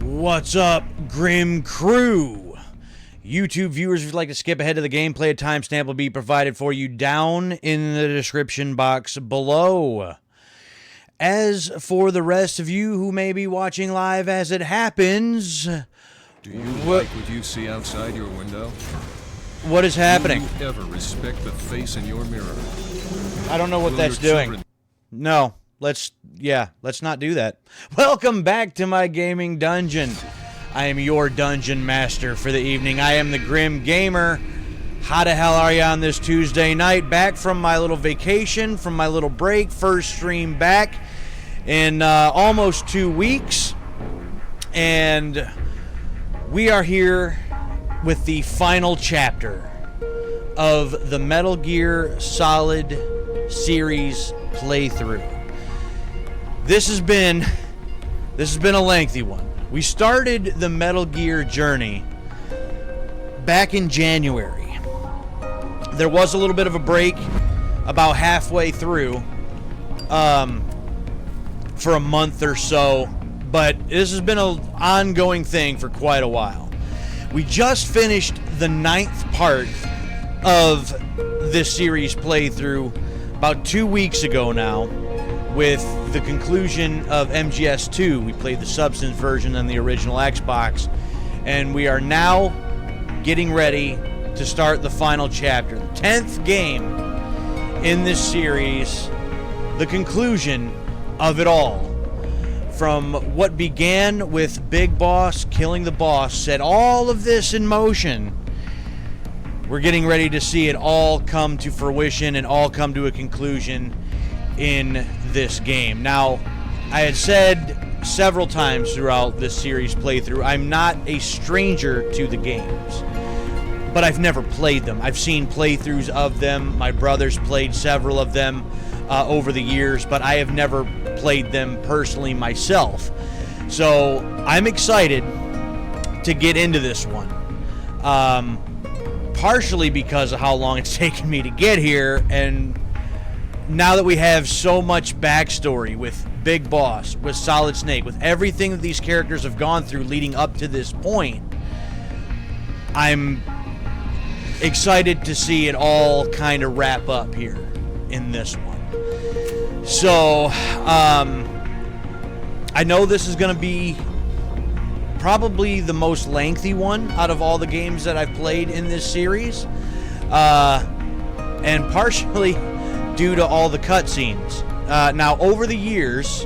What's up, Grim Crew? YouTube viewers, if you'd like to skip ahead to the gameplay, a timestamp will be provided for you down in the description box below. As for the rest of you who may be watching live as it happens... Do you like what you see outside your window? What is happening? Do you ever respect the face in your mirror? I don't know what that's doing. No, let's not do that. Welcome back to my gaming dungeon. I am your dungeon master for the evening. I am the Grim Gamer. How the hell are you on this Tuesday night? Back from my little vacation, from my little break. First stream back in almost 2 weeks. And we are here with the final chapter of the Metal Gear Solid series playthrough. This has been a lengthy one. We started the Metal Gear journey back in January. There was a little bit of a break about halfway through for a month or so, but this has been an ongoing thing for quite a while. We just finished the 9th part of this series playthrough about 2 weeks ago now, with the conclusion of MGS2. We played the Substance version on the original Xbox, and we are now getting ready to start the final chapter. The 10th game in this series, the conclusion of it all. From what began with Big Boss killing the boss, set all of this in motion. We're getting ready to see it all come to fruition and all come to a conclusion in this game. Now, I had said several times throughout this series playthrough, I'm not a stranger to the games, but I've never played them. I've seen playthroughs of them. My brother's played several of them over the years, but I have never played them personally myself. So I'm excited to get into this one. Partially because of how long it's taken me to get here, and now that we have so much backstory with Big Boss, with Solid Snake, with everything that these characters have gone through leading up to this point, I'm excited to see it all kind of wrap up here in this one. So, I know this is going to be probably the most lengthy one out of all the games that I've played in this series, and partially due to all the cutscenes. Now, over the years,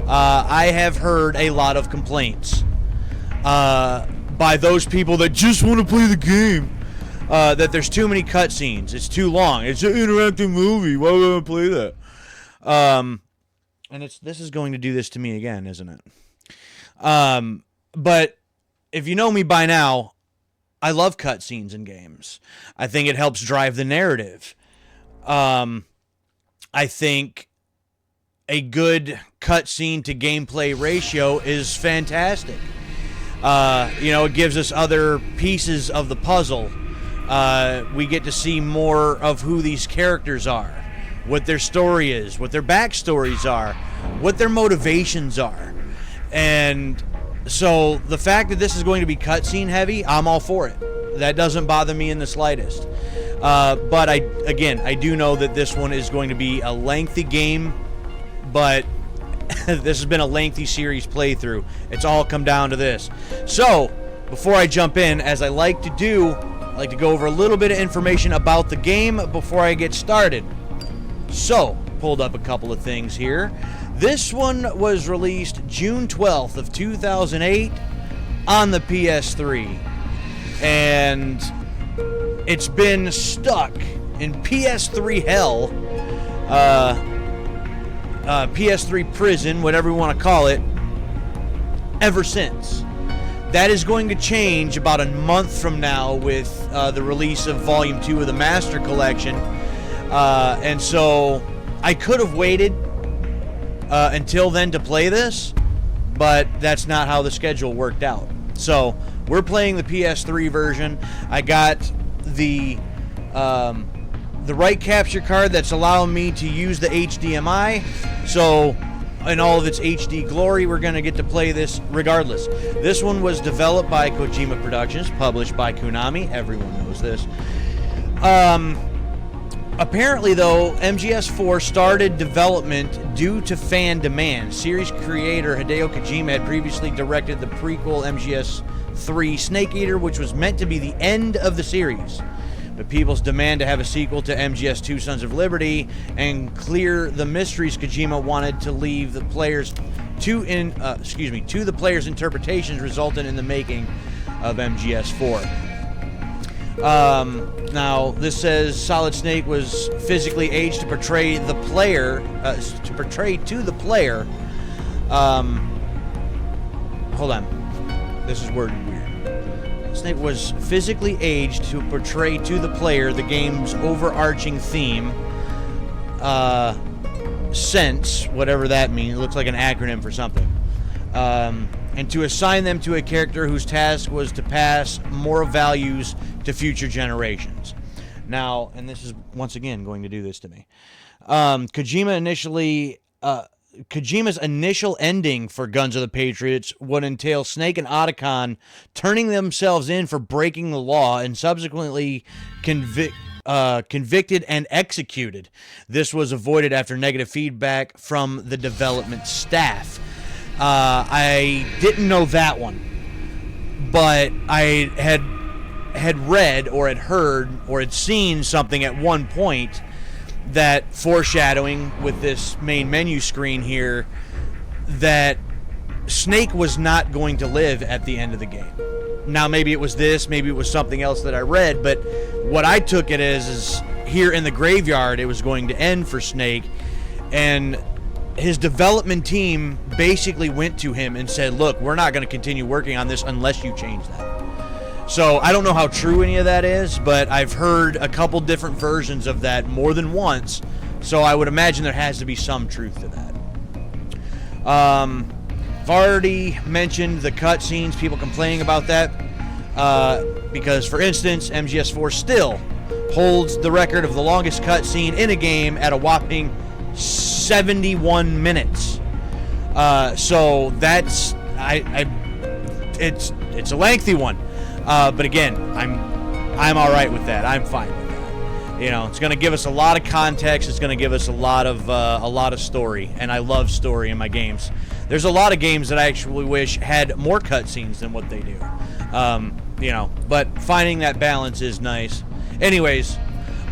I have heard a lot of complaints by those people that just want to play the game, that there's too many cutscenes, it's too long, it's an interactive movie, why would I play that? And this is going to do this to me again, isn't it? But if you know me by now, I love cutscenes in games. I think it helps drive the narrative. I think a good cutscene to gameplay ratio is fantastic. It gives us other pieces of the puzzle. We get to see more of who these characters are, what their story is, what their backstories are, what their motivations are. And so the fact that this is going to be cutscene heavy, I'm all for it. That doesn't bother me in the slightest. But I do know that this one is going to be a lengthy game, but this has been a lengthy series playthrough. It's all come down to this. So, before I jump in, as I like to do, I like to go over a little bit of information about the game before I get started. So, pulled up a couple of things here. This one was released June 12th of 2008 on the PS3. And it's been stuck in PS3 hell, PS3 prison, whatever you want to call it, ever since. That is going to change about a month from now with the release of Volume 2 of the Master Collection. And so I could have waited until then to play this, but that's not how the schedule worked out. So we're playing the PS3 version. I got the right capture card that's allowing me to use the HDMI. So in all of its HD glory. We're going to get to play this regardless. This one was developed by Kojima Productions, published by Konami. Everyone knows this. Apparently, though, MGS4 started development due to fan demand. Series creator Hideo Kojima had previously directed the prequel MGS3 Snake Eater, which was meant to be the end of the series. But people's demand to have a sequel to MGS2 Sons of Liberty and clear the mysteries Kojima wanted to leave the players to the players' interpretations resulted in the making of MGS4. Now, this says Solid Snake was physically aged to portray the player, to the player. Hold on. This is worded weird. Snake was physically aged to portray to the player the game's overarching theme, sense, whatever that means. It looks like an acronym for something. And to assign them to a character whose task was to pass moral values to future generations. Now, and this is once again going to do this to me. Kojima's initial ending for Guns of the Patriots would entail Snake and Otacon turning themselves in for breaking the law and subsequently convicted and executed. This was avoided after negative feedback from the development staff. I didn't know that one, but I had read or had heard or had seen something at one point that foreshadowing with this main menu screen here that Snake was not going to live at the end of the game. Now, maybe it was this, maybe it was something else that I read, but what I took it as is here in the graveyard, it was going to end for Snake, and his development team basically went to him and said, look, we're not going to continue working on this unless you change that. So I don't know how true any of that is, but I've heard a couple different versions of that more than once, so I would imagine there has to be some truth to that. I've already mentioned the cutscenes, people complaining about that, because, for instance, MGS4 still holds the record of the longest cutscene in a game at a whopping 71 minutes. So that's it's a lengthy one, but again, I'm all right with that. I'm fine with that. You know, it's going to give us a lot of context. It's going to give us a lot of story, and I love story in my games. There's a lot of games that I actually wish had more cutscenes than what they do. You know, but finding that balance is nice. Anyways,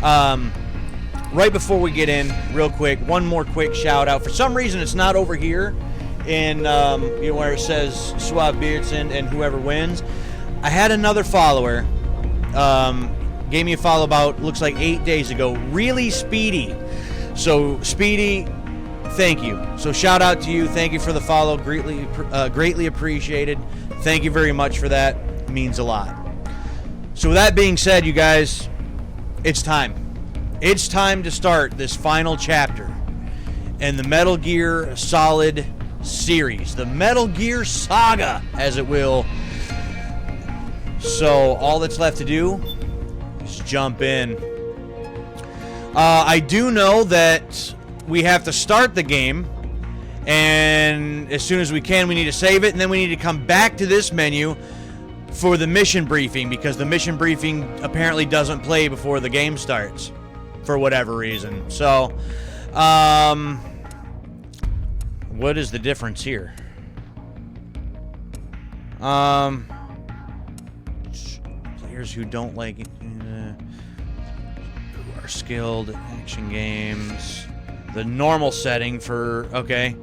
right before we get in, real quick, one more quick shout out. For some reason, it's not over here in you know, where it says Suave Beardson and whoever wins. I had another follower, gave me a follow about, looks like 8 days ago. Really Speedy. So Speedy, thank you. So shout out to you. Thank you for the follow. Greatly appreciated. Thank you very much for that. It means a lot. So with that being said, you guys, it's time. It's time to start this final chapter in the Metal Gear Solid series. The Metal Gear Saga, as it will. So all that's left to do is jump in. I do know that we have to start the game, and as soon as we can, we need to save it, and then we need to come back to this menu for the mission briefing, because the mission briefing apparently doesn't play before the game starts for whatever reason. So, what is the difference here? Players who don't like it, who are skilled at action games. The normal setting for, okay.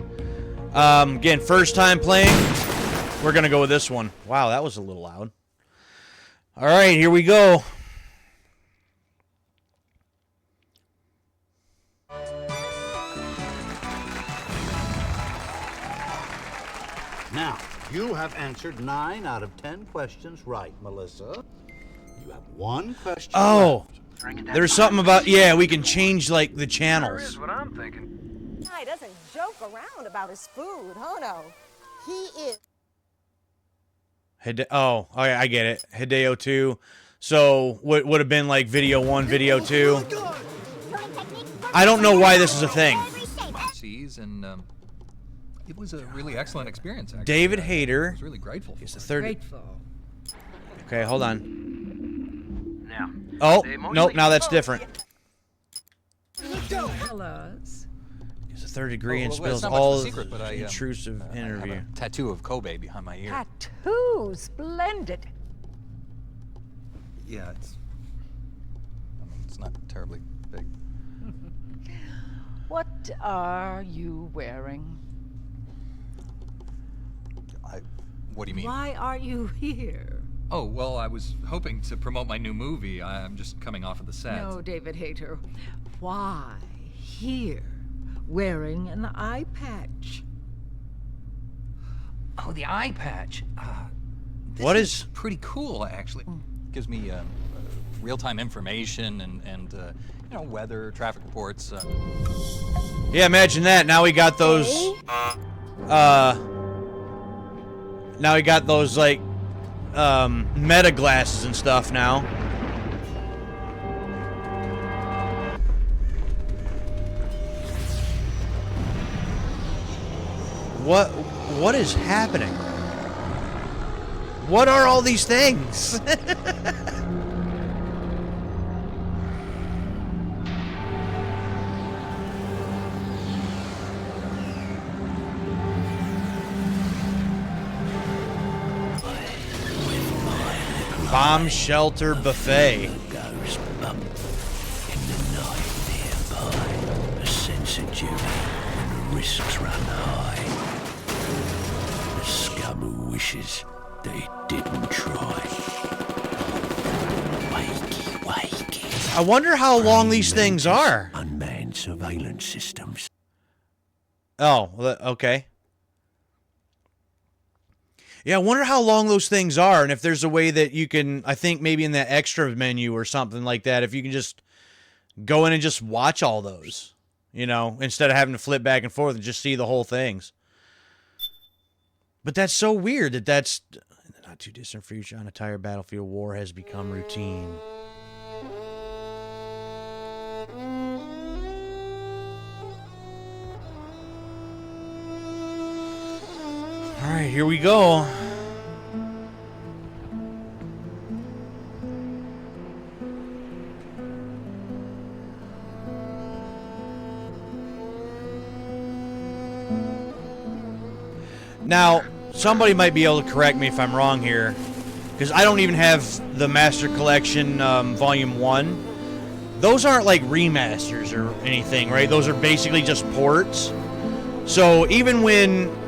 Again, first time playing, we're going to go with this one. Wow, that was a little loud. All right, here we go. Now, you have answered 9 out of 10 questions right, Melissa. You have one question left. There's something about, yeah, we can change, like, the channels. Here's what I'm thinking. He doesn't joke around about his food. Oh, no. He is. I get it. Hideo 2. So, what would have been like video 1, video 2? I don't know why this is a thing. And It was a really excellent experience, actually. David I Hayter was really grateful for is the it. third. Grateful. Okay, hold on. Now. Oh, nope, now that's different. Fellas. It's a third degree and Well, spills it's not much all of a secret, but I, intrusive I interview. have a tattoo of Kobe behind my ear. Tattoo. Splendid. Yeah, it's... I mean, it's not terribly big. What are you wearing? What do you mean? Why are you here? Oh, well, I was hoping to promote my new movie. I'm just coming off of the set. No, David Hayter. Why here? Wearing an eye patch. Oh, the eye patch. This What is is- pretty cool, actually. Gives me real-time information and you know, weather, traffic reports. Yeah, imagine that. Now we got those. Now we got those like meta glasses and stuff now. What is happening? What are all these things? Bomb shelter buffet. Goes bump in the night nearby. A sense of duty when the risks run high. The scum who wishes they didn't try. Wakey, wakey. I wonder how long these things are. Unmanned surveillance systems. Oh, okay. Yeah, I wonder how long those things are, and if there's a way that you can, I think maybe in that extra menu or something like that, if you can just go in and just watch all those, you know, instead of having to flip back and forth and just see the whole things. But that's so weird that's in the not too distant future, on a tired battlefield, war has become routine. All right, here we go. Now, somebody might be able to correct me if I'm wrong here, because I don't even have the Master Collection Volume 1. Those aren't like remasters or anything, right? Those are basically just ports. So even when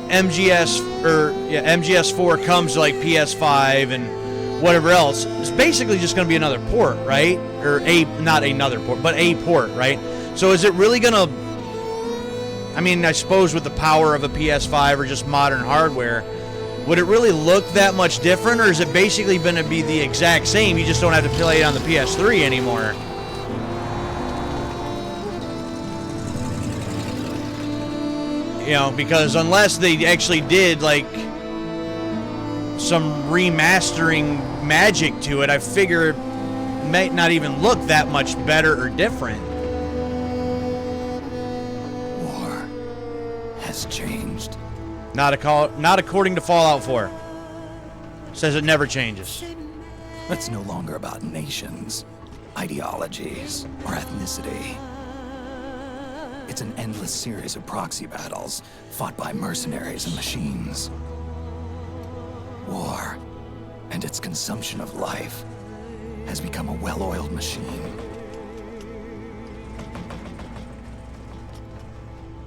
MGS4 comes to like PS5 and whatever else, it's basically just going to be another port, right? Or not another port, but a port, right? So is it really going to, I mean, I suppose with the power of a PS5 or just modern hardware, would it really look that much different, or is it basically going to be the exact same? You just don't have to play it on the PS3 anymore. You know, because unless they actually did like some remastering magic to it, I figure it might not even look that much better or different. War has changed. Not according to Fallout 4. Says it never changes. It's no longer about nations, ideologies, or ethnicity. It's an endless series of proxy battles fought by mercenaries and machines. War and its consumption of life has become a well-oiled machine.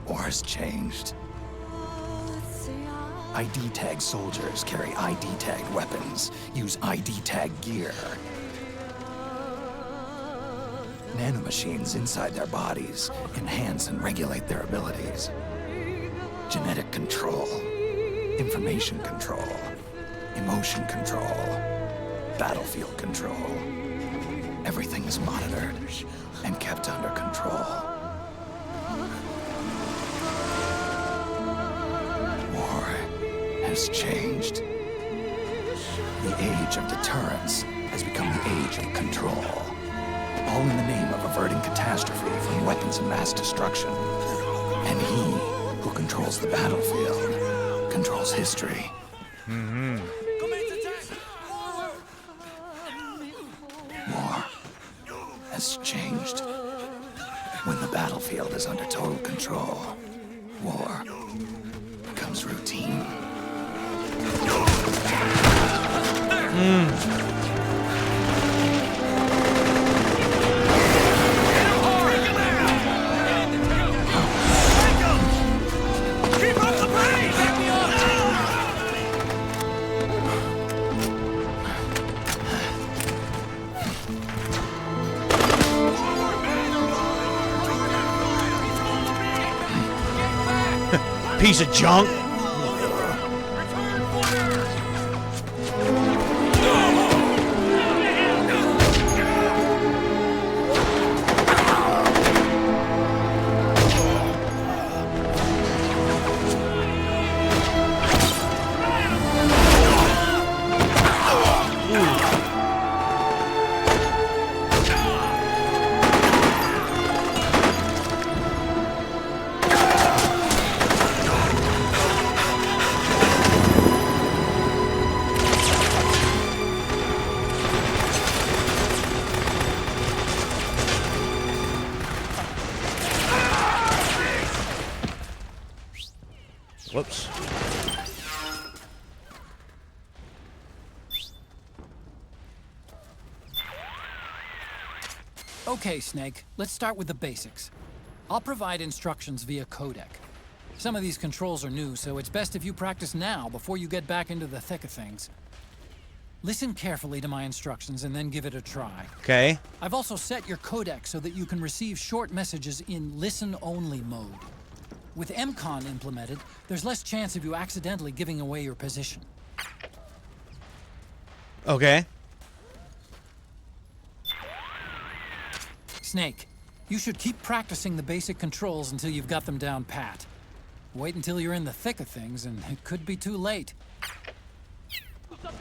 War has changed. ID tag soldiers carry ID tagged weapons, use ID tag gear. Nanomachines inside their bodies enhance and regulate their abilities. Genetic control, information control, emotion control, battlefield control. Everything is monitored and kept under control. War has changed. The age of deterrence has become the age of control. All in the name of averting catastrophe from weapons of mass destruction. And he who who controls the battlefield controls history. War has changed. When the battlefield is under total control, war becomes routine. Piece of junk. Whoops. Okay, Snake, let's start with the basics. I'll provide instructions via codec. Some of these controls are new, so it's best if you practice now before you get back into the thick of things. Listen carefully to my instructions and then give it a try. Okay. I've also set your codec so that you can receive short messages in listen-only mode. With MCON implemented, there's less chance of you accidentally giving away your position. Okay. Snake, you should keep practicing the basic controls until you've got them down pat. Wait until you're in the thick of things, and it could be too late.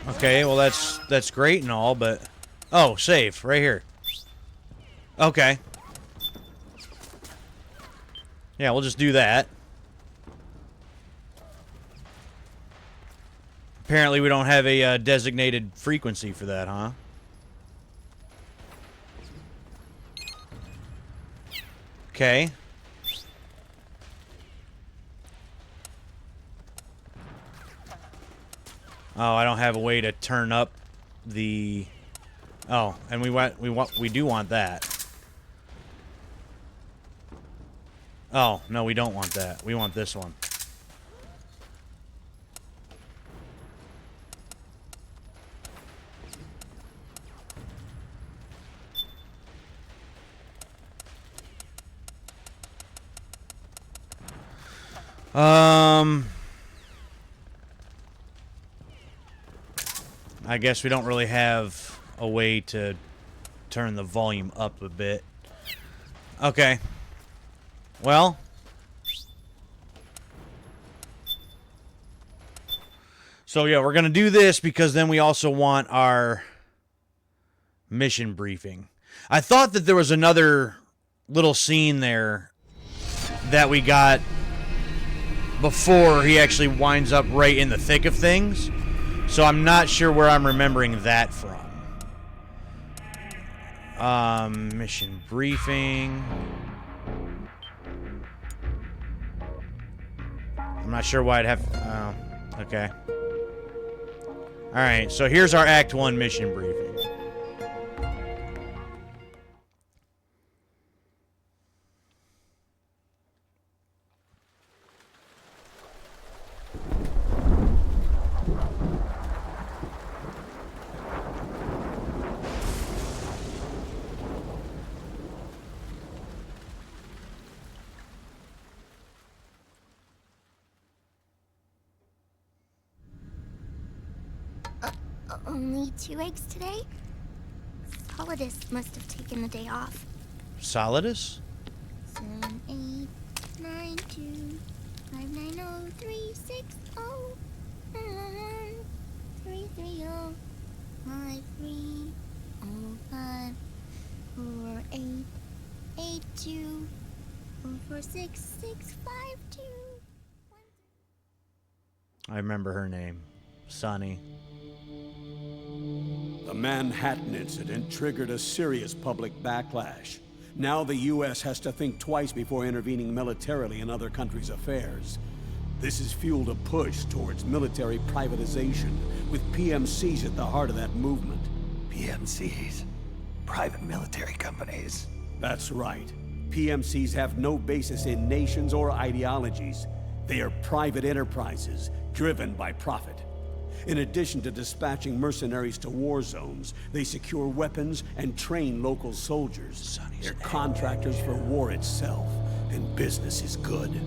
Okay, well that's great and all, but oh, save right here. Okay. Yeah, we'll just do that. Apparently, we don't have a designated frequency for that, huh? Okay. Oh, I don't have a way to turn up the. Oh, and we do want that. Oh, no, we don't want that. We want this one. I guess we don't really have a way to turn the volume up a bit. Okay. Well. So yeah, we're going to do this because then we also want our mission briefing. I thought that there was another little scene there that we got before he actually winds up right in the thick of things. So I'm not sure where I'm remembering that from. Mission briefing. I'm not sure why I'd have... Oh, okay. Alright, so here's our Act 1 mission briefing. Only 2 eggs today? Solidus must have taken the day off. Solidus? 7, 8, 9, 2, 5, 9, 0, 3, 6, 0, 3, 3, 0, 5, 3, 0, 5, 4, 8, 8, 2, 4, 4, 6, 6, 5, 2. I remember her name. Sunny. The Manhattan incident triggered a serious public backlash. Now the U.S. has to think twice before intervening militarily in other countries' affairs. This has fueled a push towards military privatization, with PMCs at the heart of that movement. PMCs? Private military companies? That's right. PMCs have no basis in nations or ideologies. They are private enterprises, driven by profit. In addition to dispatching mercenaries to war zones, they secure weapons and train local soldiers. They're contractors for war itself, and business is good.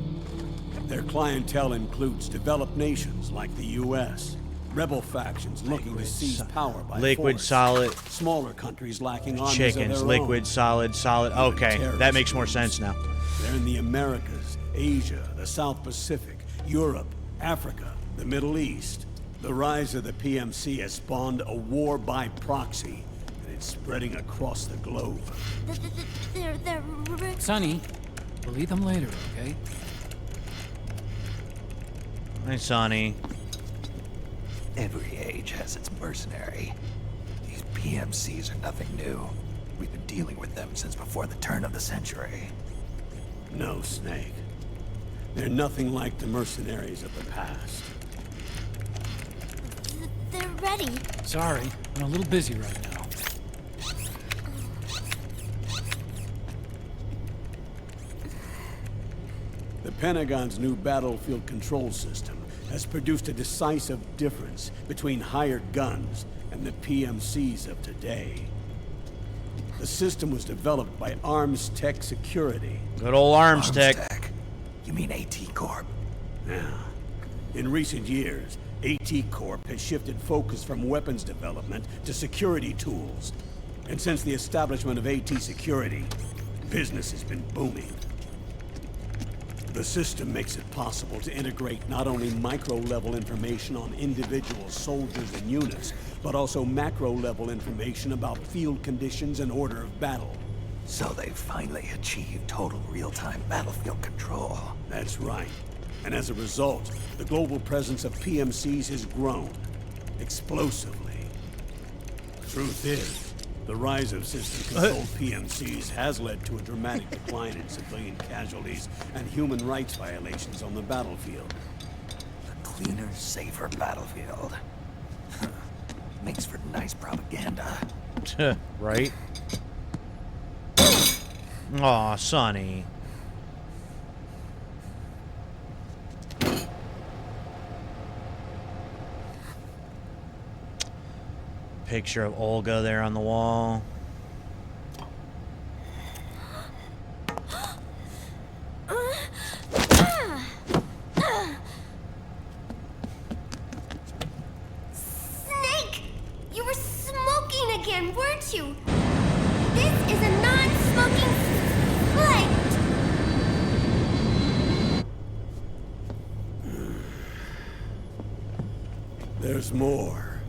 Their clientele includes developed nations like the U.S., rebel factions looking to seize power by liquid, force, solid, smaller countries lacking armies chickens, of their liquid, own. solid, solid. Okay, that makes more sense now. They're in the Americas, Asia, the South Pacific, Europe, Africa, the Middle East. The rise of the PMC has spawned a war by proxy, and it's spreading across the globe. Sonny, we'll eat them later, okay? Hey, Sonny. Every age has its mercenary. These PMCs are nothing new. We've been dealing with them since before the turn of the century. No, Snake. They're nothing like the mercenaries of the past. They're ready. Sorry, I'm a little busy right now. The Pentagon's new battlefield control system has produced a decisive difference between hired guns and the PMCs of today. The system was developed by Arms Tech Security. Good old Arms Tech. You mean AT Corp? Yeah. In recent years, AT Corp has shifted focus from weapons development to security tools. And since the establishment of AT Security, business has been booming. The system makes it possible to integrate not only micro-level information on individual soldiers and units, but also macro-level information about field conditions and order of battle. So they've finally achieved total real-time battlefield control. That's right. And as a result, the global presence of PMCs has grown explosively. Truth is, the rise of system-controlled PMCs has led to a dramatic decline in civilian casualties and human rights violations on the battlefield. A cleaner, safer battlefield. Makes for nice propaganda. Right? Aw, Sonny. Picture of Olga there on the wall. Snake! You were smoking again, weren't you? This is a non-smoking flight! There's more.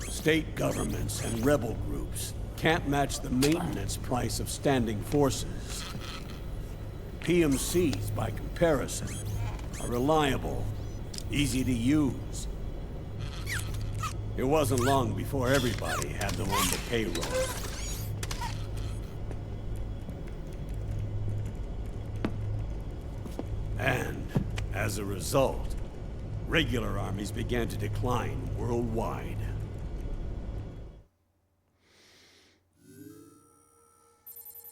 State governments and rebel groups can't match the maintenance price of standing forces. PMCs, by comparison, are reliable, easy to use. It wasn't long before everybody had them on the payroll. And, as a result, regular armies began to decline worldwide.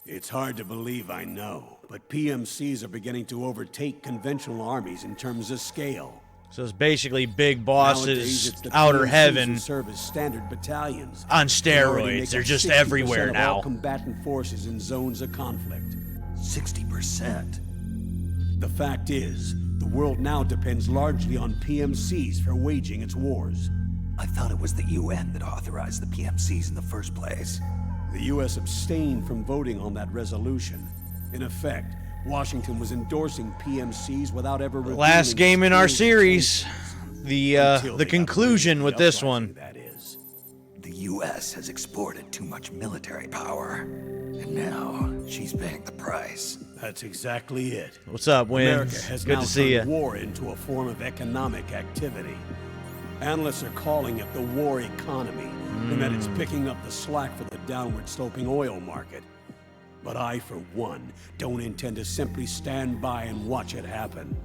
It's hard to believe, I know, but PMCs are beginning to overtake conventional armies in terms of scale. So it's basically big Nowadays, bosses, it's the outer PMCs heaven who serve as standard battalions. on They already make steroids. They're up just 60% everywhere of all now. combatant forces in zones of conflict. 60%. The fact is, the world now depends largely on PMCs for waging its wars. I thought it was the UN that authorized the PMCs in the first place. The U.S. abstained from voting on that resolution. In effect, Washington was endorsing PMCs without ever revealing Last game in our its series. The Until they got conclusion rid with of the this uprising, one. that is. The U.S. has exported too much military power, and now she's paying the price. That's exactly it. What's up, Win? America has Good now to see turned you. war into a form of economic activity. Analysts are calling it the war economy, and that it's picking up the slack for the downward-sloping oil market. But I, for one, don't intend to simply stand by and watch it happen.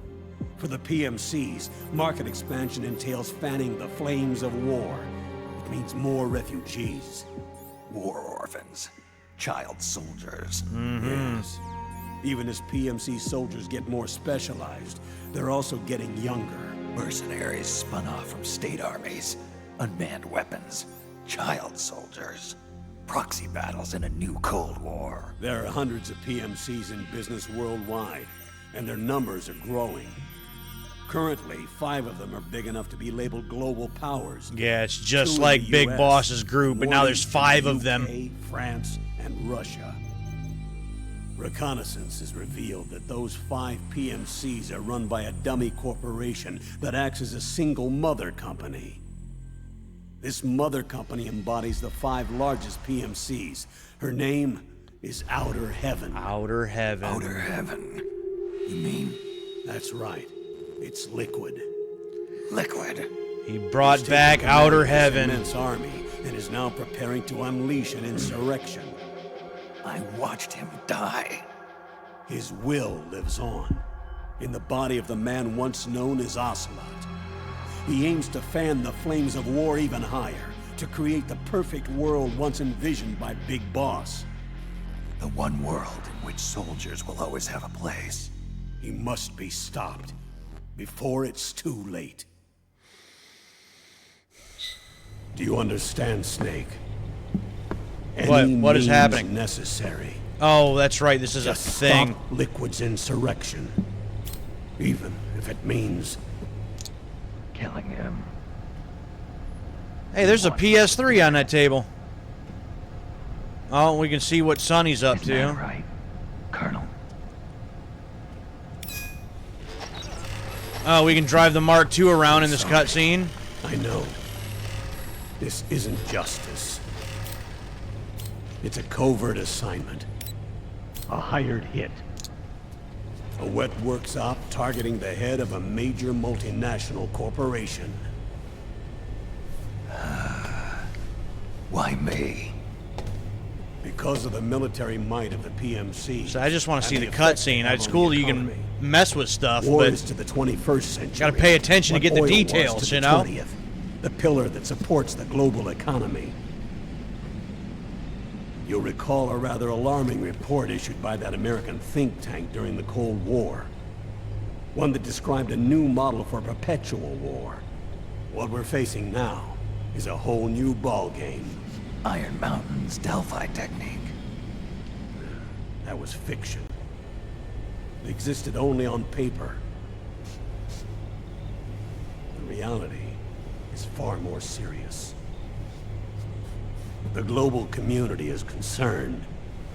For the PMCs, market expansion entails fanning the flames of war. It means more refugees. War orphans. Child soldiers. Yes. Even as PMC soldiers get more specialized, they're also getting younger. Mercenaries spun off from state armies. Unmanned weapons. Child soldiers. Proxy battles in a new Cold War. There are hundreds of PMCs in business worldwide, and their numbers are growing. Currently, 5 of them are big enough to be labeled global powers. Yeah, it's just 2 in like the Big US, Boss's group, but now one there's in 5 the of them. UK, France, and Russia. Reconnaissance has revealed that those 5 PMCs are run by a dummy corporation that acts as a single mother company. This mother company embodies the 5 largest PMCs. Her name is Outer Heaven. Outer Heaven. Outer Heaven. You mean? That's right. It's Liquid. Liquid. He brought He's back taken command Outer of this Heaven. immense army and is now preparing to unleash an insurrection. I watched him die. His will lives on, in the body of the man once known as Ocelot. He aims to fan the flames of war even higher, to create the perfect world once envisioned by Big Boss. The one world in which soldiers will always have a place. He must be stopped, before it's too late. Do you understand, Snake? What is happening? Necessary. Oh, that's right. This is Just a thing. Stop Liquid's insurrection. Even if it means Killing him. Hey, there's a PS3 on that table. Oh, we can see what Sonny's up Isn't that to. right, Colonel? Oh, we can drive the Mark II around in this Sorry. cutscene. I know. This isn't justice. It's a covert assignment. A hired hit. A wet works op targeting the head of a major multinational corporation. Why me? Because of the military might of the PMC. So I just want to see the cutscene. It's cool that you can mess with stuff, War but is to the 21st century. gotta pay attention to what get the oil was details, to you the know? 20th, the pillar that supports the global economy. You'll recall a rather alarming report issued by that American think tank during the Cold War. One that described a new model for perpetual war. What we're facing now is a whole new ballgame. Iron Mountain's Delphi technique. That was fiction. It existed only on paper. The reality is far more serious. The global community is concerned,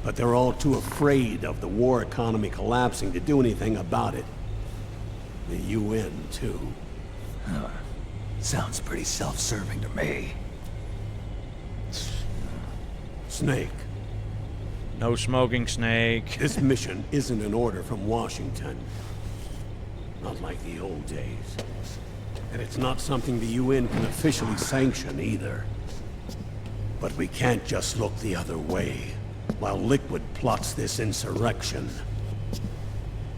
but they're all too afraid of the war economy collapsing to do anything about it. The UN, too. Sounds pretty self-serving to me. Snake, no smoking, Snake. this mission isn't an order from Washington. Not like the old days. And it's not something the UN can officially sanction either. But we can't just look the other way while Liquid plots this insurrection.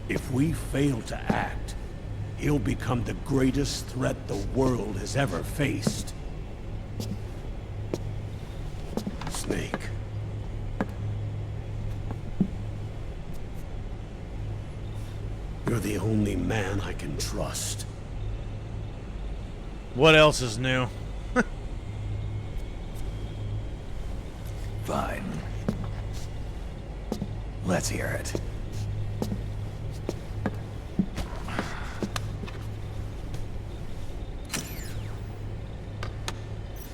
If we fail to act, he'll become the greatest threat the world has ever faced. Snake. You're the only man I can trust. What else is new? Fine. Let's hear it.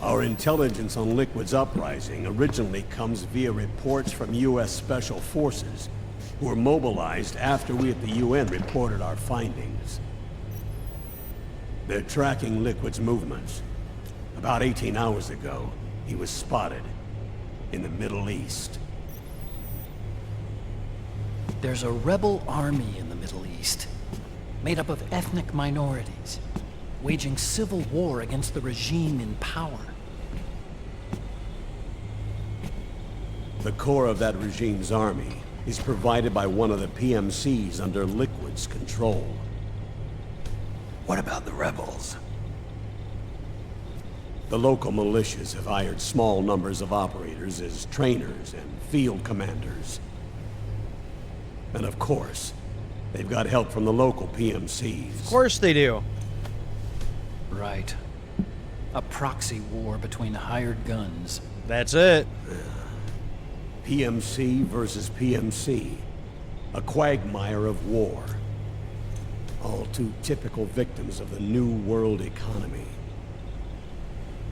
Our intelligence on Liquid's uprising originally comes via reports from U.S. Special Forces, who were mobilized after we at the UN reported our findings. They're tracking Liquid's movements. About 18 hours ago, he was spotted in the Middle East. There's a rebel army in the Middle East, made up of ethnic minorities, waging civil war against the regime in power. The core of that regime's army is provided by one of the PMCs under Liquid's control. What about the rebels? The local militias have hired small numbers of operators as trainers and field commanders. And of course, they've got help from the local PMCs. Of course they do. Right. A proxy war between hired guns. That's it. PMC versus PMC. A quagmire of war. All too typical victims of the new world economy.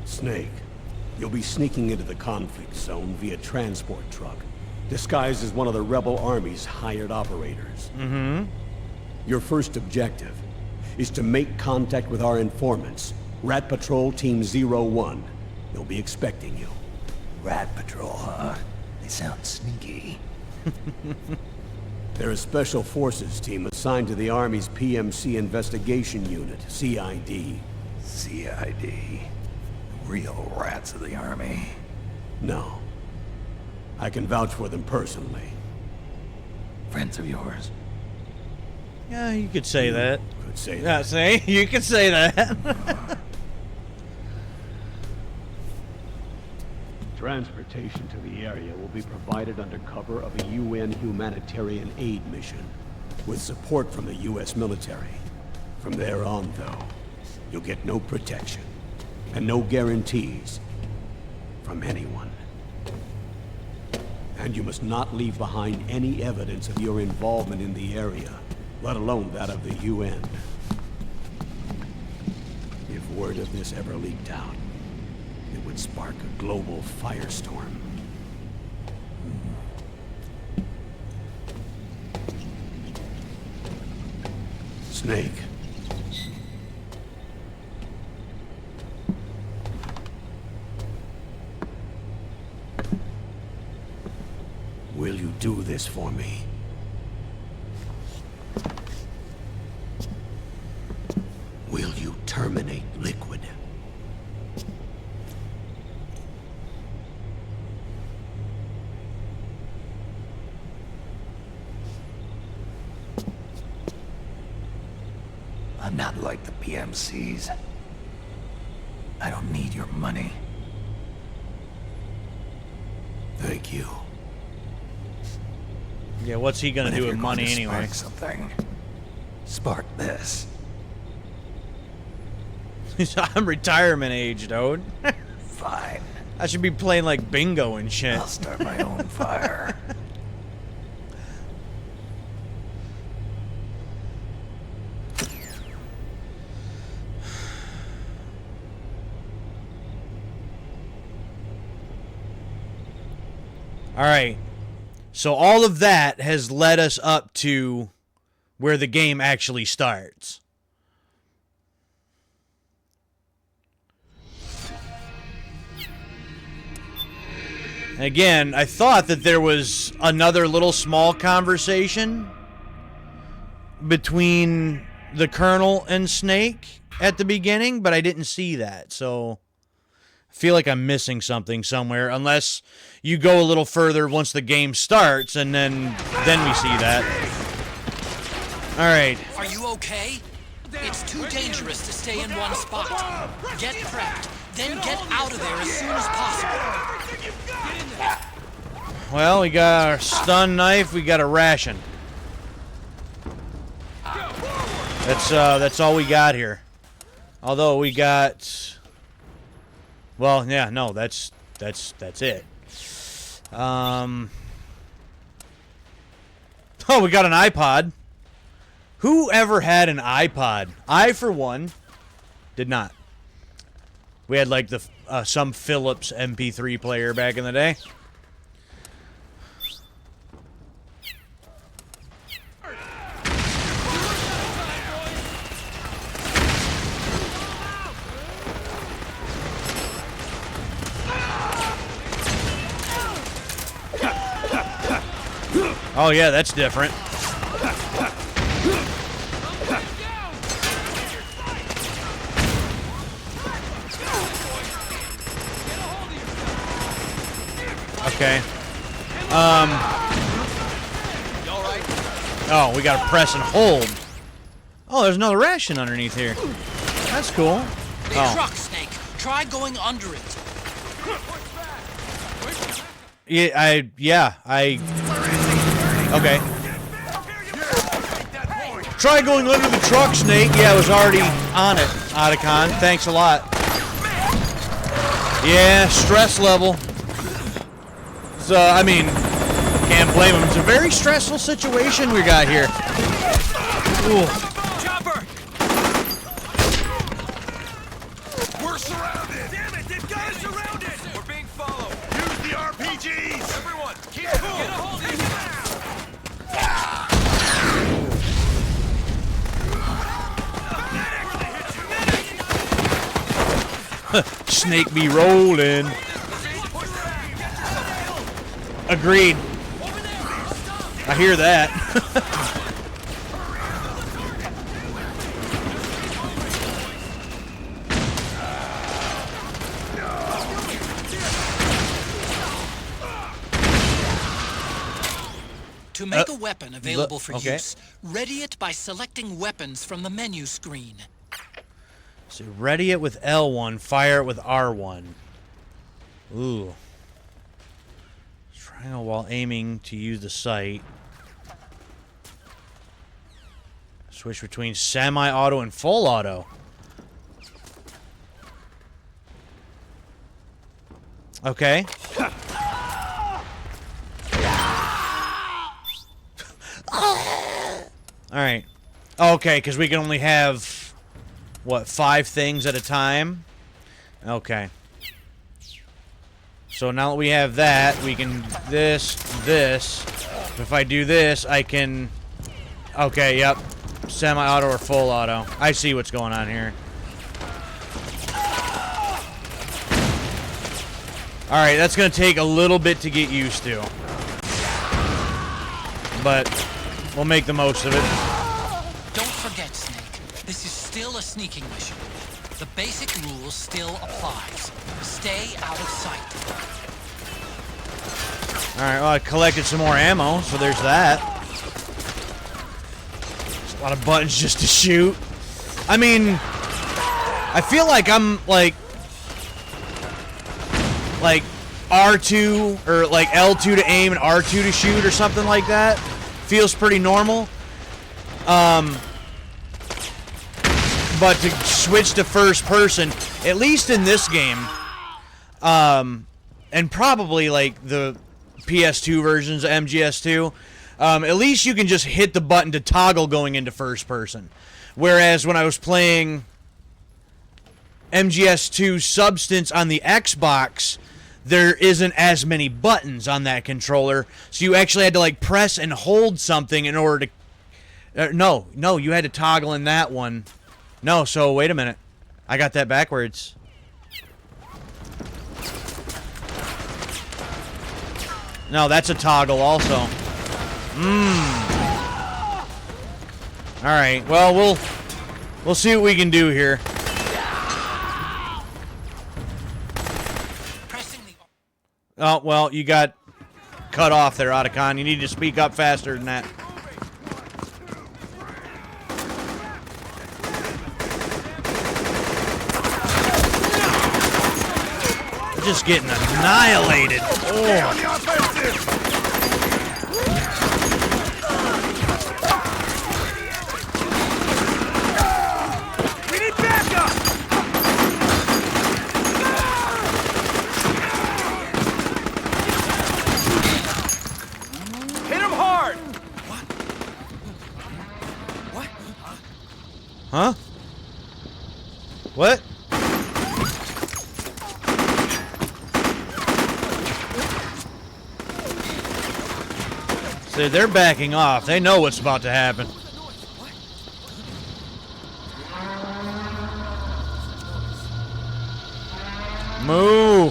Snake, you'll be sneaking into the conflict zone via transport truck, disguised as one of the rebel army's hired operators. Mm-hmm. Your first objective is to make contact with our informants, Rat Patrol Team 01. They'll be expecting you. Rat Patrol, huh? They sound sneaky. They're a special forces team assigned to the Army's PMC Investigation Unit, CID. CID. Real rats of the Army. No. I can vouch for them personally. Friends of yours? Yeah, you could say that. Could say that. Yeah, see? You could say that. Transportation to the area will be provided under cover of a UN humanitarian aid mission, with support from the US military. From there on, though, you'll get no protection, and no guarantees from anyone. And you must not leave behind any evidence of your involvement in the area, let alone that of the UN. If word of this ever leaked out, it would spark a global firestorm. Snake. Will you do this for me? Will you terminate Liquid? I'm not like the PMCs. I don't need your money. Thank you. Yeah, what's he gonna do with money anyway? Spark something. Spark this. I'm retirement age, dude. Fine. I should be playing like bingo and shit. I'll start my own fire. All right. So all of that has led us up to where the game actually starts. Again, I thought that there was another little small conversation between the Colonel and Snake at the beginning, but I didn't see that. So I feel like I'm missing something somewhere, unless you go a little further once the game starts, and then we see that. All right. Are you okay? It's too dangerous to stay in one spot. Get prepped, then get out of there as soon as possible. Well, we got our stun knife, we got a ration. That's all we got here. Although we got, well, yeah, no, that's it. Oh, we got an iPod. Who ever had an iPod? I, for one, did not. We had like the some Philips MP3 player back in the day. Oh, yeah, that's different. Okay. Oh, we gotta press and hold. Oh, there's another ration underneath here. That's cool. Oh. Truck, Snake. Try going under it. Yeah, okay. Try going under the truck, Snake. Yeah, I was already on it, Otacon. Thanks a lot. Yeah, stress level. So, I mean, can't blame him. It's a very stressful situation we got here. Ooh. Chopper! We're surrounded! Damn it, they've got us surrounded! We're being followed! Use the RPGs! Everyone, keep cool! Get a hold of Snake be rolling. Agreed. I hear that. To make a weapon available for use, ready it by selecting weapons from the menu screen. So ready it with L1, fire it with R1. Ooh. Triangle while aiming to use the sight. Switch between semi-auto and full auto. Okay. Alright. Okay, because we can only have, what, 5 things at a time? Okay. So now that we have that, we can this. If I do this, I can... Okay, yep. Semi-auto or full auto. I see what's going on here. Alright, that's going to take a little bit to get used to. But we'll make the most of it. Don't forget, Snake. This is still a sneaking mission. The basic rules still applies. Stay out of sight. Alright, well, I collected some more ammo, so there's that. There's a lot of buttons just to shoot. I mean, I feel like I'm, like R2, or like L2 to aim and R2 to shoot, or something like that. Feels pretty normal. But to switch to first person, at least in this game, and probably like the PS2 versions of MGS2, at least you can just hit the button to toggle going into first person. Whereas when I was playing MGS2 Substance on the Xbox, there isn't as many buttons on that controller, so you actually had to like press and hold something in order to... no, you had to toggle in that one. No, so wait a minute. I got that backwards. No, that's a toggle also. Alright, well, we'll see what we can do here. Oh, well, you got cut off there, Otacon. You need to speak up faster than that. Just getting annihilated. Oh. We need backup! Hit him hard! What? Huh? What? So they're backing off. They know what's about to happen. Moo!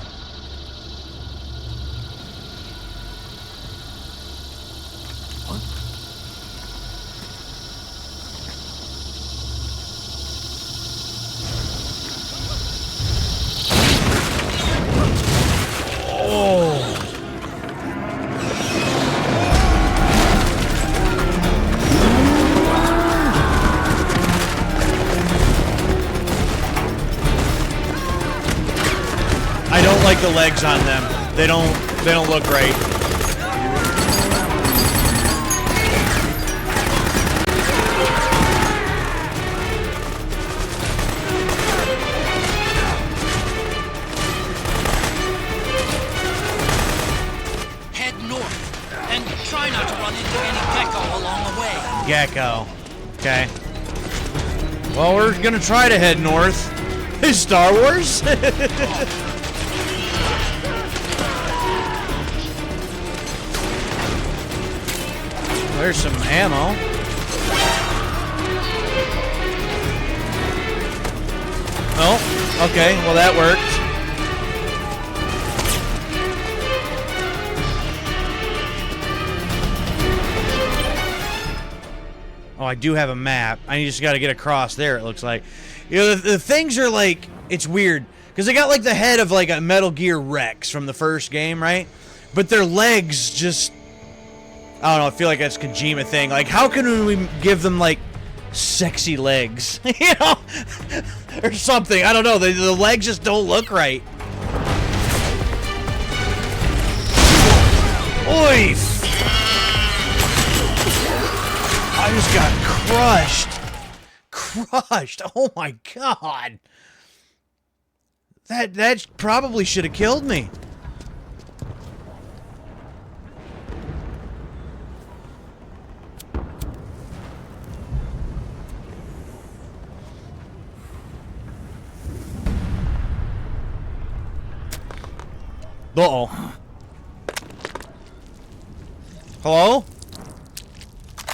the legs on them. They don't look right. Head north, and try not to run into any gecko along the way. Gecko. Okay. Well, we're gonna try to head north. Is Star Wars? There's some ammo. Oh, okay. Well, that worked. Oh, I do have a map. I just got to get across there, it looks like. You know, the things are like, it's weird. Because they got like the head of like a Metal Gear Rex from the first game, right? But their legs just, I don't know, I feel like that's a Kojima thing. Like, how can we give them like sexy legs? You know? Or something. I don't know. The legs just don't look right. Oi! I just got crushed. Oh my god. That probably should have killed me. Uh-oh. Hello?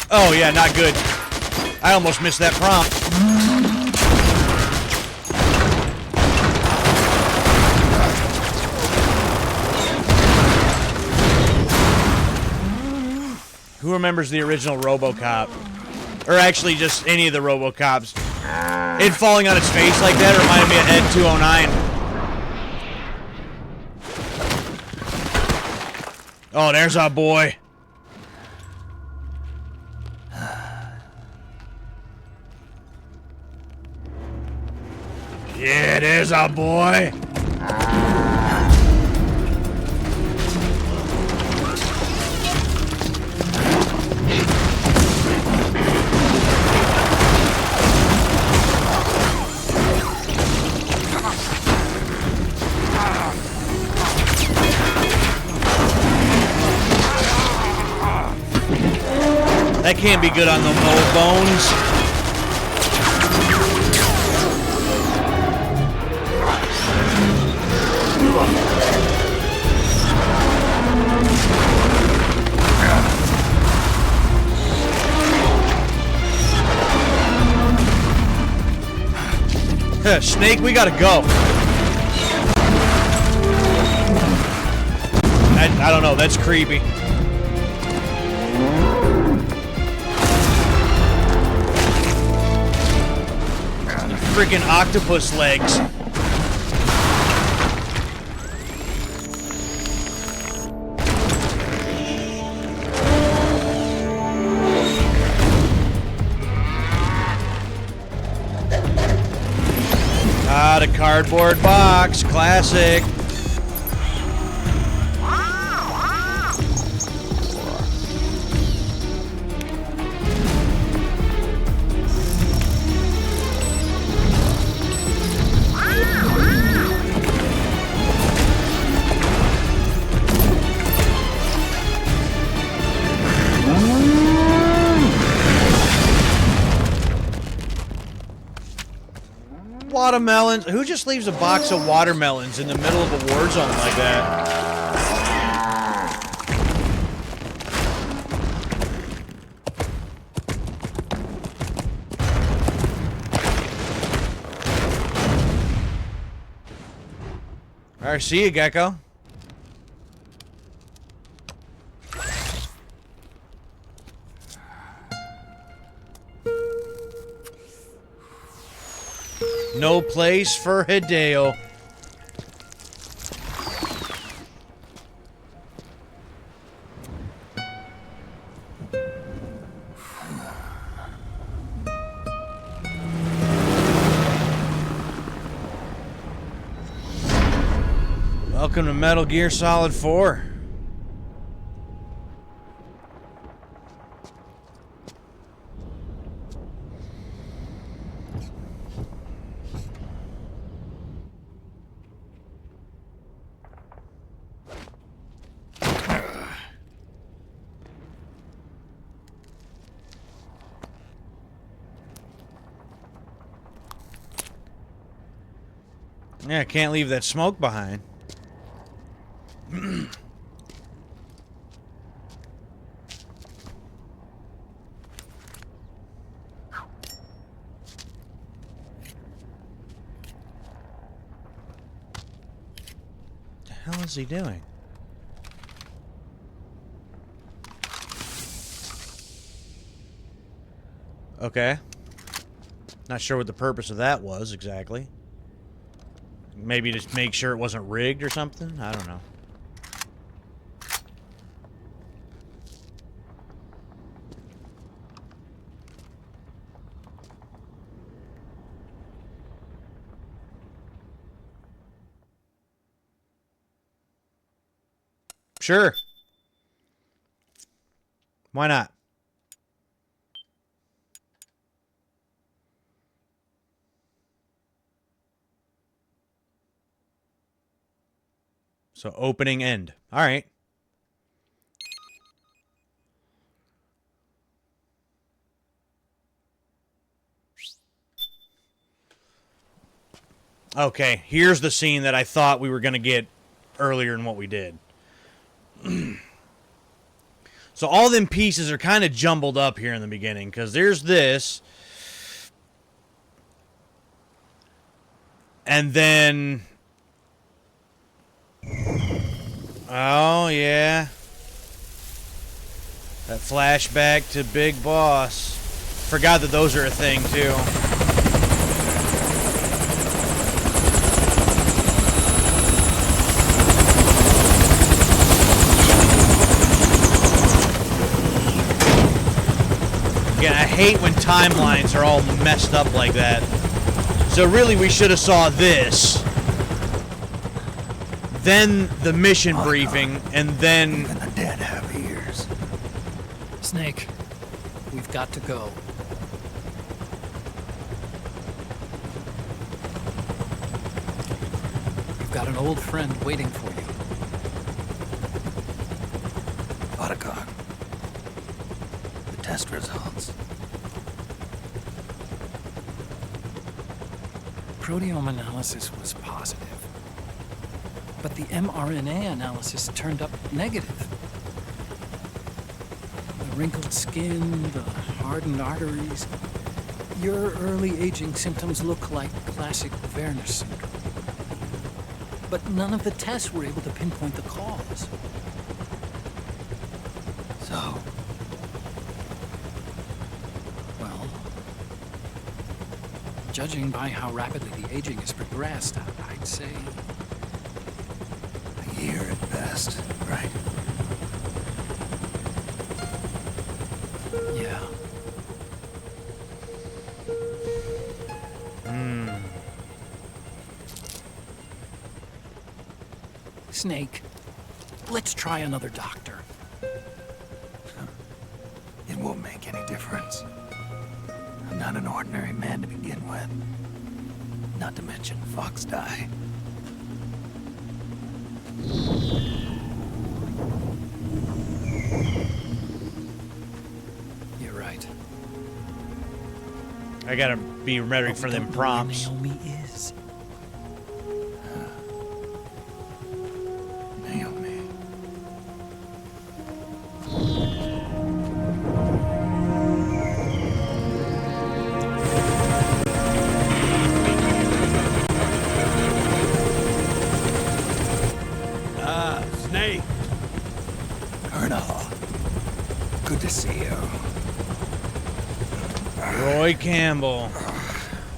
Oh, yeah, not good. I almost missed that prompt. Who remembers the original RoboCop? Or actually just any of the RoboCops? It falling on its face like that reminded me of Ed 209. Oh, there's our boy. Yeah, there's our boy. That can't be good on the old bones. Snake, we gotta go. I don't know, that's creepy. Freaking octopus legs. Ah, the cardboard box, classic. Watermelons. Who just leaves a box of watermelons in the middle of a war zone like that? Alright, see you, Gecko. No place for Hideo. Welcome to Metal Gear Solid 4. Yeah, can't leave that smoke behind. The hell is he doing? Okay. Not sure what the purpose of that was exactly. Maybe just make sure it wasn't rigged or something? I don't know. Sure. Why not? So opening end. All right. Okay, here's the scene that I thought we were going to get earlier in what we did. So all them pieces are kind of jumbled up here in the beginning because there's this. And then... Oh, yeah. That flashback to Big Boss. Forgot that those are a thing, too. Again, I hate when timelines are all messed up like that. So really, we should have saw this. Then the mission briefing, and then... Even the dead have ears. Snake, we've got to go. You've got an old friend waiting for you. Otacon. The test results. Proteome analysis was positive. But the mRNA analysis turned up negative. The wrinkled skin, the hardened arteries. Your early aging symptoms look like classic Werner syndrome. But none of the tests were able to pinpoint the cause. So? Well, judging by how rapidly the aging has progressed, I'd say... A year at best, right? Yeah. Snake, let's try another doctor. It won't make any difference. I'm not an ordinary man to begin with. Not to mention Fox die. You're right. I gotta be ready for them prompts. Naomi is. Naomi. Snake. Colonel. Good to see you. Roy Campbell.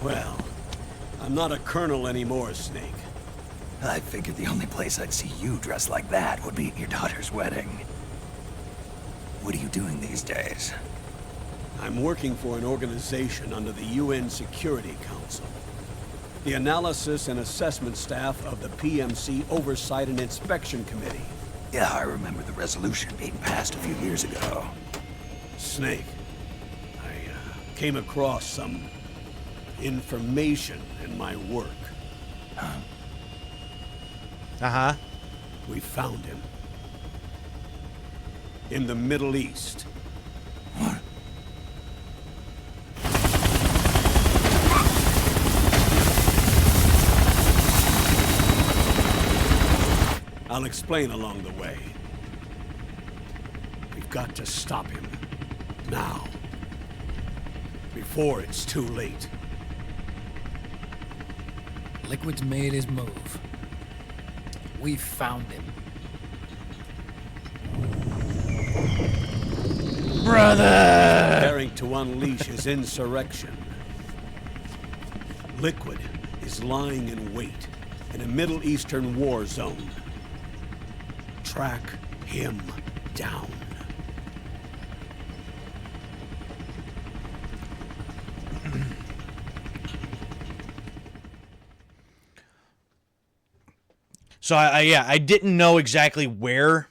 Well, I'm not a colonel anymore, Snake. I figured the only place I'd see you dressed like that would be at your daughter's wedding. What are you doing these days? I'm working for an organization under the UN Security Council. The Analysis and Assessment Staff of the PMC Oversight and Inspection Committee. Yeah, I remember the resolution being passed a few years ago. Snake, I came across some information in my work. Uh-huh. We found him. In the Middle East. What? I'll explain along the way. We've got to stop him. Now. Before it's too late. Liquid's made his move. We found him. Brother! Preparing to unleash his insurrection. Liquid is lying in wait in a Middle Eastern war zone. Track him down. So I didn't know exactly where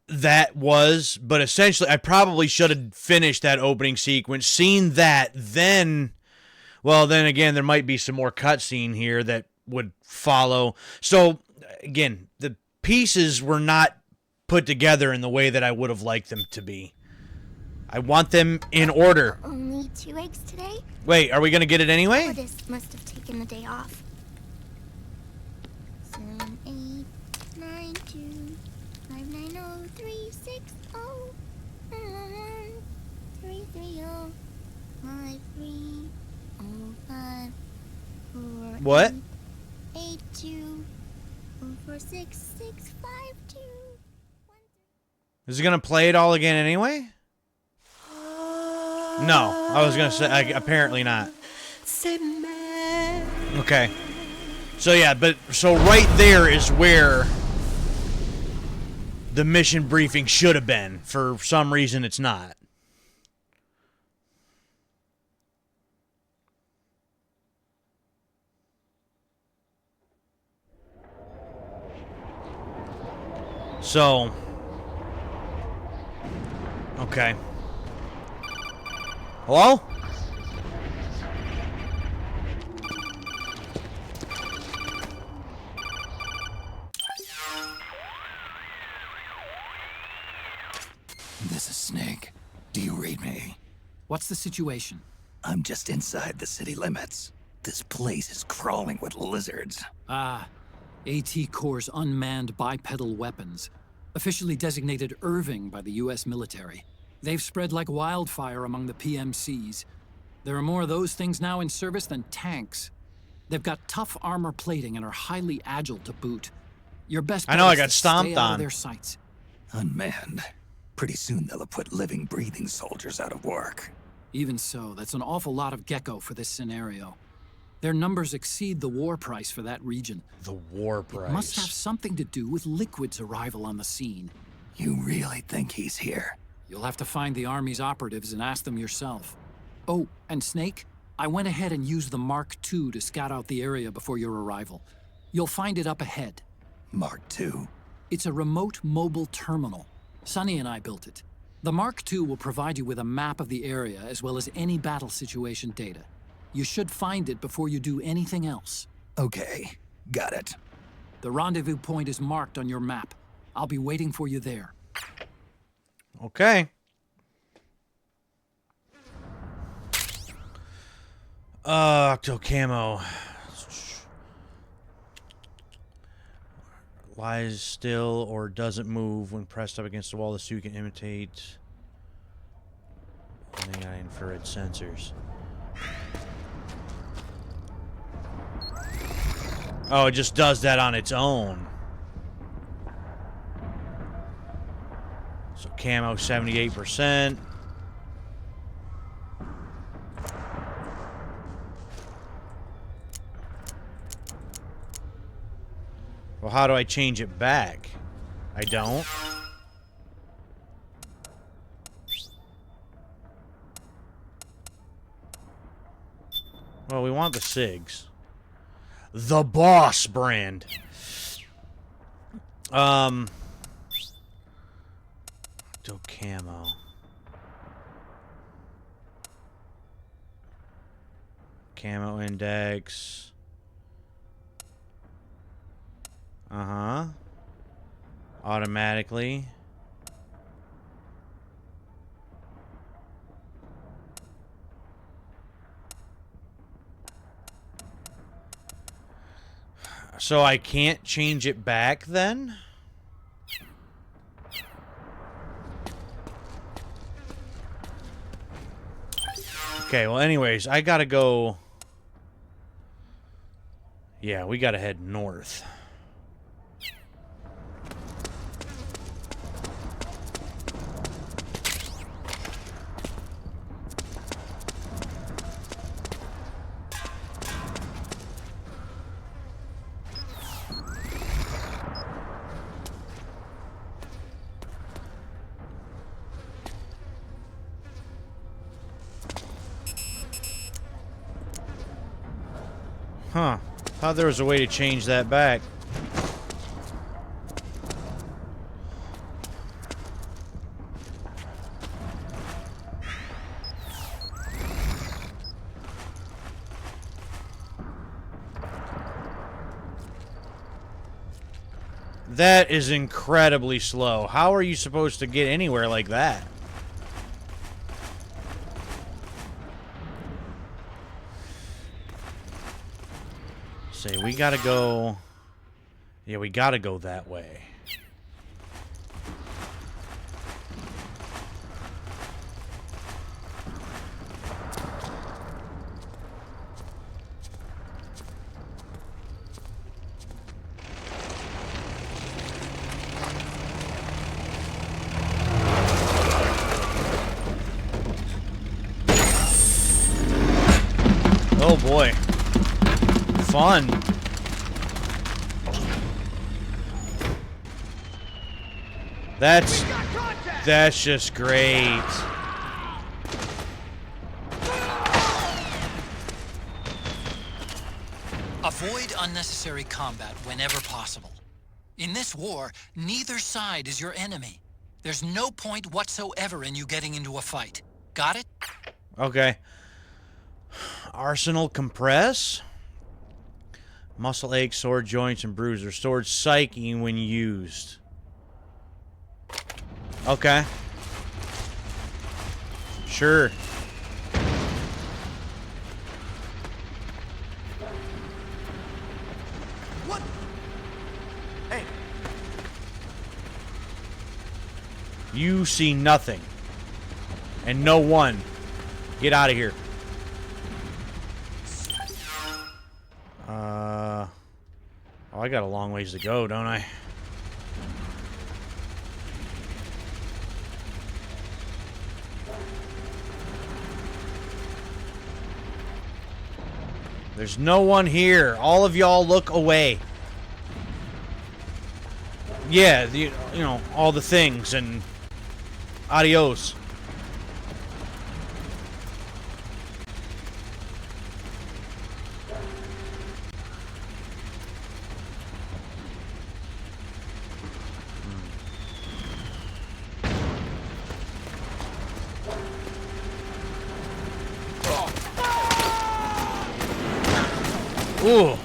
that was, but essentially I probably should have finished that opening sequence, seen that, then again there might be some more cutscene here that would follow. So again, the pieces were not put together in the way that I would have liked them to be. I want them in order. Only 2 eggs today? Wait, are we gonna get it anyway? Oh, this must have taken the day off. 7, 8, 9, 2, 5, 9, 0, 3, 6, 0, 3, 3, 0, 5, 3, 0, 5, 4, What? 8, 2, 4, 6, 6, 5, 2. Is it gonna play it all again anyway? No, I was gonna say apparently not. Okay. So yeah, so right there is where the mission briefing should have been. For some reason, it's not. So, okay. Hello? This is Snake. Do you read me? What's the situation? I'm just inside the city limits. This place is crawling with lizards. Ah, AT Corps' unmanned bipedal weapons, officially designated Irving by the U.S. military. They've spread like wildfire among the PMCs. There are more of those things now in service than tanks. They've got tough armor plating and are highly agile to boot. Your best bet I know I is got to stomped stay out of on. their sights. Unmanned. Pretty soon they'll have put living, breathing soldiers out of work. Even so, that's an awful lot of gecko for this scenario. Their numbers exceed the war price for that region. The war price. It must have something to do with Liquid's arrival on the scene. You really think he's here? You'll have to find the Army's operatives and ask them yourself. Oh, and Snake, I went ahead and used the Mark II to scout out the area before your arrival. You'll find it up ahead. Mark II? It's a remote mobile terminal. Sonny and I built it. The Mark II will provide you with a map of the area as well as any battle situation data. You should find it before you do anything else. Okay, got it. The rendezvous point is marked on your map. I'll be waiting for you there. Okay. Octo camo. Lies still or doesn't move when pressed up against the wall. The suit can imitate. And they got infrared sensors. Oh, it just does that on its own. So camo 78%. Well, how do I change it back? I don't. Well, we want the SIGs. The Boss brand. Do camo. Camo index. Uh-huh. Automatically. So I can't change it back then? Okay, well anyways, I gotta go... Yeah, we gotta head north. Huh. Thought there was a way to change that back. That is incredibly slow. How are you supposed to get anywhere like that? Say, we gotta go... Yeah, we gotta go that way. Oh boy. Fun. That's just great. Avoid unnecessary combat whenever possible. In this war, neither side is your enemy. There's no point whatsoever in you getting into a fight. Got it? Okay. Arsenal compress. Muscle ache, sore joints, and bruises. Restored psyche when used. Okay. Sure. What? Hey. You see nothing. And no one. Get out of here. Oh, I got a long ways to go, don't I? There's no one here. All of y'all look away. Yeah, you know, all the things and adios. Ooh.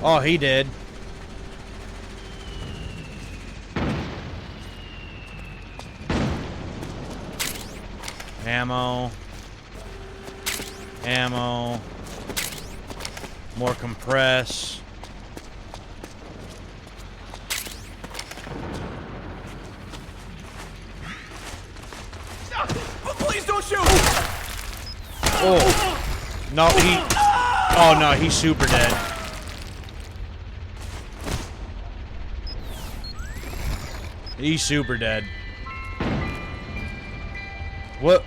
Oh, he did. Ammo. Ammo. More compress. Please don't shoot! Oh. No, he... Oh, no, he's super dead. He's super dead. What?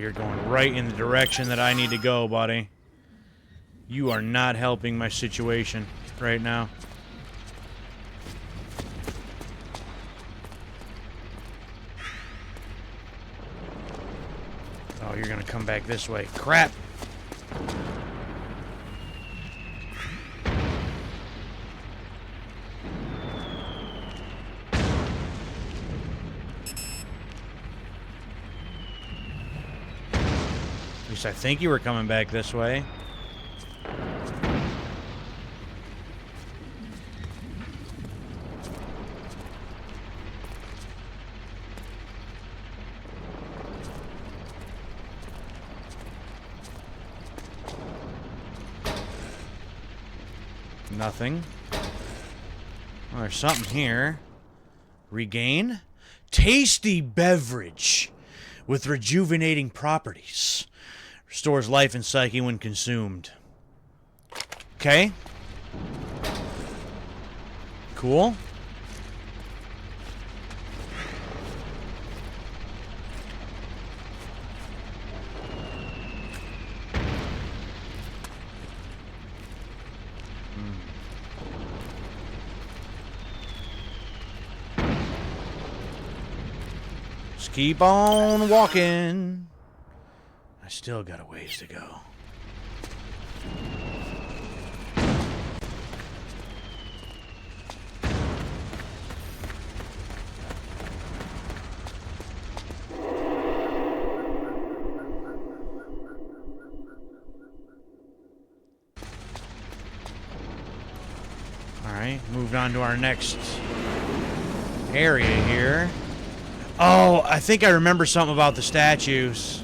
you're going right in the direction that I need to go, buddy. You are not helping my situation right now. Oh, you're gonna come back this way. Crap! At least I think you were coming back this way. Nothing. Well, there's something here. Regain? Tasty beverage with rejuvenating properties. Restores life and psyche when consumed. Okay. Cool. Just keep on walking. I still got a ways to go. Alright, moved on to our next area here. Oh, I think I remember something about the statues.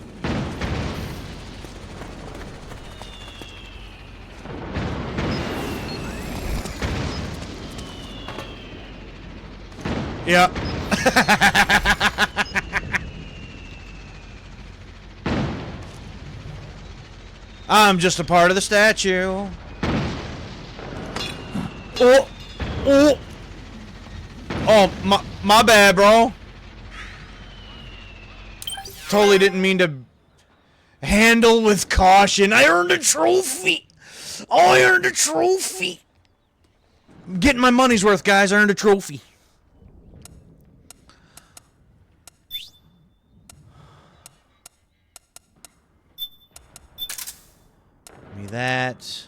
Yep. I'm just a part of the statue. Oh, oh, oh, my bad, bro. Totally didn't mean to handle with caution. I earned a trophy. Oh, I earned a trophy. I'm getting my money's worth, guys. I earned a trophy. Give me that.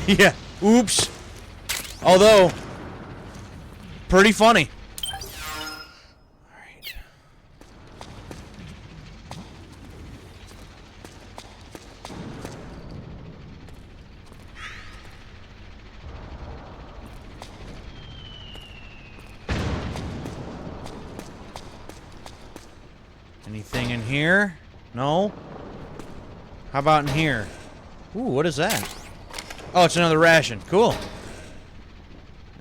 Yeah. Oops. Although, pretty funny. Alright. Anything in here? No? How about in here? Ooh, what is that? Oh, it's another ration. Cool.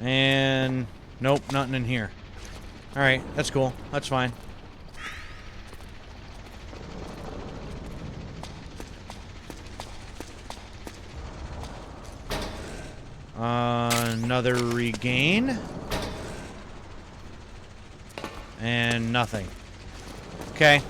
And nope, nothing in here. Alright, that's cool. That's fine. Another regain. And nothing. Okay.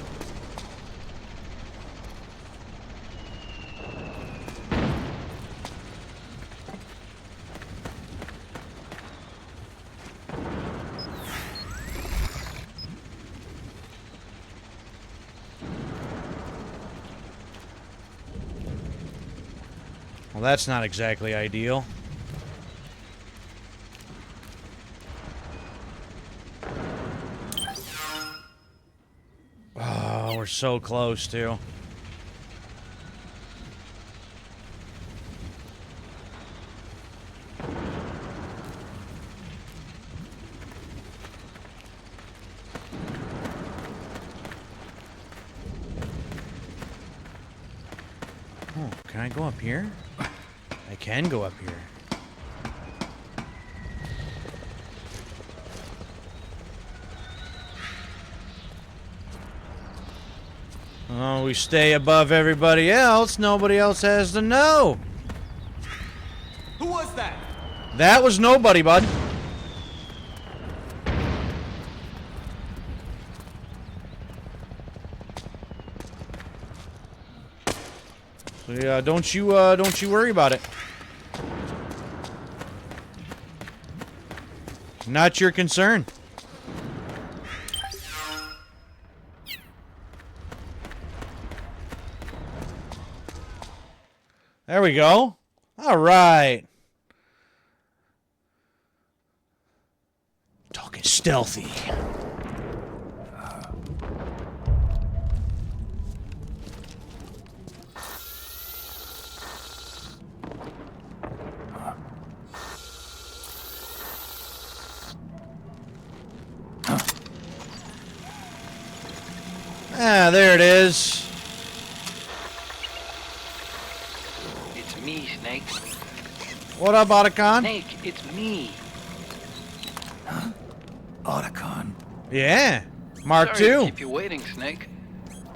Well, that's not exactly ideal. Oh, we're so close, too. Oh, can I go up here? I can go up here. Oh, we stay above everybody else. Nobody else has to know. Who was that? That was nobody, bud. So yeah, don't you worry about it. Not your concern. There we go. All right. Talking stealthy. Ah, there it is. It's me, Snake. What up, Otacon? Snake, it's me. Otacon. Yeah. Mark Sorry to II. keep you waiting, Snake.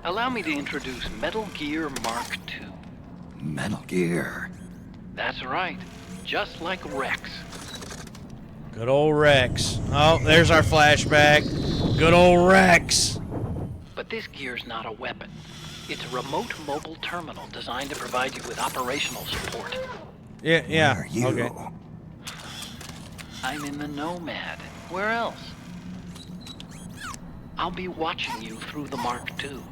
Allow me to introduce Metal Gear Mark II. Metal Gear. That's right. Just like Rex. Good old Rex. Oh, there's our flashback. Good old Rex. But this gear's not a weapon. It's a remote mobile terminal designed to provide you with operational support. Yeah. Where are you? Okay. I'm in the Nomad. Where else? I'll be watching you through the Mark II.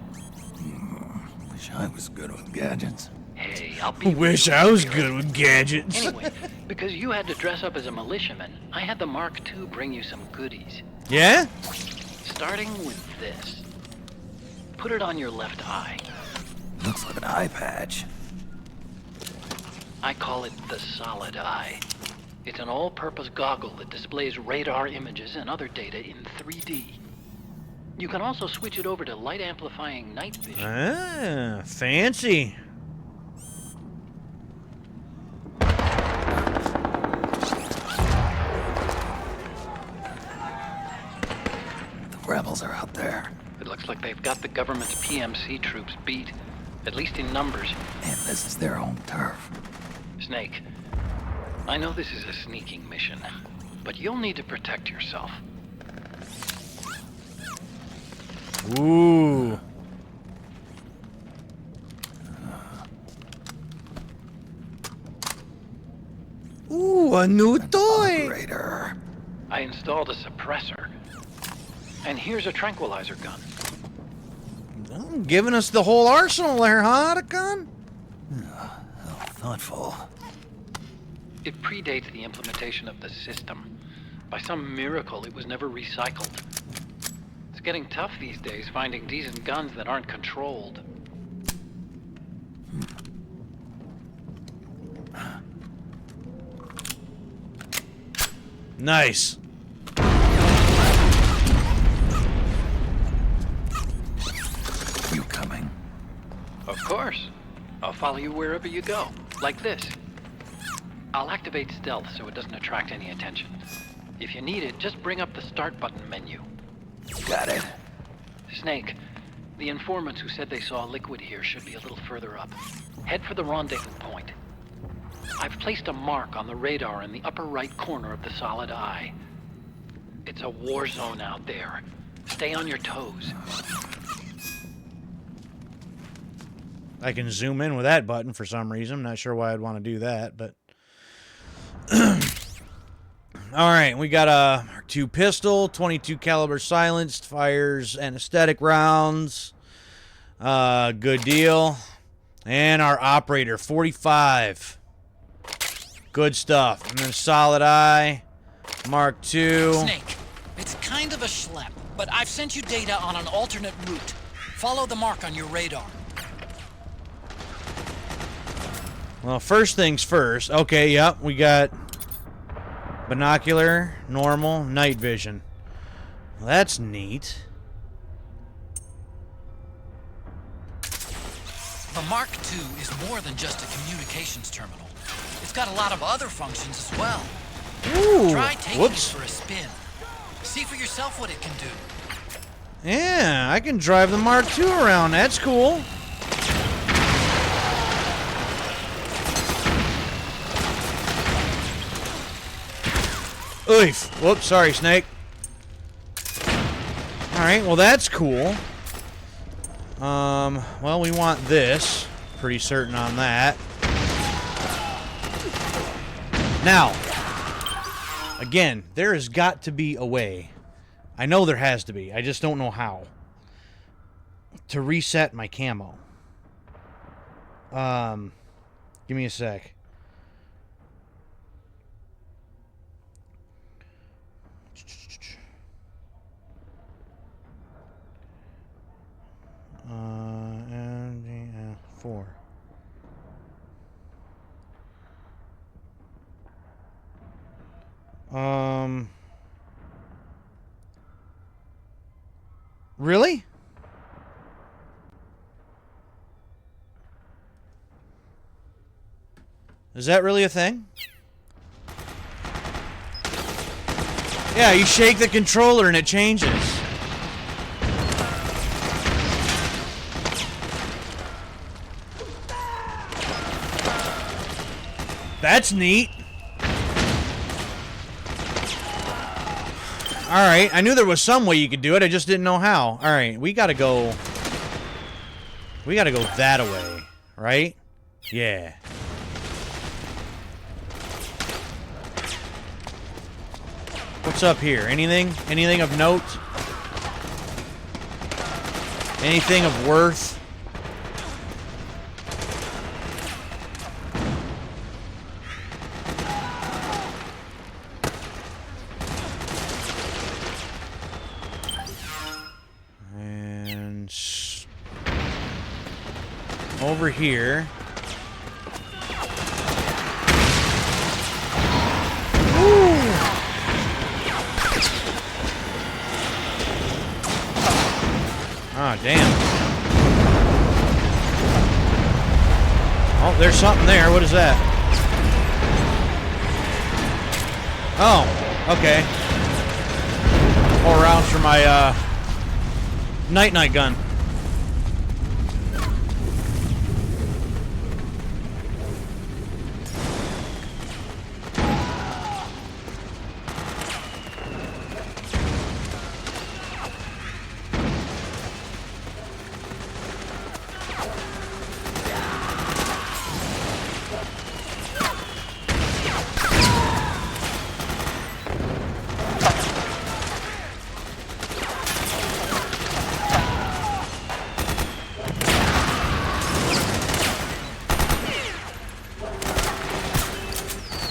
Wish I was good with gadgets. Hey, I'll be... Wish I was good with gadgets. Anyway, because you had to dress up as a militiaman, I had the Mark II bring you some goodies. Yeah? Starting with this. Put it on your left eye. Looks like an eye patch. I call it the Solid Eye. It's an all-purpose goggle that displays radar images and other data in 3D. You can also switch it over to light-amplifying night vision. Ah, fancy. The rebels are out there. It looks like they've got the government's PMC troops beat, at least in numbers. And this is their own turf. Snake, I know this is a sneaking mission, but you'll need to protect yourself. Ooh. Ooh, a new toy. Operator. I installed a suppressor. And here's a tranquilizer gun. Oh, giving us the whole arsenal there, huh, Otacon? How thoughtful. It predates the implementation of the system. By some miracle, it was never recycled. It's getting tough these days finding decent guns that aren't controlled. Nice. You coming? Of course. I'll follow you wherever you go. Like this. I'll activate stealth so it doesn't attract any attention. If you need it, just bring up the start button menu. Got it. Snake, the informants who said they saw liquid here should be a little further up. Head for the rendezvous point. I've placed a mark on the radar in the upper right corner of the Solid Eye. It's a war zone out there. Stay on your toes. I can zoom in with that button for some reason. I'm not sure why I'd want to do that, but... Alright, we got a R2 pistol, 22 caliber silenced, fires anesthetic rounds. Good deal. And our operator, 45. Good stuff. And then Solid Eye, Mark II. Snake, it's kind of a schlep, but I've sent you data on an alternate route. Follow the mark on your radar. Well, first things first. Okay, yep, we got binocular, normal, night vision. Well, that's neat. The Mark II is more than just a communications terminal. It's got a lot of other functions as well. Ooh, Try taking whoops. it for a spin. See for yourself what it can do. Yeah, I can drive the Mark II around. That's cool. Oof. Whoops, sorry, Snake. Alright, well that's cool. Well, we want this. pretty certain on that. Now, again, there has got to be a way. I know there has to be. I just don't know how. To reset my camo. Give me a sec. And 4. Really? Is that really a thing? Yeah, you shake the controller and it changes. That's neat. Alright, I knew there was some way you could do it, I just didn't know how. Alright, we gotta go... We gotta go that away, right? Yeah. What's up here? Anything? Anything of note? Anything of worth? Over here. Woo! Ah, damn. Oh, there's something there. What is that? Oh, okay. 4 rounds for my night-night gun.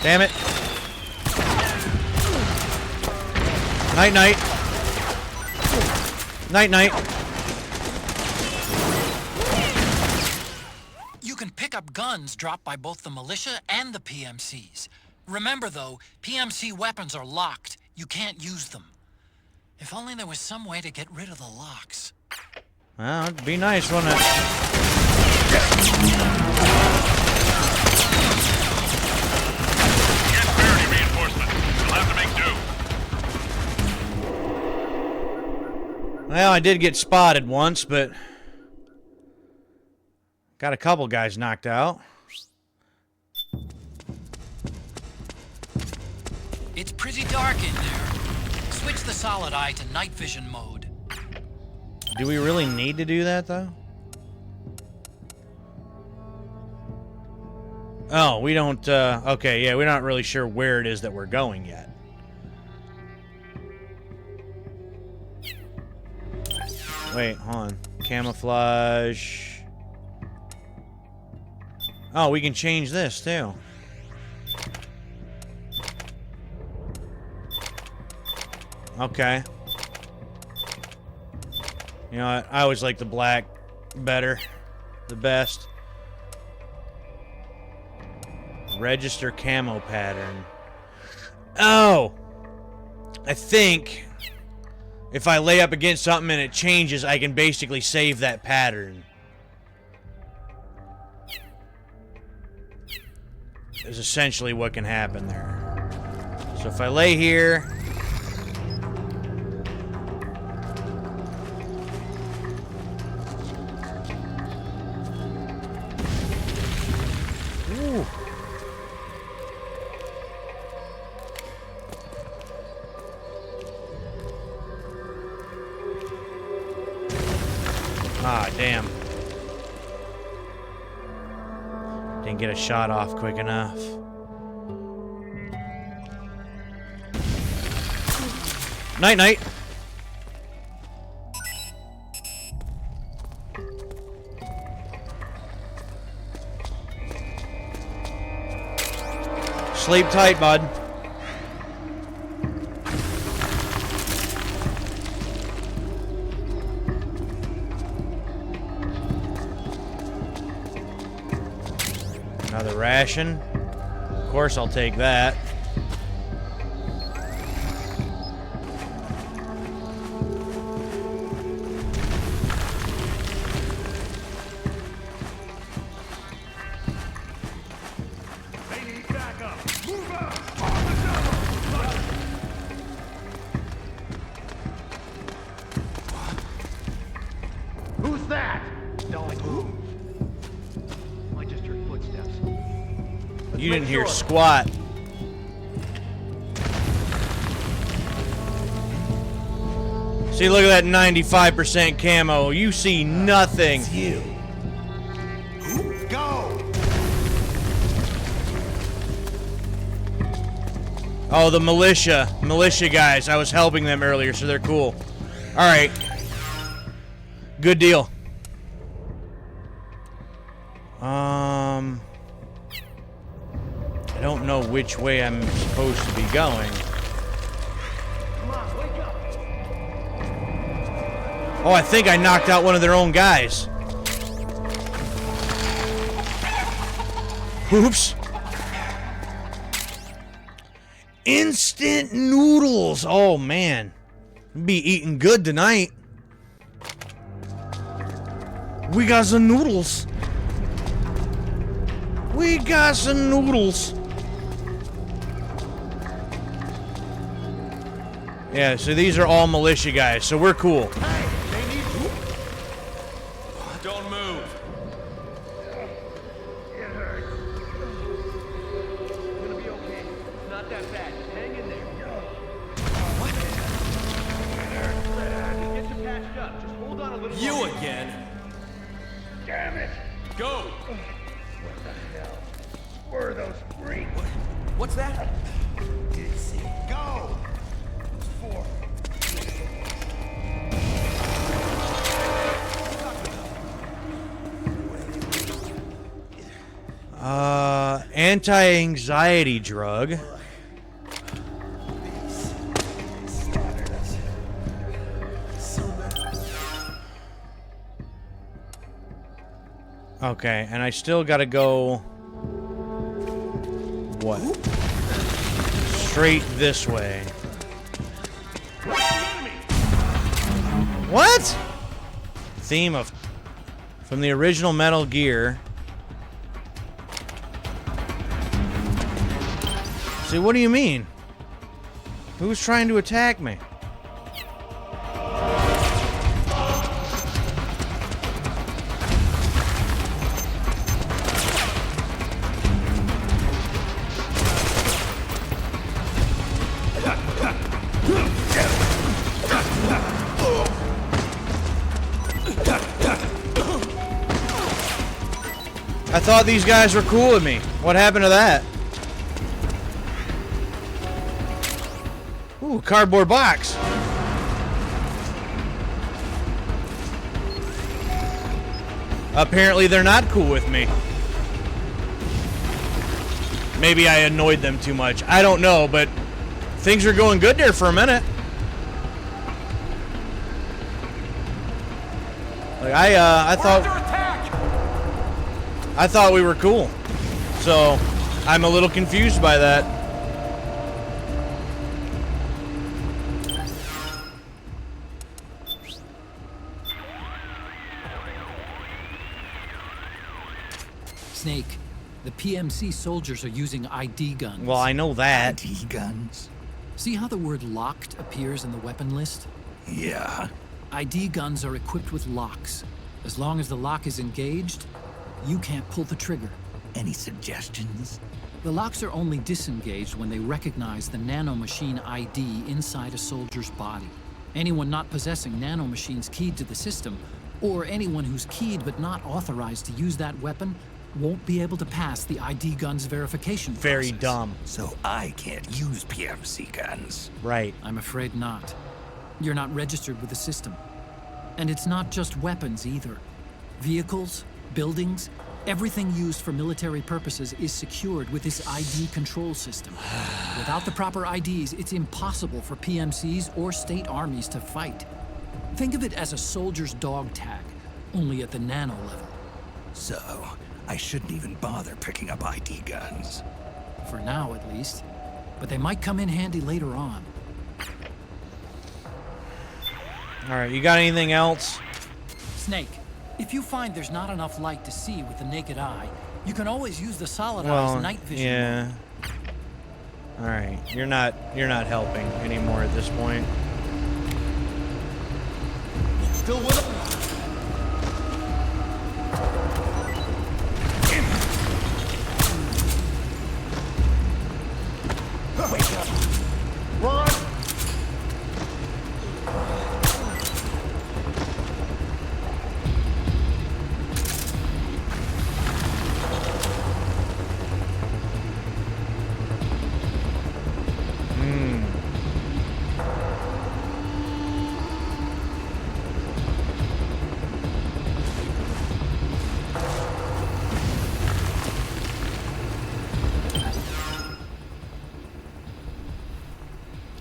Damn it. Night-night. Night-night. You can pick up guns dropped by both the militia and the PMCs. Remember, though, PMC weapons are locked. You can't use them. If only there was some way to get rid of the locks. Well, it'd be nice, wouldn't it? Well, I did get spotted once, but got a couple guys knocked out. It's pretty dark in there. Switch the solid eye to night vision mode. Do we really need to do that, though? Oh, we don't, okay, yeah, we're not really sure where it is that we're going yet. Wait, hold on. Camouflage. Oh, we can change this, too. Okay. You know what? I always like the black better. The best. Register camo pattern. Oh! I think if I lay up against something and it changes, I can basically save that pattern. Is essentially what can happen there. So if I lay here... Ooh. Ah, damn. Didn't get a shot off quick enough. Night, night. Sleep tight, bud. Another ration. Of course, I'll take that. Who's that? Don't move. I just heard footsteps. You didn't hear squat. See, look at that 95% camo. You see nothing. It's you. Go! Oh, the militia guys. I was helping them earlier, so they're cool. All right. Good deal. I don't know which way I'm supposed to be going. Oh, I think I knocked out one of their own guys. Oops. Instant noodles. Oh, man. I'll be eating good tonight. We got some noodles. We got some noodles. Yeah, so these are all militia guys, so we're cool. Hey, they need you. Don't move. It hurts. It's gonna be okay. It's not that bad. Just hang in there. What? It hurts bad. Get you patched up. Just hold on a little You longer. again. Damn it. Go. What the hell? Where are those freaks? What's that? Go! Four. Anti-anxiety drug. Okay, and I still gotta go... What? Straight this way. What? Theme of... From the original Metal Gear. See, what do you mean? Who's trying to attack me? I thought these guys were cool with me. What happened to that? Ooh, cardboard box. Apparently they're not cool with me. Maybe I annoyed them too much. I don't know, but things are going good there for a minute. Like I thought we were cool. So, I'm a little confused by that. Snake, the PMC soldiers are using ID guns. Well, I know that. ID guns? See how the word locked appears in the weapon list? Yeah. ID guns are equipped with locks. As long as the lock is engaged, you can't pull the trigger. Any suggestions? The locks are only disengaged when they recognize the nanomachine ID inside a soldier's body. Anyone not possessing nanomachines keyed to the system, or anyone who's keyed but not authorized to use that weapon, won't be able to pass the ID guns verification Very process. dumb. So I can't use PMC guns. Right. I'm afraid not. You're not registered with the system. And it's not just weapons either. Vehicles, buildings, everything used for military purposes is secured with this ID control system. Without the proper IDs, it's impossible for PMCs or state armies to fight. Think of it as a soldier's dog tag, only at the nano level. So, I shouldn't even bother picking up ID guns. For now, at least. But they might come in handy later on. Alright, you got anything else? Snake, if you find there's not enough light to see with the naked eye, you can always use the solid eye's night vision. Yeah. Alright, you're not helping anymore at this point. Still with him? Wake up! Run!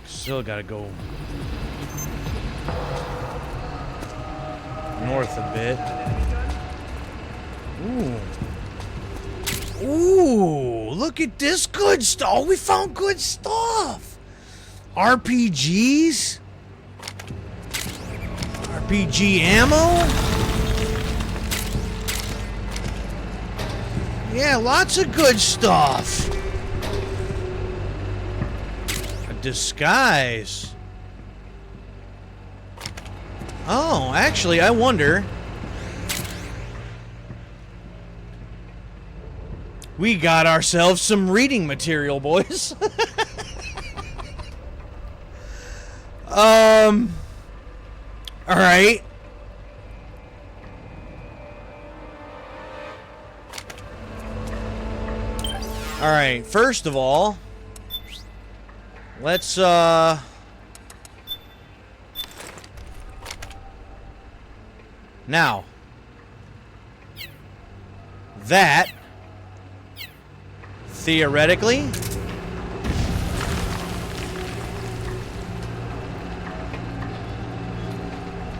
Still gotta go north a bit. Ooh. Ooh, look at this good stuff. Oh, we found good stuff. RPGs. RPG ammo. Yeah, lots of good stuff. Disguise. Oh, actually, I wonder. We got ourselves some reading material, boys. All right. All right, first of all, let's, now, that, theoretically,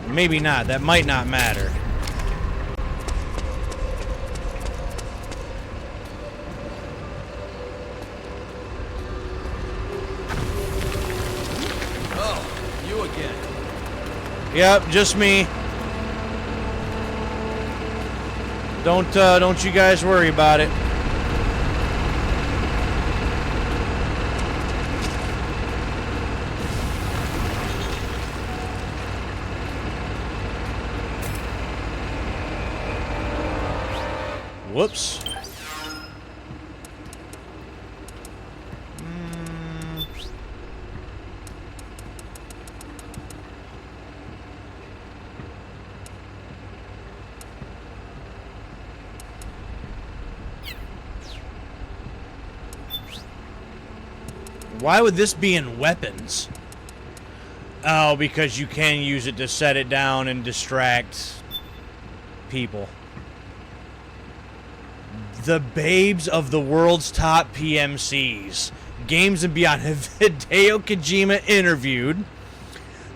maybe not, that might not matter. Yep, just me. Don't you guys worry about it. Whoops. Why would this be in weapons? Oh, because you can use it to set it down and distract people. The babes of the world's top PMCs. Games and Beyond. Hideo Kojima interviewed.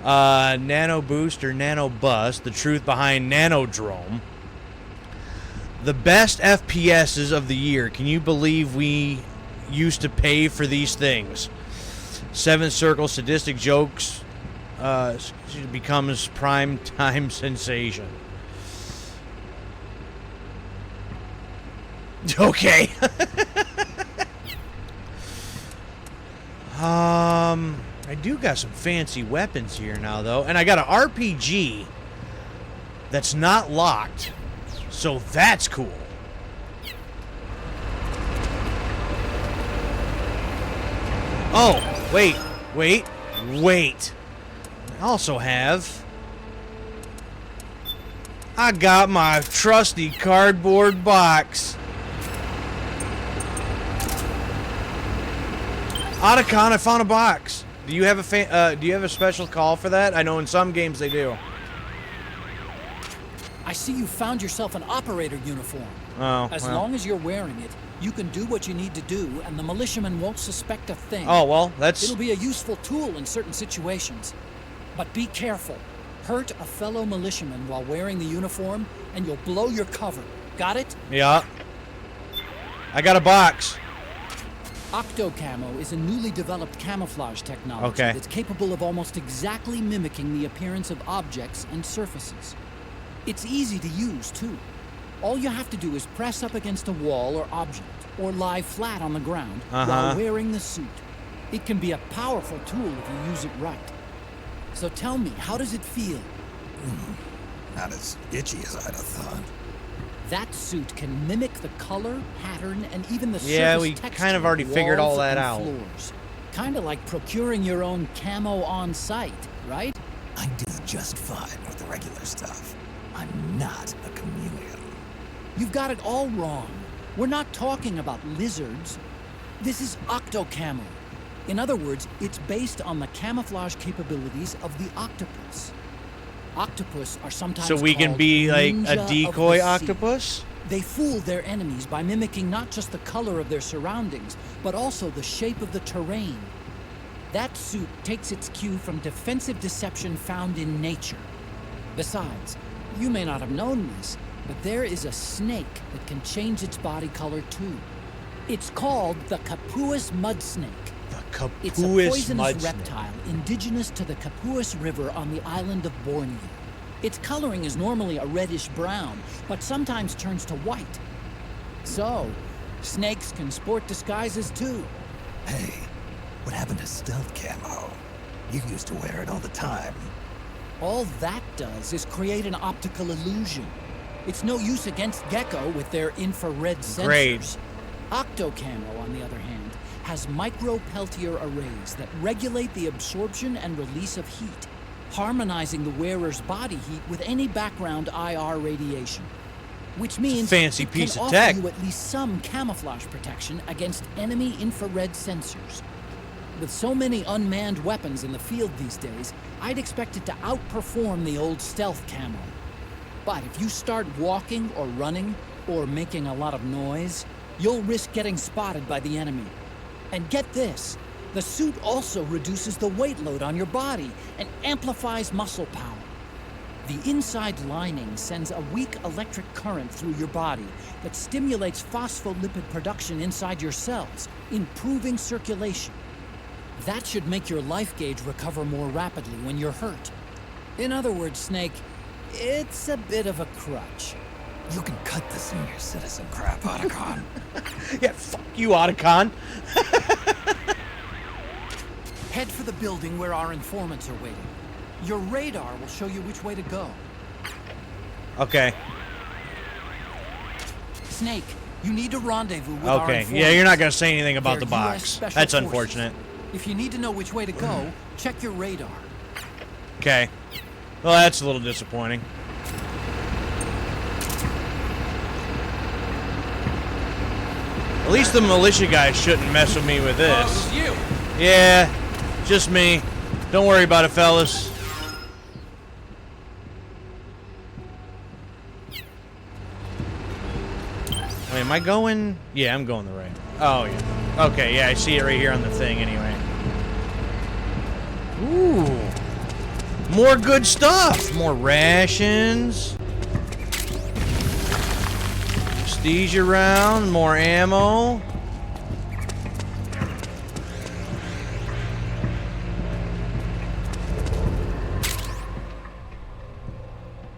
Nano Boost or Nano Bust. The truth behind Nanodrome. The best FPSs of the year. Can you believe we used to pay for these things? Seven Circle sadistic jokes becomes prime time sensation. Okay. I do got some fancy weapons here now, though, and I got an RPG that's not locked, so that's cool. Oh, wait. I also have... I got my trusty cardboard box. Otacon, I found a box. Do you have a special call for that? I know in some games they do. I see you found yourself an operator uniform. Oh, As well. long as you're wearing it, you can do what you need to do, and the militiamen won't suspect a thing. Oh, well, that's... It'll be a useful tool in certain situations. But be careful. Hurt a fellow militiaman while wearing the uniform, and you'll blow your cover. Got it? Yeah. I got a box. Octocamo is a newly developed camouflage technology Okay. that's capable of almost exactly mimicking the appearance of objects and surfaces. It's easy to use, too. All you have to do is press up against a wall or object, or lie flat on the ground while wearing the suit. It can be a powerful tool if you use it right. So tell me, how does it feel? Not as itchy as I'd have thought. That suit can mimic the color, pattern, and even the Yeah, surface we texture kind of already of figured all walls that and out. floors. Kind of like procuring your own camo on site, right? I do just fine with the regular stuff. I'm not a chameleon. You've got it all wrong. We're not talking about lizards. This is octocamo. In other words, it's based on the camouflage capabilities of the octopus. Octopus are sometimes So we can called be like a ninja of the decoy sea. octopus? They fool their enemies by mimicking not just the color of their surroundings, but also the shape of the terrain. That suit takes its cue from defensive deception found in nature. Besides, you may not have known this, but there is a snake that can change its body color too. It's called the Capuas mud snake. It's a poisonous reptile indigenous to the Capuas River on the island of Borneo. Its coloring is normally a reddish-brown, but sometimes turns to white. So, snakes can sport disguises too. Hey, what happened to stealth camo? You used to wear it all the time. All that does is create an optical illusion. It's no use against Gecko with their infrared sensors. Great. Octocamo, on the other hand, has micro-Peltier arrays that regulate the absorption and release of heat, harmonizing the wearer's body heat with any background IR radiation. Which means fancy it piece can of offer tech. you at least some camouflage protection against enemy infrared sensors. With so many unmanned weapons in the field these days, I'd expect it to outperform the old stealth camo. But if you start walking or running, or making a lot of noise, you'll risk getting spotted by the enemy. And get this, the suit also reduces the weight load on your body and amplifies muscle power. The inside lining sends a weak electric current through your body that stimulates phospholipid production inside your cells, improving circulation. That should make your life gauge recover more rapidly when you're hurt. In other words, Snake, it's a bit of a crutch. You can cut the senior citizen crap, Otacon. Yeah, fuck you, Otacon. Head for the building where our informants are waiting. Your radar will show you which way to go. Okay. Snake, you need to rendezvous with our Okay. informants. Yeah, you're not going to say anything about They're the US box. Special That's Forces. unfortunate. If you need to know which way to go, check your radar. Okay. Well, that's a little disappointing. At least the militia guys shouldn't mess with me with this. you. Yeah, just me. Don't worry about it, fellas. Wait, am I going? Yeah, I'm going the right. Oh, yeah. Okay, yeah, I see it right here on the thing anyway. Ooh. More good stuff. More rations. Prestige around. More ammo.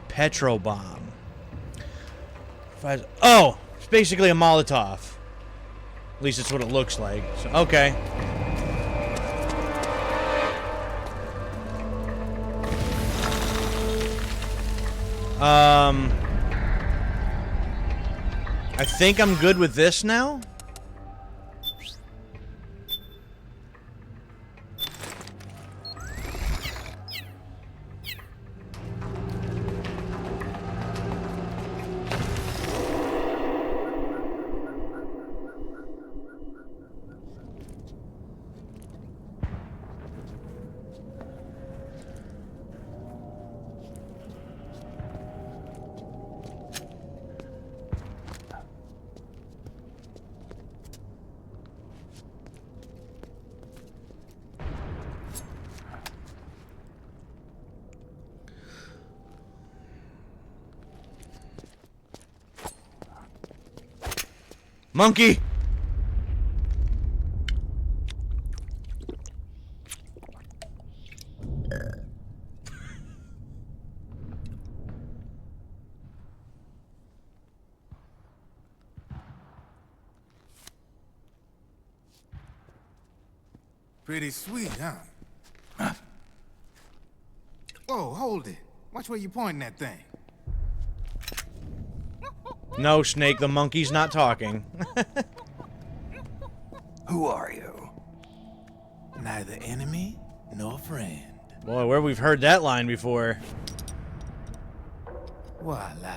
Petro bomb. Oh, it's basically a Molotov. At least it's what it looks like. So, okay. I think I'm good with this now. Monkey! Pretty sweet, huh? Whoa, hold it. Watch where you pointing that thing. No, Snake, the monkey's not talking. Who are you? Neither enemy nor friend. Boy, where we've heard that line before. Voila.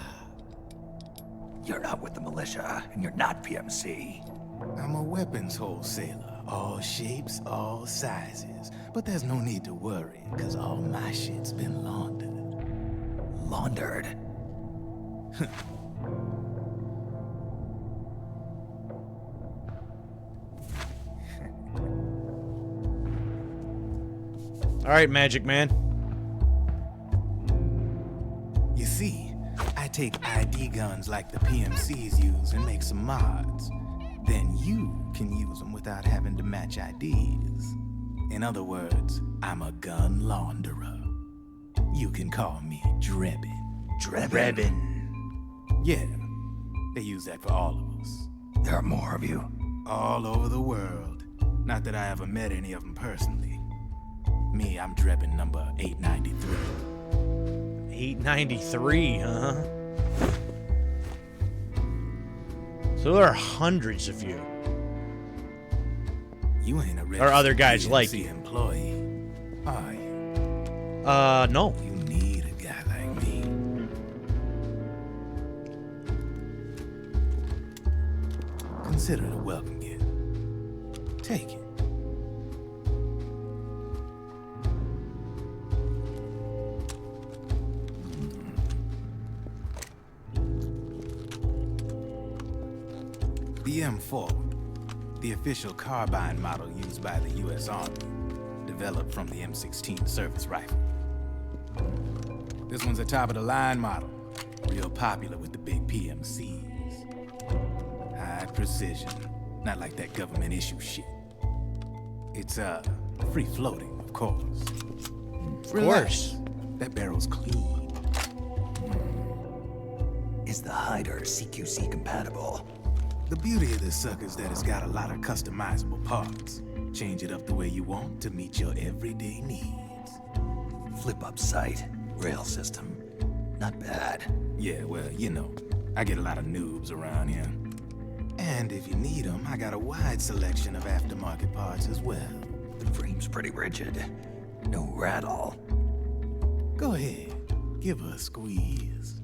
You're not with the militia, and you're not PMC. I'm a weapons wholesaler. All shapes, all sizes. But there's no need to worry, because all my shit's been laundered. Laundered? All right, Magic Man. You see, I take ID guns like the PMCs use and make some mods. Then you can use them without having to match IDs. In other words, I'm a gun launderer. You can call me Drebin. Drebin? Yeah, they use that for all of us. There are more of you? All over the world. Not that I ever met any of them personally. Me, I'm Drebin number 893. 893, huh? So there are hundreds of you. You ain't a or other guys PMC like you. employee, are you? No. You need a guy like me. Consider it a welcome gift. Take it. The M4, the official carbine model used by the U.S. Army, developed from the M16 service rifle. This one's a top-of-the-line model, real popular with the big PMCs. High precision, not like that government issue shit. It's, free-floating, of course. Of course. That barrel's clean. Is the hider CQC compatible? The beauty of this sucker is that it's got a lot of customizable parts. Change it up the way you want to meet your everyday needs. Flip-up sight, rail system. Not bad. Yeah, well, you know, I get a lot of noobs around here. And if you need them, I got a wide selection of aftermarket parts as well. The frame's pretty rigid. No rattle. Go ahead, give her a squeeze.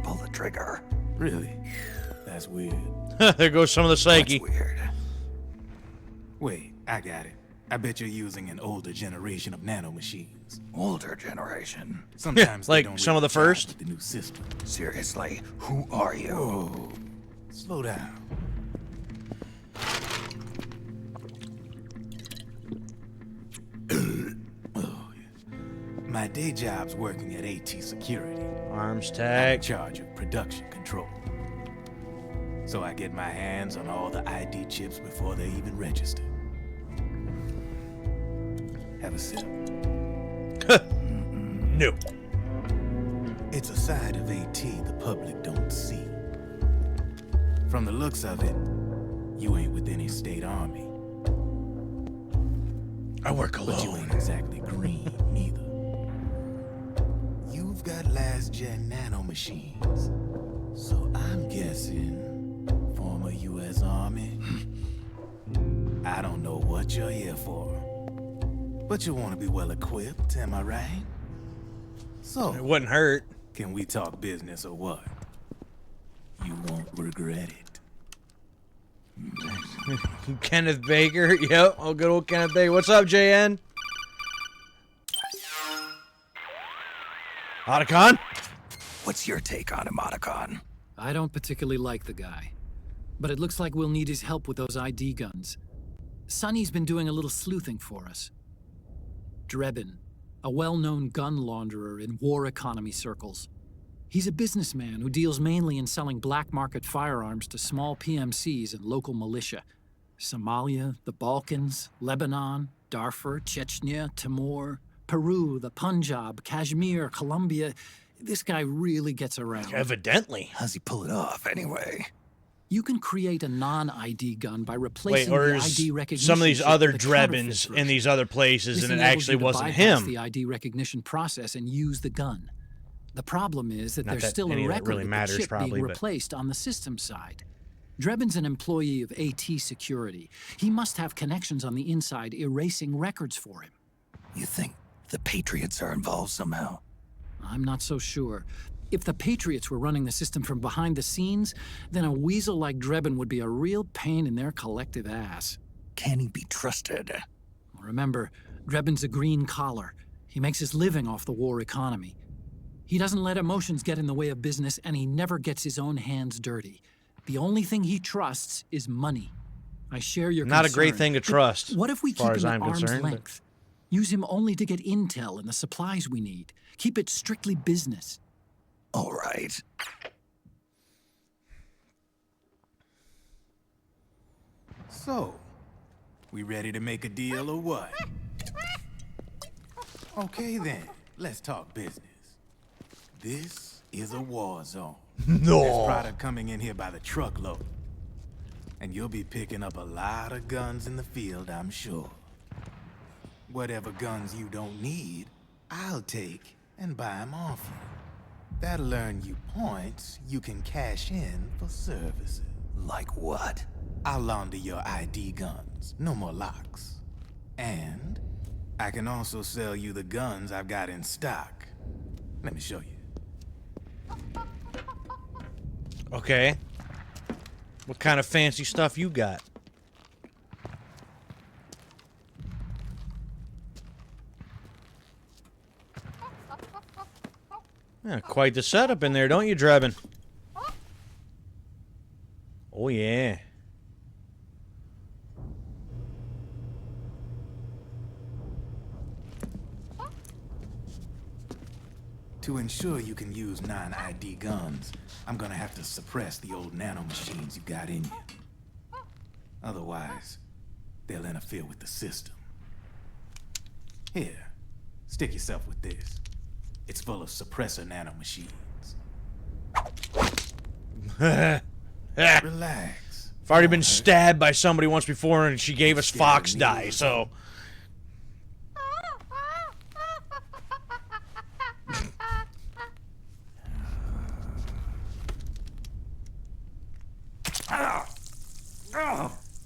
Pull the trigger. Really? That's weird. There goes some of the psyche. That's weird. Wait, I got it. I bet you're using an older generation of nanomachines. Older generation? Sometimes like they don't some of the really jive first? with the new system. Seriously, who are you? Whoa. Slow down. My day job's working at AT Security. Arms I'm tag. in charge of production control. So I get my hands on all the ID chips before they even register. Have a sip. No. It's a side of AT the public don't see. From the looks of it, you ain't with any state army. I work But you alone. ain't exactly green, neither. You've got last-gen nanomachines. So I'm guessing former U.S. Army. I don't know what you're here for. But you want to be well-equipped, am I right? So, It wouldn't hurt. can we talk business or what? You won't regret it. Kenneth Baker. Yep. Oh, good old Kenneth Baker. What's up, JN? Otacon? What's your take on him, Otacon? I don't particularly like the guy. But it looks like we'll need his help with those ID guns. Sonny's been doing a little sleuthing for us. Drebin, a well-known gun launderer in war economy circles. He's a businessman who deals mainly in selling black market firearms to small PMCs and local militia. Somalia, the Balkans, Lebanon, Darfur, Chechnya, Timor, Peru, the Punjab, Kashmir, Colombia. This guy really gets around. Evidently. How's he pull it off, anyway? You can create a non-ID gun by replacing Wait, or the is ID recognition some of these chip other with a counterfeit Drebins in version. these other places, This and it enables actually you to wasn't bypass him? the ID recognition process and use the gun. The problem is that Not there's that still any a of that record really of matters, the chip probably, being but- replaced on the system side. Drebin's an employee of AT Security. He must have connections on the inside erasing records for him. You think the Patriots are involved somehow? I'm not so sure. If the Patriots were running the system from behind the scenes, then a weasel like Drebin would be a real pain in their collective ass. Can he be trusted? Remember, Drebin's a green collar. He makes his living off the war economy. He doesn't let emotions get in the way of business, and he never gets his own hands dirty. The only thing he trusts is money. I share your Not a concern, great thing to but trust, what if we as far keep as him at I'm arm's concerned, but- length? Use him only to get intel and the supplies we need. Keep it strictly business. All right. So, we ready to make a deal or what? Okay then, let's talk business. This is a war zone. No. There's product coming in here by the truckload. And you'll be picking up a lot of guns in the field, I'm sure. Whatever guns you don't need, I'll take and buy them off you. That'll earn you points you can cash in for services. Like what? I'll launder your ID guns, no more locks. And I can also sell you the guns I've got in stock. Let me show you. Okay. What kind of fancy stuff you got? Yeah, quite the setup in there, don't you, Drebin? Oh, yeah. To ensure you can use non-ID guns, I'm gonna have to suppress the old nanomachines you got in you. Otherwise, they'll interfere with the system. Here, stick yourself with this. It's full of suppressor nanomachines. Relax. I've already been stabbed by somebody once before, and she gave us fox dye, so...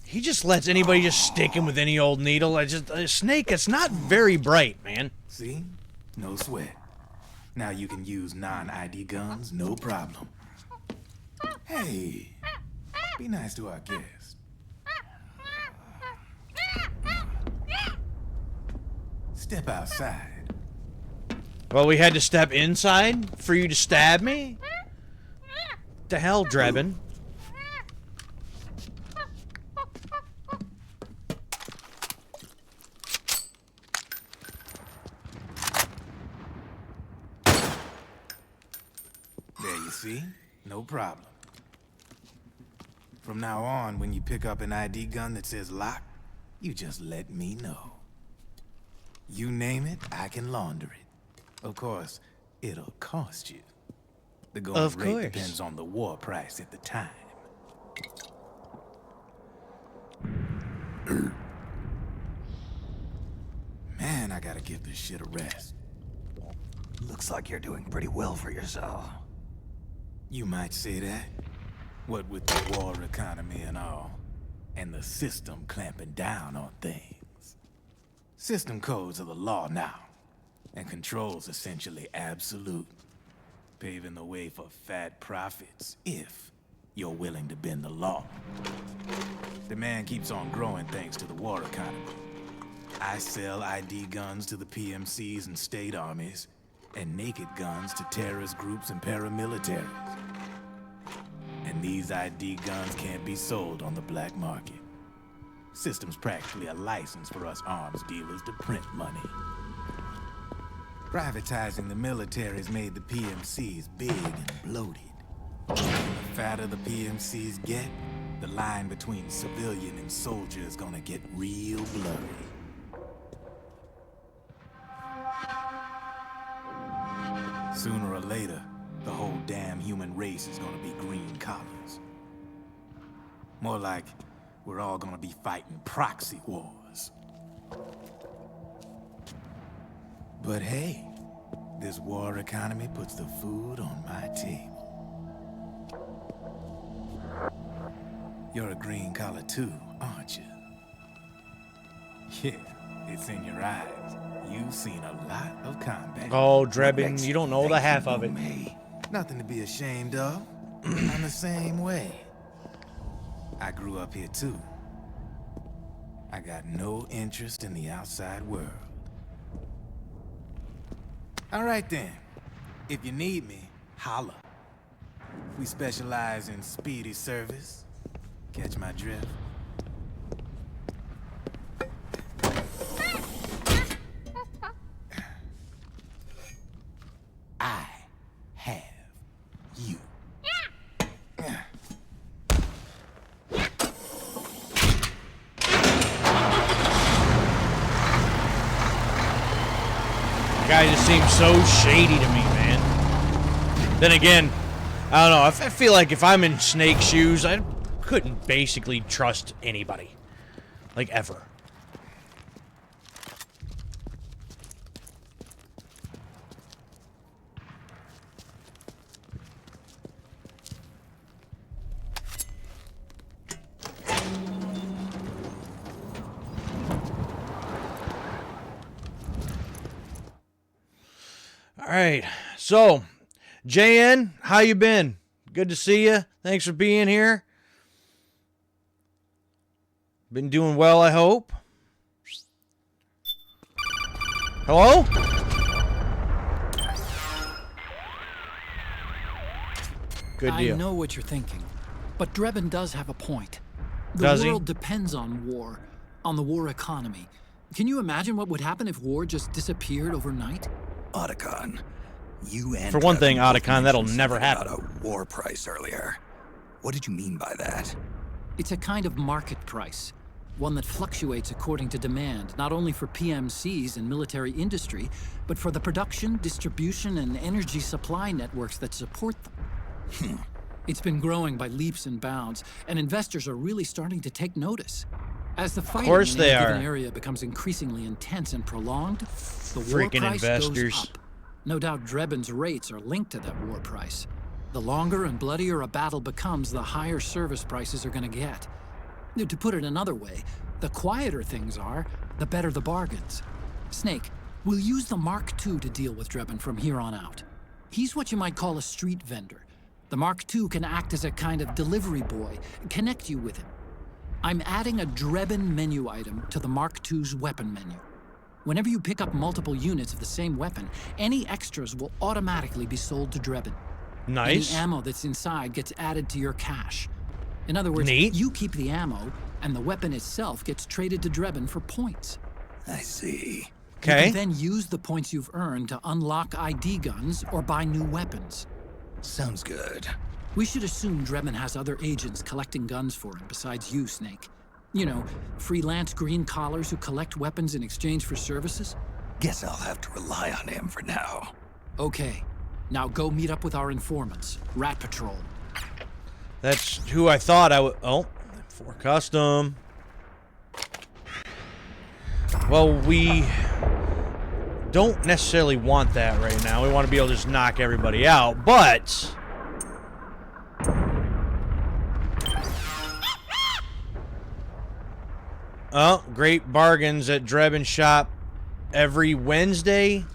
He just lets anybody just stick him with any old needle. A snake, it's not very bright, man. See? No sweat. Now you can use non-ID guns, no problem. Hey, be nice to our guest. Step outside. Well, we had to step inside for you to stab me? The hell, Drebin? There you see? No problem. From now on, when you pick up an ID gun that says lock, you just let me know. You name it, I can launder it. Of course, it'll cost you. The going rate depends on the war price at the time. Man, I gotta give this shit a rest. Looks like you're doing pretty well for yourself. You might say that. What with the war economy and all, and the system clamping down on things. System codes are the law now, and control's essentially absolute, paving the way for fat profits if you're willing to bend the law. Demand keeps on growing thanks to the war economy. I sell ID guns to the PMCs and state armies, and naked guns to terrorist groups and paramilitaries. And these ID guns can't be sold on the black market. System's practically a license for us arms dealers to print money. Privatizing the military has made the PMCs big and bloated. The fatter the PMCs get, the line between civilian and soldier is gonna get real blurry. Sooner or later, the whole damn human race is gonna be green collars. More like we're all gonna be fighting proxy wars. But hey, this war economy puts the food on my table. You're a green collar too, aren't you? Yeah, it's in your eyes. You've seen a lot of combat. Oh, Drebin, you don't know the half of it. Nothing to be ashamed of. I'm the same way. I grew up here too. I got no interest in the outside world. All right then. If you need me, holla. We specialize in speedy service. Catch my drift? I have you. Guy just seems so shady to me, man. Then again, I don't know. I feel like if I'm in Snake's shoes, I couldn't basically trust anybody. Like, ever. All right, so JN, how you been? Good to see you. Thanks for being here. Been doing well, I hope. Hello? Good deal. I know what you're thinking, but Drebin does have a point. Does The he? world depends on war, on the war economy. Can you imagine what would happen if war just disappeared overnight? Otacon, you and For one thing, Drebin both Otacon, that'll mentioned never something happen. about a war price earlier. What did you mean by that? It's a kind of market price, one that fluctuates according to demand, not only for PMCs and military industry, but for the production, distribution, and energy supply networks that support them. It's been growing by leaps and bounds, and investors are really starting to take notice. As the fighting course in they any given are. area becomes increasingly intense and prolonged, the war Freaking price investors. goes up. No doubt Drebin's rates are linked to that war price. The longer and bloodier a battle becomes, the higher service prices are going to get. To put it another way, the quieter things are, the better the bargains. Snake, we'll use the Mark II to deal with Drebin from here on out. He's what you might call a street vendor. The Mark II can act as a kind of delivery boy, connect you with him. I'm adding a Drebin menu item to the Mark II's weapon menu. Whenever you pick up multiple units of the same weapon, any extras will automatically be sold to Drebin. Nice. Any ammo that's inside gets added to your cache. In other words, Neat. you keep the ammo, and the weapon itself gets traded to Drebin for points. I see. You Okay. can then use the points you've earned to unlock ID guns or buy new weapons. Sounds good. We should assume Drebin has other agents collecting guns for him besides you, Snake. You know, freelance green collars who collect weapons in exchange for services? Guess I'll have to rely on him for now. Okay. Now go meet up with our informants, Rat Patrol. That's who I thought I would. Oh, for custom. Well, we don't necessarily want that right now. We want to be able to just knock everybody out, but oh, great bargains at Drebin Shop every Wednesday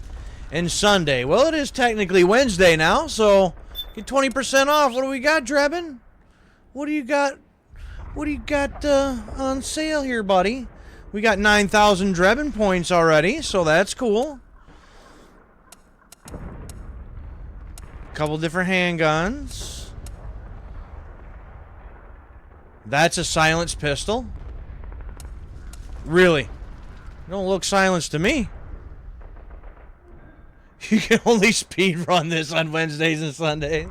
and Sunday. Well, it is technically Wednesday now, so get 20% off. What do we got, Drebin? What do you got? What do you got on sale here, buddy? We got 9,000 Drebin points already, so that's cool. Couple different handguns. That's a silenced pistol. Really? Don't look silenced to me. You can only speed run this on Wednesdays and Sundays.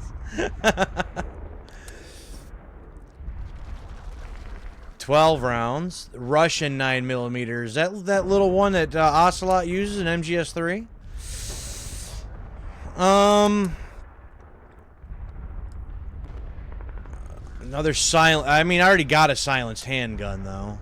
12 rounds. Russian 9mm. That little one that Ocelot uses in MGS3? Another silent. I mean, I already got a silenced handgun though.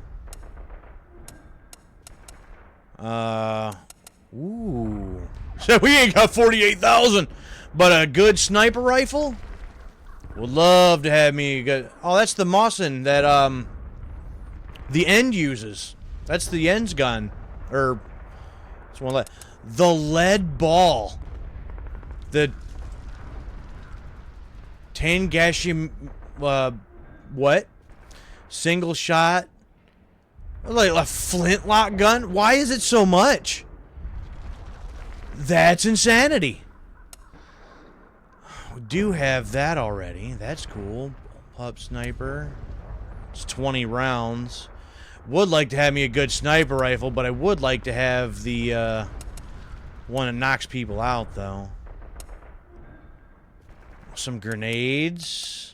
Ooh. So we ain't got 48,000, but a good sniper rifle. Would love to have me a good. Oh, that's the Mawson that the End uses. That's the End's gun, or it's one of the lead ball. The Tangashi, what? Single shot. Like a flintlock gun? Why is it so much? That's insanity. We do have that already. That's cool. Pup sniper. It's 20 rounds. Would like to have me a good sniper rifle, but I would like to have the one that knocks people out, though. Some grenades.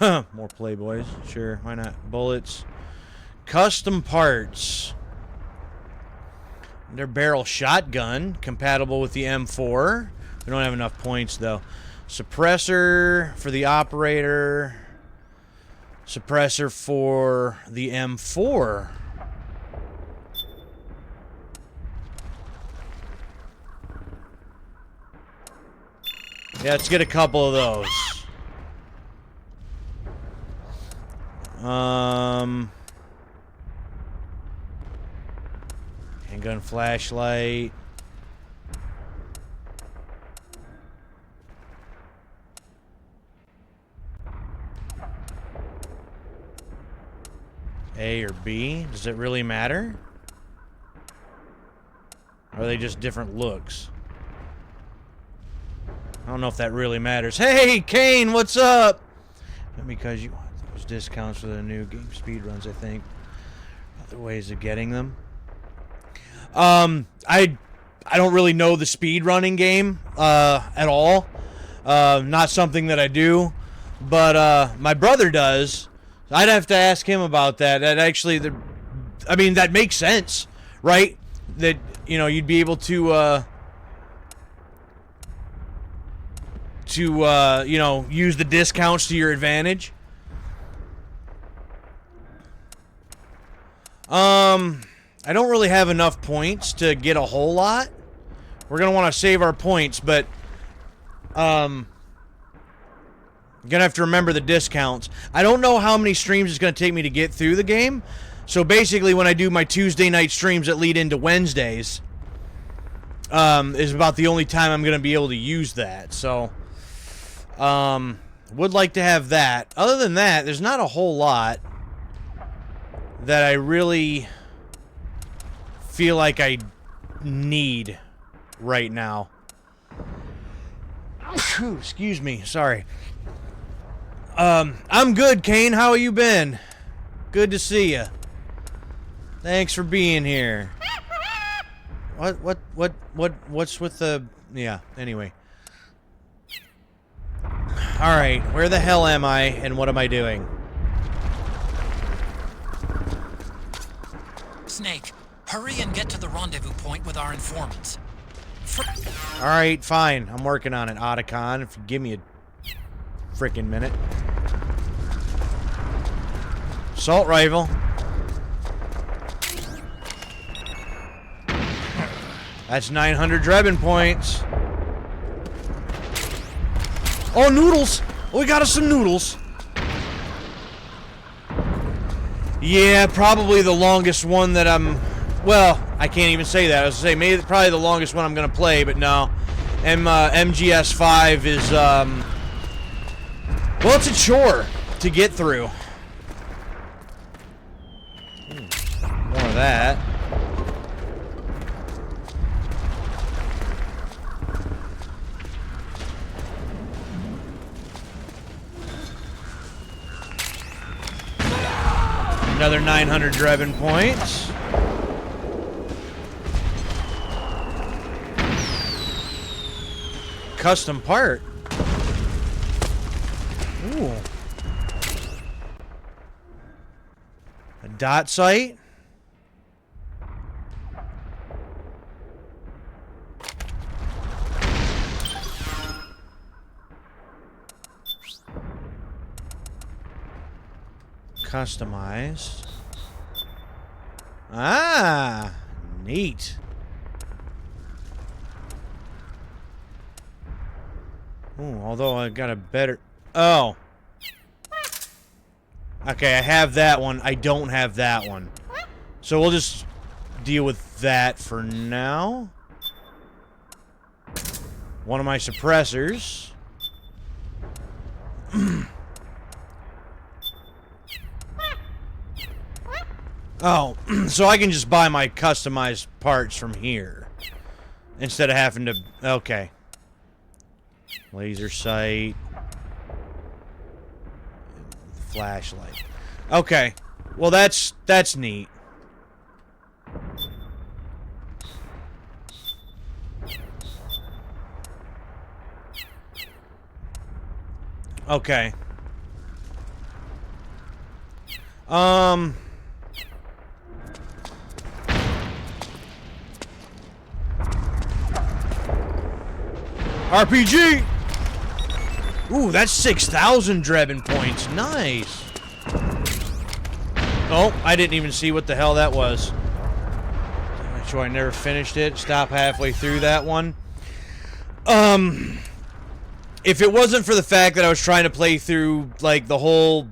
More Playboys. Sure, why not? Bullets. Custom parts. Their barrel shotgun, compatible with the M4. We don't have enough points, though. Suppressor for the operator. Suppressor for the M4. Yeah, let's get a couple of those. Handgun flashlight. A or B? Does it really matter? Or are they just different looks? I don't know if that really matters. Hey, Kane, what's up? Because you want those discounts for the new game speedruns, I think. Other ways of getting them. I don't really know the speedrunning game at all. Not something that I do, but my brother does. I'd have to ask him about that. That actually, I mean, that makes sense, right? That, you know, you'd be able to you know, use the discounts to your advantage. I don't really have enough points to get a whole lot. We're gonna want to save our points, but gonna have to remember the discounts. I don't know how many streams it's gonna take me to get through the game. So basically, when I do my Tuesday night streams that lead into Wednesdays, is about the only time I'm gonna be able to use that. So, would like to have that. Other than that, there's not a whole lot that I really feel like I need right now. Excuse me, sorry. I'm good, Kane. How you been? Good to see you. Thanks for being here. What's with the... Yeah, anyway. Alright, where the hell am I, and what am I doing? Snake, hurry and get to the rendezvous point with our informants. Alright, fine. I'm working on it, Otacon. If you give me a frickin' minute. Assault rifle. That's 900 Drebin points. Oh, noodles! Oh, we got us some noodles. Yeah, probably the longest one that I'm... Well, I can't even say that. I was going to say, maybe probably the longest one I'm going to play, but no. MGS5 is, well, it's a chore to get through. More of that. Another 900 Drebin points. Custom part. Ooh. A dot sight. Customized. Ah, neat. Ooh, although I got a better... Oh. Okay, I have that one. I don't have that one. So we'll just deal with that for now. One of my suppressors. Oh, so I can just buy my customized parts from here. Instead of having to... Okay. Laser sight. Flashlight. Okay. Well, that's neat. Okay. RPG! Ooh, that's 6,000 Drebin points. Nice. Oh, I didn't even see what the hell that was. Make sure I never finished it. Stop halfway through that one. If it wasn't for the fact that I was trying to play through, like, the whole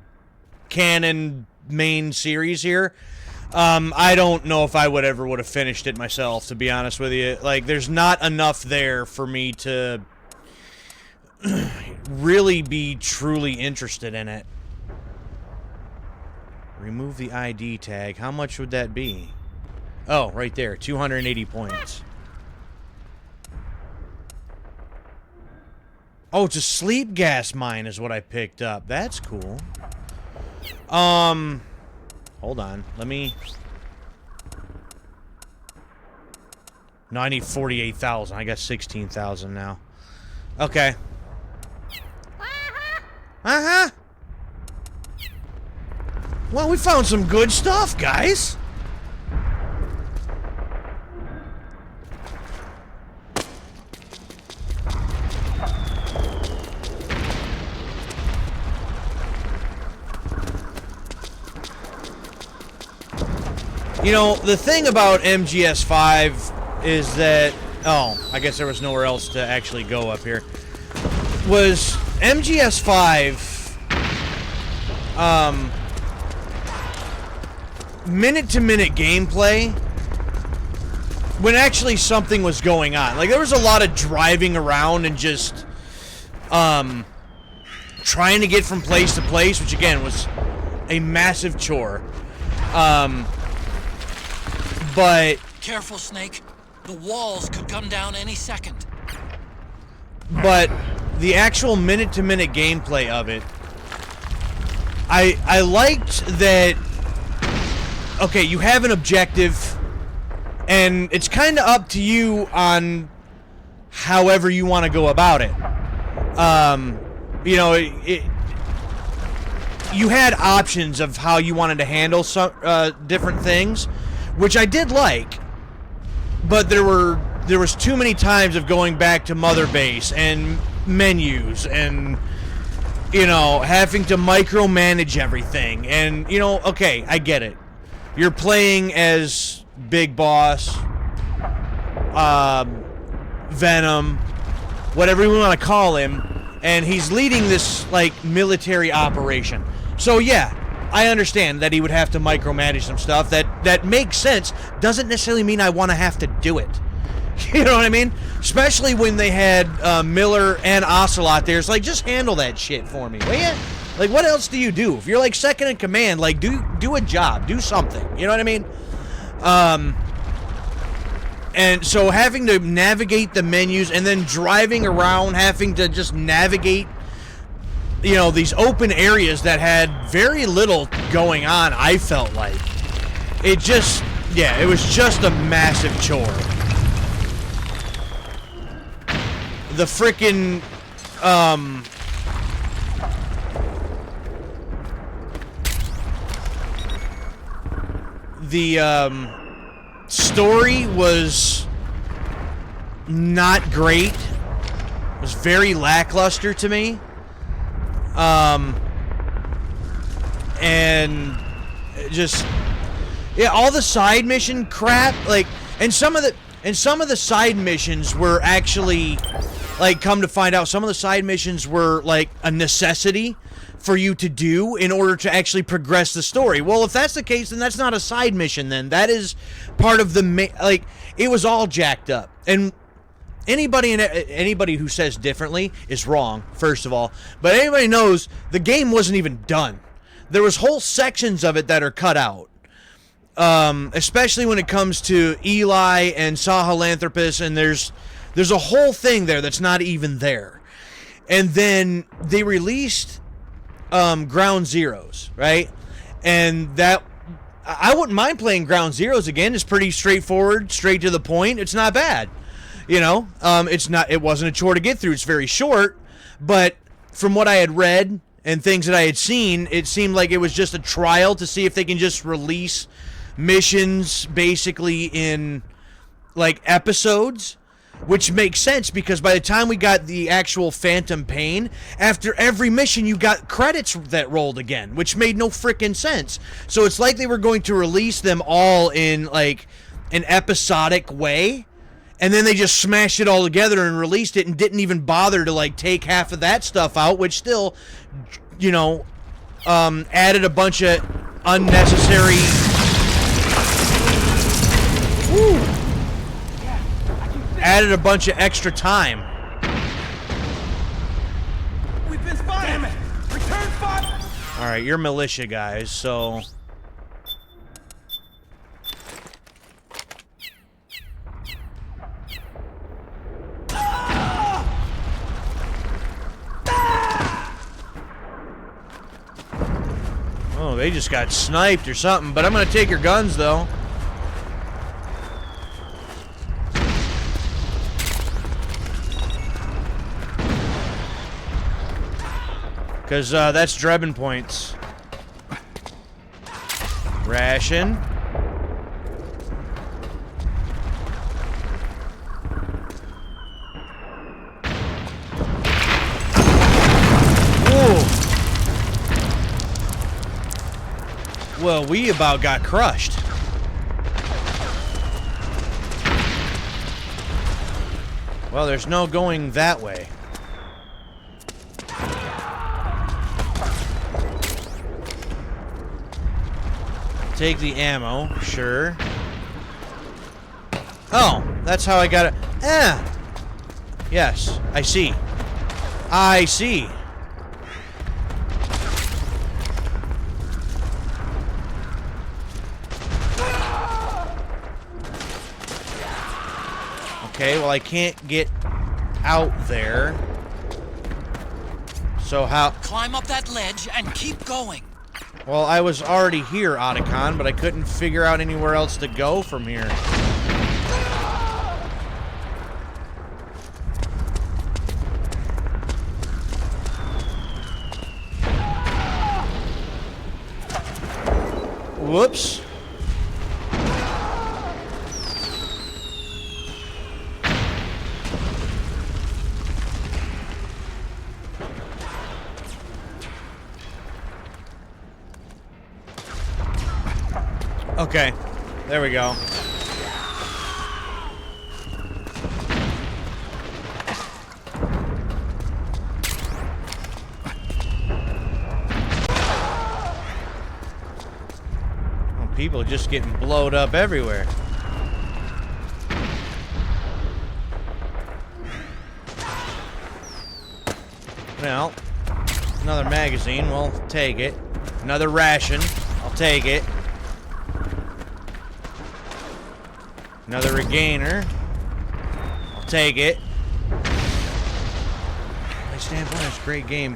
canon main series here, I don't know if I would have finished it myself, to be honest with you. Like, there's not enough there for me to really be truly interested in it. Remove the ID tag. How much would that be? Oh, right there. 280 points. Oh, it's a sleep gas mine is what I picked up. That's cool. Hold on. Let me... No, I need 48,000. I got 16,000 now. Okay. Uh-huh. Well, we found some good stuff, guys. You know, the thing about MGS5 is that... Oh, I guess there was nowhere else to actually go up here. Was MGS5... minute-to-minute gameplay when actually something was going on. Like, there was a lot of driving around and just... trying to get from place to place, which, again, was a massive chore. But... Careful, Snake. The walls could come down any second. But the actual minute-to-minute gameplay of it, I liked that... Okay, you have an objective, and it's kind of up to you on however you want to go about it. You know, you had options of how you wanted to handle some different things, which I did like, but there was too many times of going back to Mother Base and menus and, you know, having to micromanage everything. And, you know, okay, I get it. You're playing as Big Boss, Venom, whatever you want to call him, and he's leading this, like, military operation. So, yeah, I understand that he would have to micromanage some stuff. That makes sense. Doesn't necessarily mean I want to have to do it. You know what I mean? Especially when they had Miller and Ocelot there. It's like, just handle that shit for me, will ya? Like, what else do you do? If you're, like, second in command, like, do a job. Do something. You know what I mean? And so having to navigate the menus and then driving around, having to just navigate you know, these open areas that had very little going on, I felt like. It just, yeah, it was just a massive chore. The frickin', the story was not great. It was very lackluster to me. And just, yeah, all the side mission crap, like, and some of the side missions were actually, like, come to find out, some of the side missions were like a necessity for you to do in order to actually progress the story. Well, if that's the case, then that's not a side mission then. That is part of the like, it was all jacked up. And anybody who says differently is wrong, first of all. But anybody knows the game wasn't even done. There was whole sections of it that are cut out. Especially when it comes to Eli and Sahelanthropus, and there's a whole thing there that's not even there. And then they released Ground Zeroes, right? And that, I wouldn't mind playing Ground Zeroes again. It's pretty straightforward, straight to the point. It's not bad. You know, it wasn't a chore to get through. It's very short, but from what I had read and things that I had seen, it seemed like it was just a trial to see if they can just release missions basically in like episodes, which makes sense because by the time we got the actual Phantom Pain, after every mission you got credits that rolled again, which made no frickin' sense. So it's like they were going to release them all in like an episodic way, and then they just smashed it all together and released it and didn't even bother to like take half of that stuff out, which still, you know, added a bunch of unnecessary. Woo! Added a bunch of extra time. We've been spotted. Damn it! Return fire. All right, you're militia guys, so. Oh, they just got sniped or something, but I'm gonna take your guns though. Because that's Drebin points. Ration. Whoa. Well, we about got crushed. Well, there's no going that way. Take the ammo, sure. Oh, that's how I got it. Yes, I see. I see. Okay, well I can't get out there. So how? Climb up that ledge and keep going. Well, I was already here, Otacon, but I couldn't figure out anywhere else to go from here. Whoops. Okay, there we go. Well, people just getting blowed up everywhere. Well, another magazine, we'll take it. Another ration, I'll take it. Another regainer. I'll take it. My standpoint, it's a great game.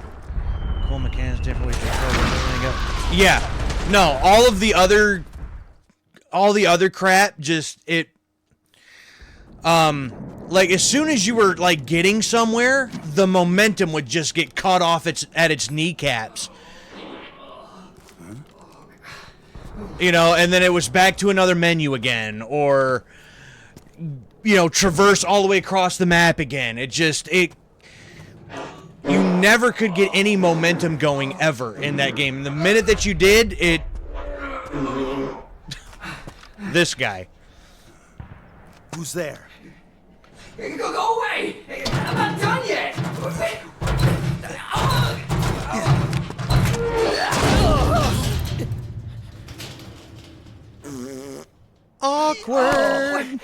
multiple mechanics, different ways to control everything. Yeah, no, all the other crap just like as soon as you were like getting somewhere, the momentum would just get cut off at its kneecaps. You know, and then it was back to another menu again, or you know, traverse all the way across the map again. You never could get any momentum going ever in that game. And the minute that you did, this guy. Who's there? Go away! I'm not done yet! Awkward!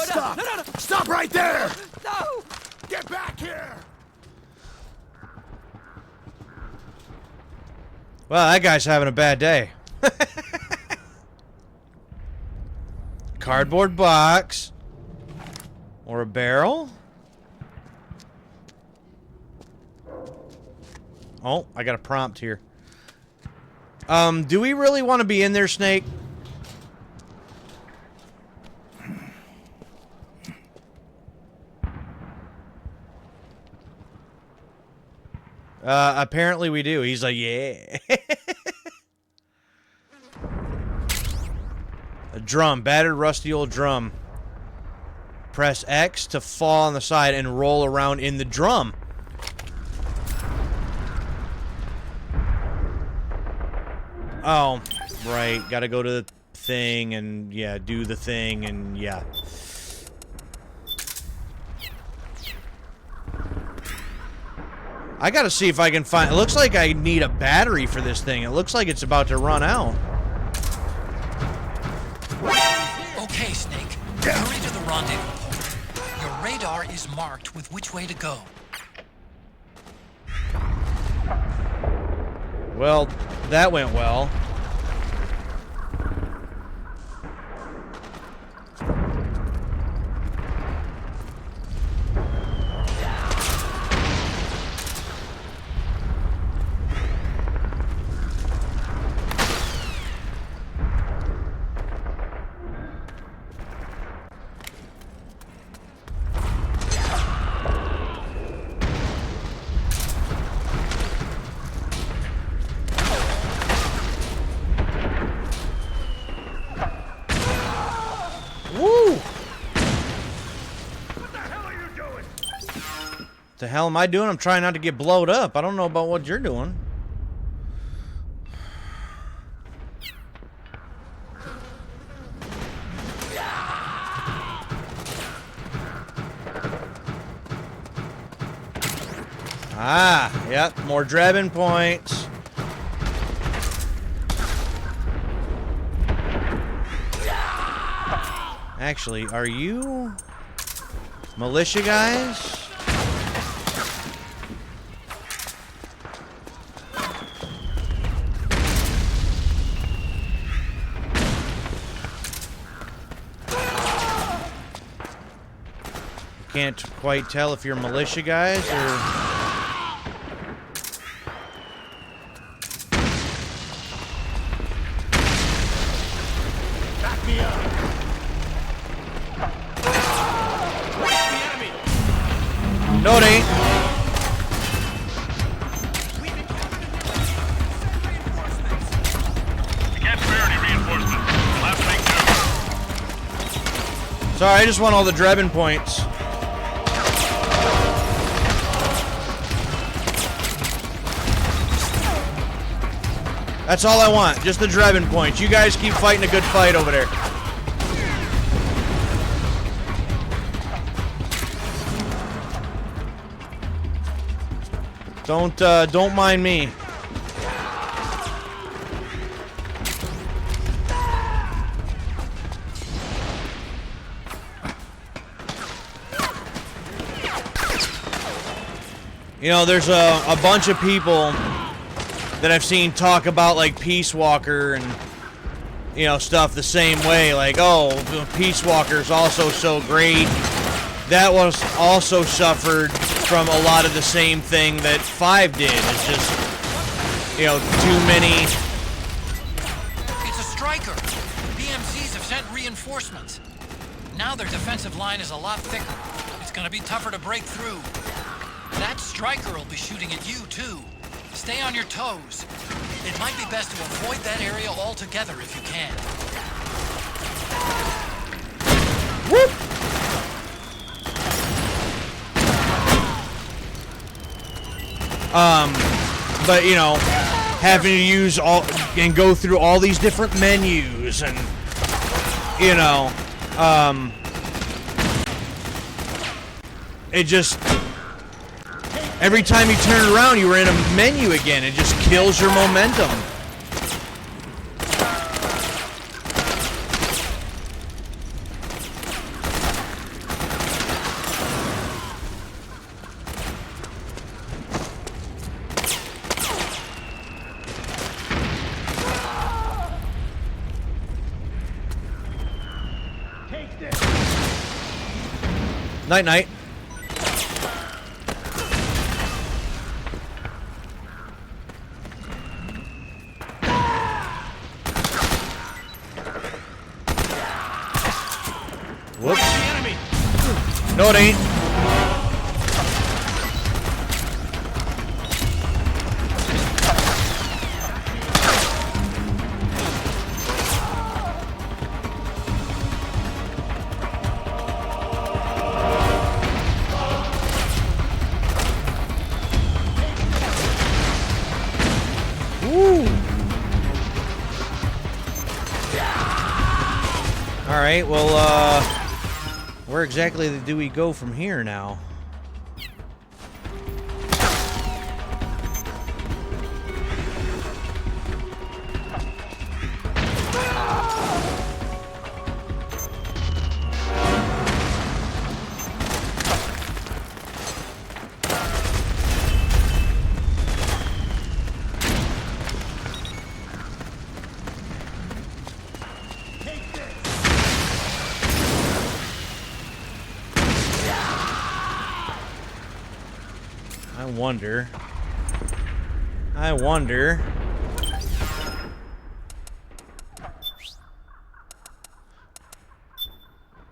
Stop! Stop right there! No! Get back here! Well, that guy's having a bad day. Cardboard box. Or a barrel. Oh, I got a prompt here. Do we really want to be in there, Snake? Apparently we do. He's like, yeah. A drum. Battered, rusty old drum. Press X to fall on the side and roll around in the drum. Oh, right. Gotta go to the thing and, yeah, do the thing and, yeah. I gotta see if I can find... It looks like I need a battery for this thing. It looks like it's about to run out. Okay, Snake. Hurry to the rendezvous point. Your radar is marked with which way to go. Well, that went well. The hell am I doing? I'm trying not to get blowed up. I don't know about what you're doing. Ah, yep, more drabbing points. Actually, are you militia guys? Can't quite tell if you're militia guys or... Back me up! No, it ain't. We can't spare any reinforcements. We'll have to make do. Sorry, I just want all the drabbing points. That's all I want, just the drabbing points. You guys keep fighting a good fight over there. Don't mind me. You know, there's a bunch of people that I've seen talk about like Peace Walker and, you know, stuff the same way. Like, oh, Peace Walker's also so great. That was also suffered from a lot of the same thing that 5 did. It's just, you know, too many. It's a striker. PMCs have sent reinforcements. Now their defensive line is a lot thicker. It's gonna be tougher to break through. That striker will be shooting at you, too. Stay on your toes. It might be best to avoid that area altogether if you can. Whoop! But you know, having to use all and go through all these different menus, and you know, it just every time you turn around, you were in a menu again. It just kills your momentum. Night night. Whoops. No, it ain't. Alright, well, where exactly do we go from here now? I wonder.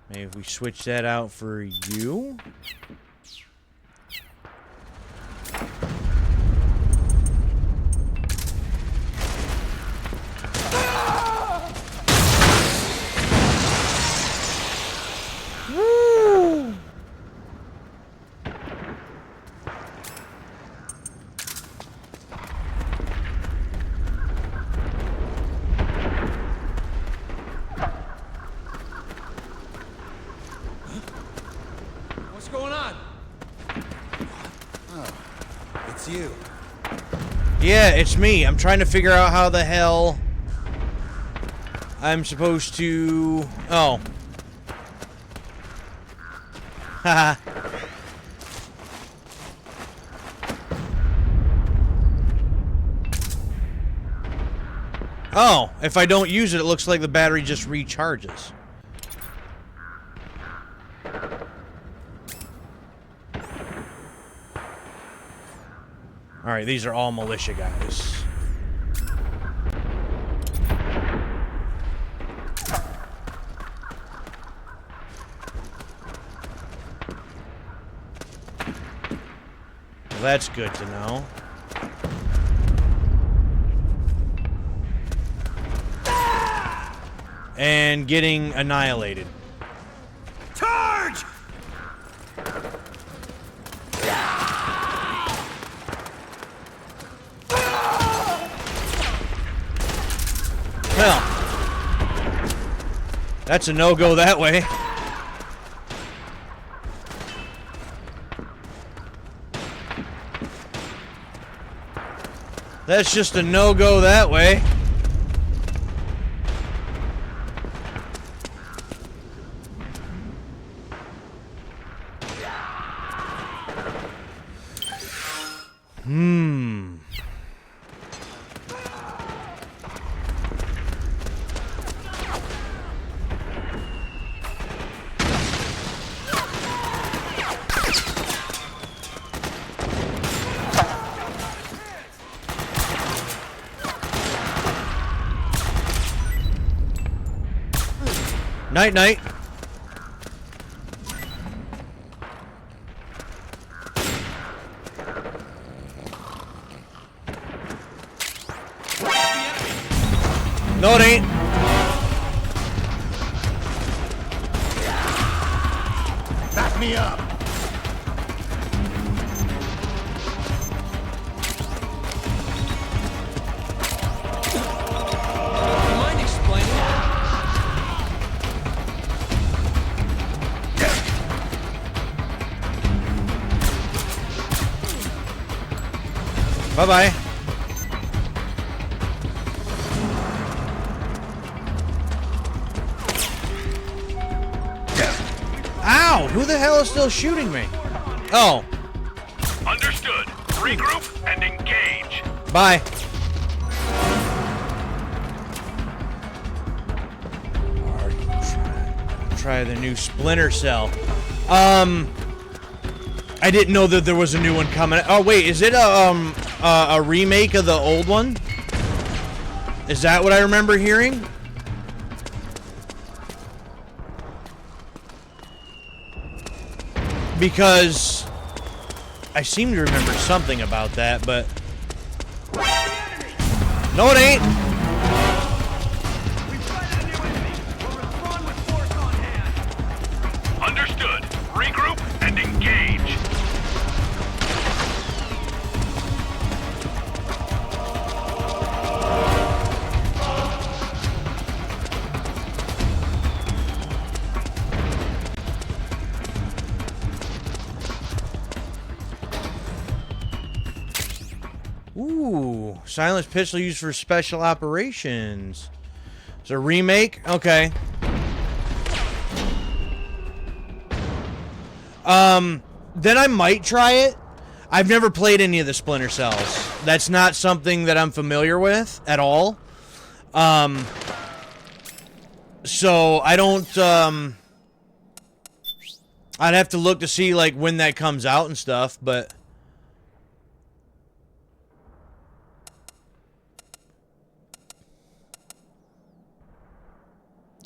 Maybe if we switch that out for you. Woo! What's going on? Oh, it's you. Yeah, it's me. I'm trying to figure out how the hell I'm supposed to... Oh. Haha. Oh, if I don't use it, it looks like the battery just recharges. Alright, these are all militia guys. Well, that's good to know. And getting annihilated. Charge! Well, that's a no-go that way. That's just a no-go that way. Night, night. No, it ain't. Back me up. You mind explaining? Bye-bye. Ow! Who the hell is still shooting me? Oh. Understood. Regroup and engage. Bye. Try the new Splinter Cell. I didn't know that there was a new one coming. Oh wait, is it a remake of the old one? Is that what I remember hearing? Because I seem to remember something about that, but no, it ain't. Understood. Regroup and engage. Ooh, silenced pistol used for special operations. It's a remake? Okay. Then I might try it. I've never played any of the Splinter Cells. That's not something that I'm familiar with at all. So I don't, I'd have to look to see like when that comes out and stuff, but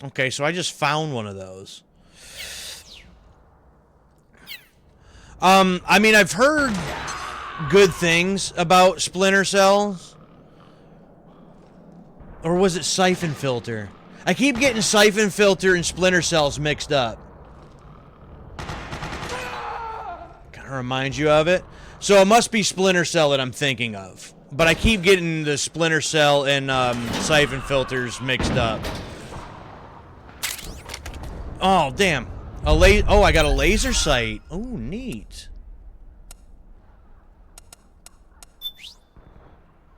okay, so I just found one of those. I mean, I've heard good things about Splinter Cells. Or was it Siphon Filter? I keep getting Siphon Filter and Splinter Cells mixed up. Kind of reminds you of it. So it must be Splinter Cell that I'm thinking of. But I keep getting the Splinter Cell and Siphon Filters mixed up. Oh, damn. Oh, I got a laser sight. Oh, neat.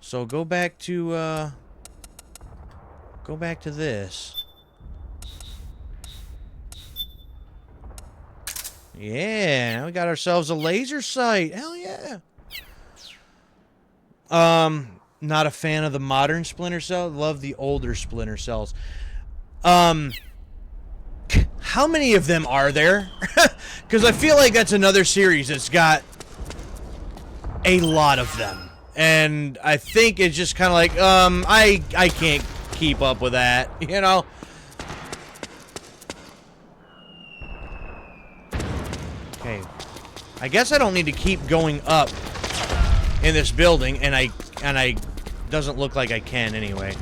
So go back to this. Yeah, now we got ourselves a laser sight. Hell yeah. Not a fan of the modern Splinter Cell. Love the older Splinter Cells. How many of them are there? Because I feel like that's another series that's got a lot of them. And I think it's just kind of like, I can't keep up with that, you know? Okay. I guess I don't need to keep going up in this building, and I doesn't look like I can anyway.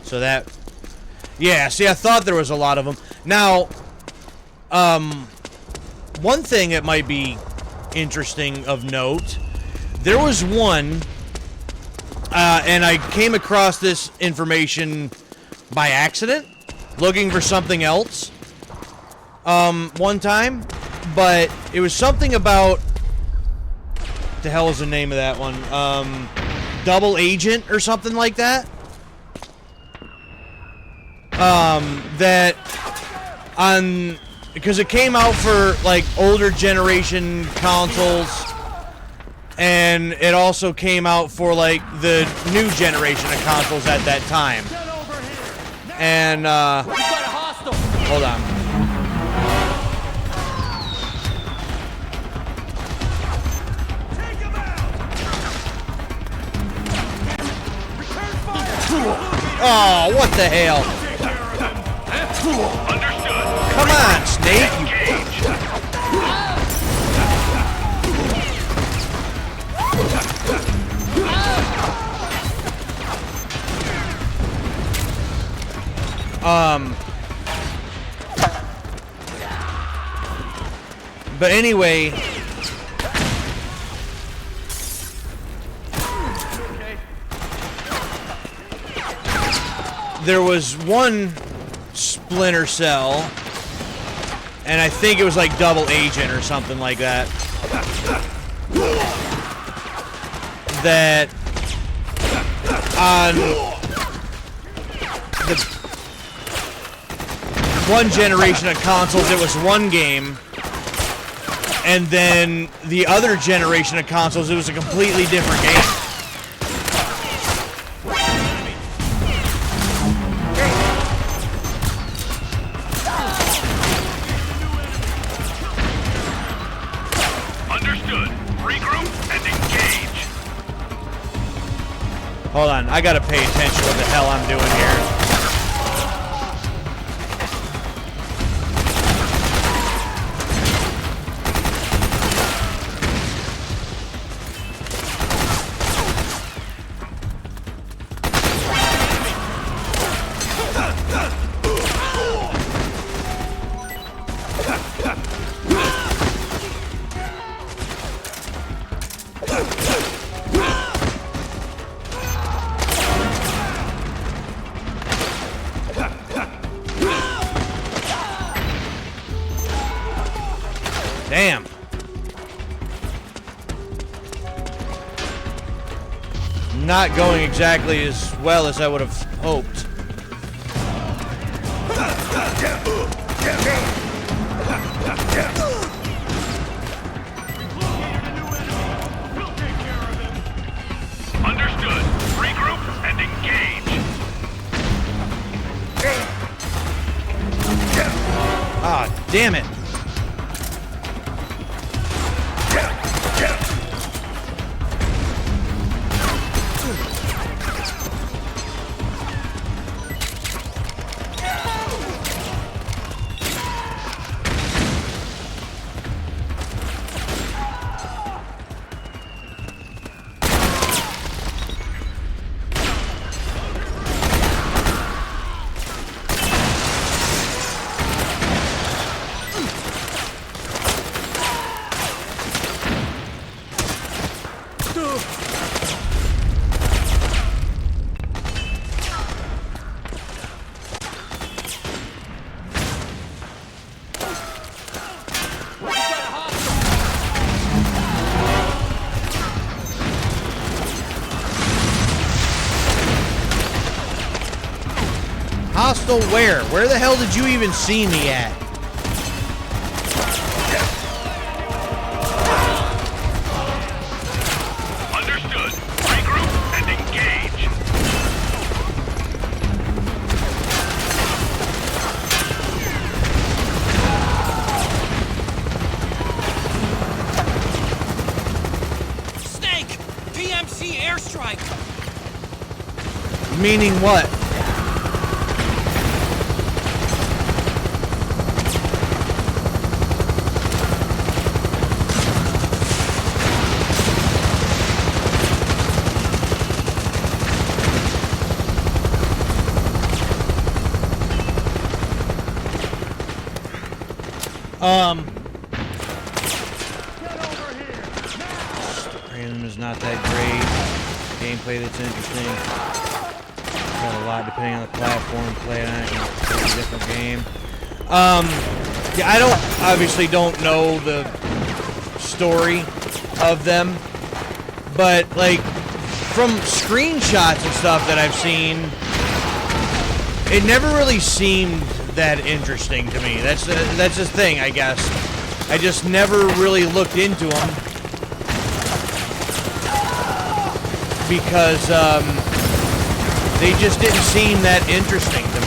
So that, yeah, see, I thought there was a lot of them. Now, one thing that might be interesting of note, there was one, and I came across this information by accident, looking for something else, one time, but it was something about, what the hell is the name of that one, Double Agent or something like that, that on, because it came out for like older generation consoles, and it also came out for like the new generation of consoles at that time. And hold on. Oh, what the hell? Understood. Come on, Snake. But anyway, there was one Splinter Cell, and I think it was like Double Agent or something like that, that on the one generation of consoles it was one game, and then the other generation of consoles it was a completely different game. Understood. Regroup and engage. Hold on, I gotta pay attention to what the hell I'm doing here. Damn. Not going exactly as well as I would have hoped. Understood. Regroup and engage. Ah, damn it. Hostile where? Where the hell did you even see me at? Understood. Regroup and engage. Snake! PMC airstrike! Meaning what? Random is not that great. Gameplay that's interesting. Got a lot depending on the platform. Play it on it. It's a different game. Yeah, I obviously don't know the story of them, but like from screenshots and stuff that I've seen, it never really seemed that interesting to me. That's the thing, I guess. I just never really looked into them because they just didn't seem that interesting to me.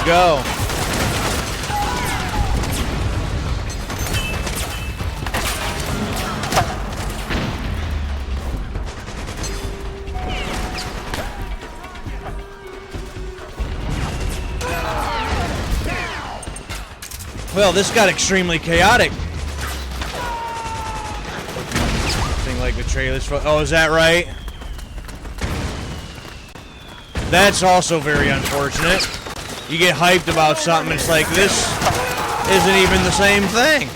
go. Well, this got extremely chaotic. Thing like the trailers for. Oh, is that right? That's also very unfortunate. You get hyped about something, it's like, this isn't even the same thing.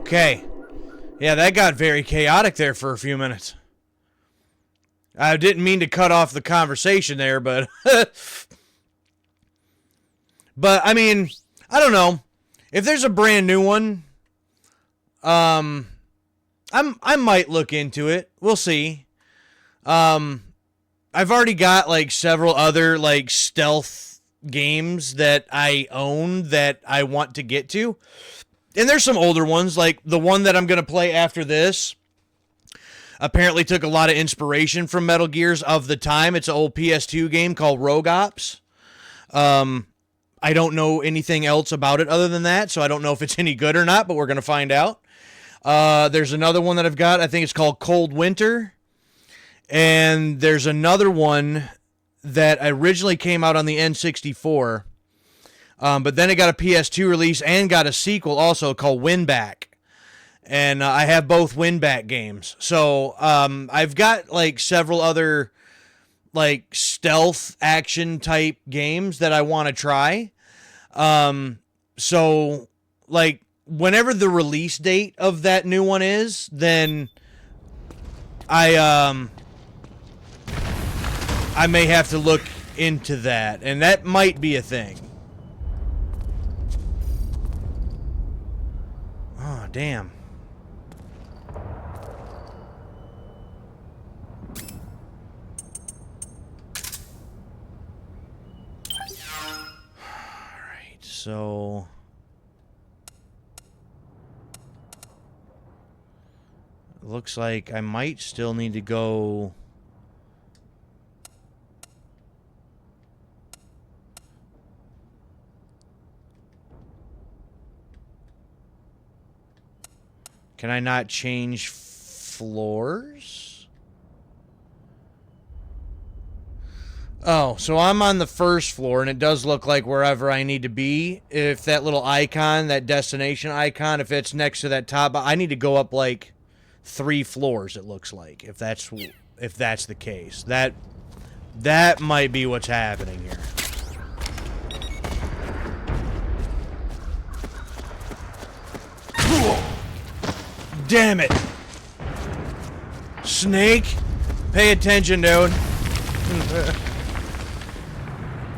Okay. Yeah, that got very chaotic there for a few minutes. I didn't mean to cut off the conversation there, but... but, I mean, I don't know. If there's a brand new one, I might look into it. We'll see. I've already got, like, several other, like, stealth games that I own that I want to get to. And there's some older ones, like the one that I'm going to play after this apparently took a lot of inspiration from Metal Gears of the time. It's an old PS2 game called Rogue Ops. I don't know anything else about it other than that, so I don't know if it's any good or not, but we're going to find out. There's another one that I've got. I think it's called Cold Winter. And there's another one that originally came out on the N64. But then it got a PS2 release and got a sequel also called Winback. And I have both Winback games. So I've got like several other like stealth action type games that I want to try. So like whenever the release date of that new one is, then I may have to look into that. And that might be a thing. Oh, damn. Alright, so... looks like I might still need to go... Can I not change floors? Oh, so I'm on the first floor, and it does look like wherever I need to be. If that little icon, that destination icon, if it's next to that top, I need to go up like 3 floors, it looks like, if that's the case. That might be what's happening here. Damn it! Snake! Pay attention, dude.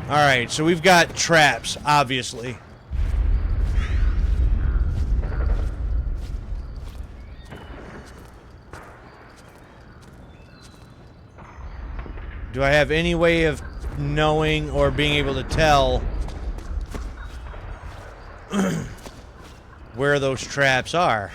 Alright, so we've got traps, obviously. Do I have any way of knowing or being able to tell where those traps are?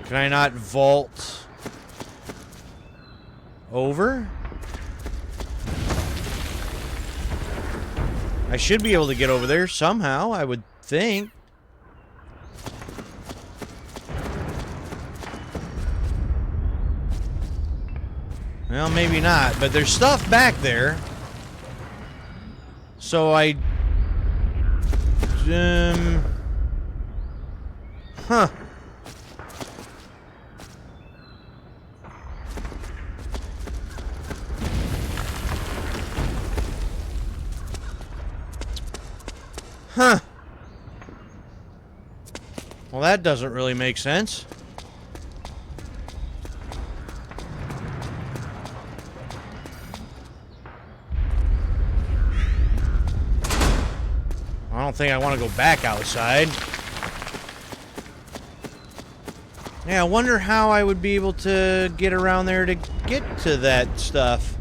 Can I not vault over? I should be able to get over there somehow, I would think. Well, maybe not, but there's stuff back there. So I... Huh. Huh. Well, that doesn't really make sense. I don't think I want to go back outside. Yeah, I wonder how I would be able to get around there to get to that stuff.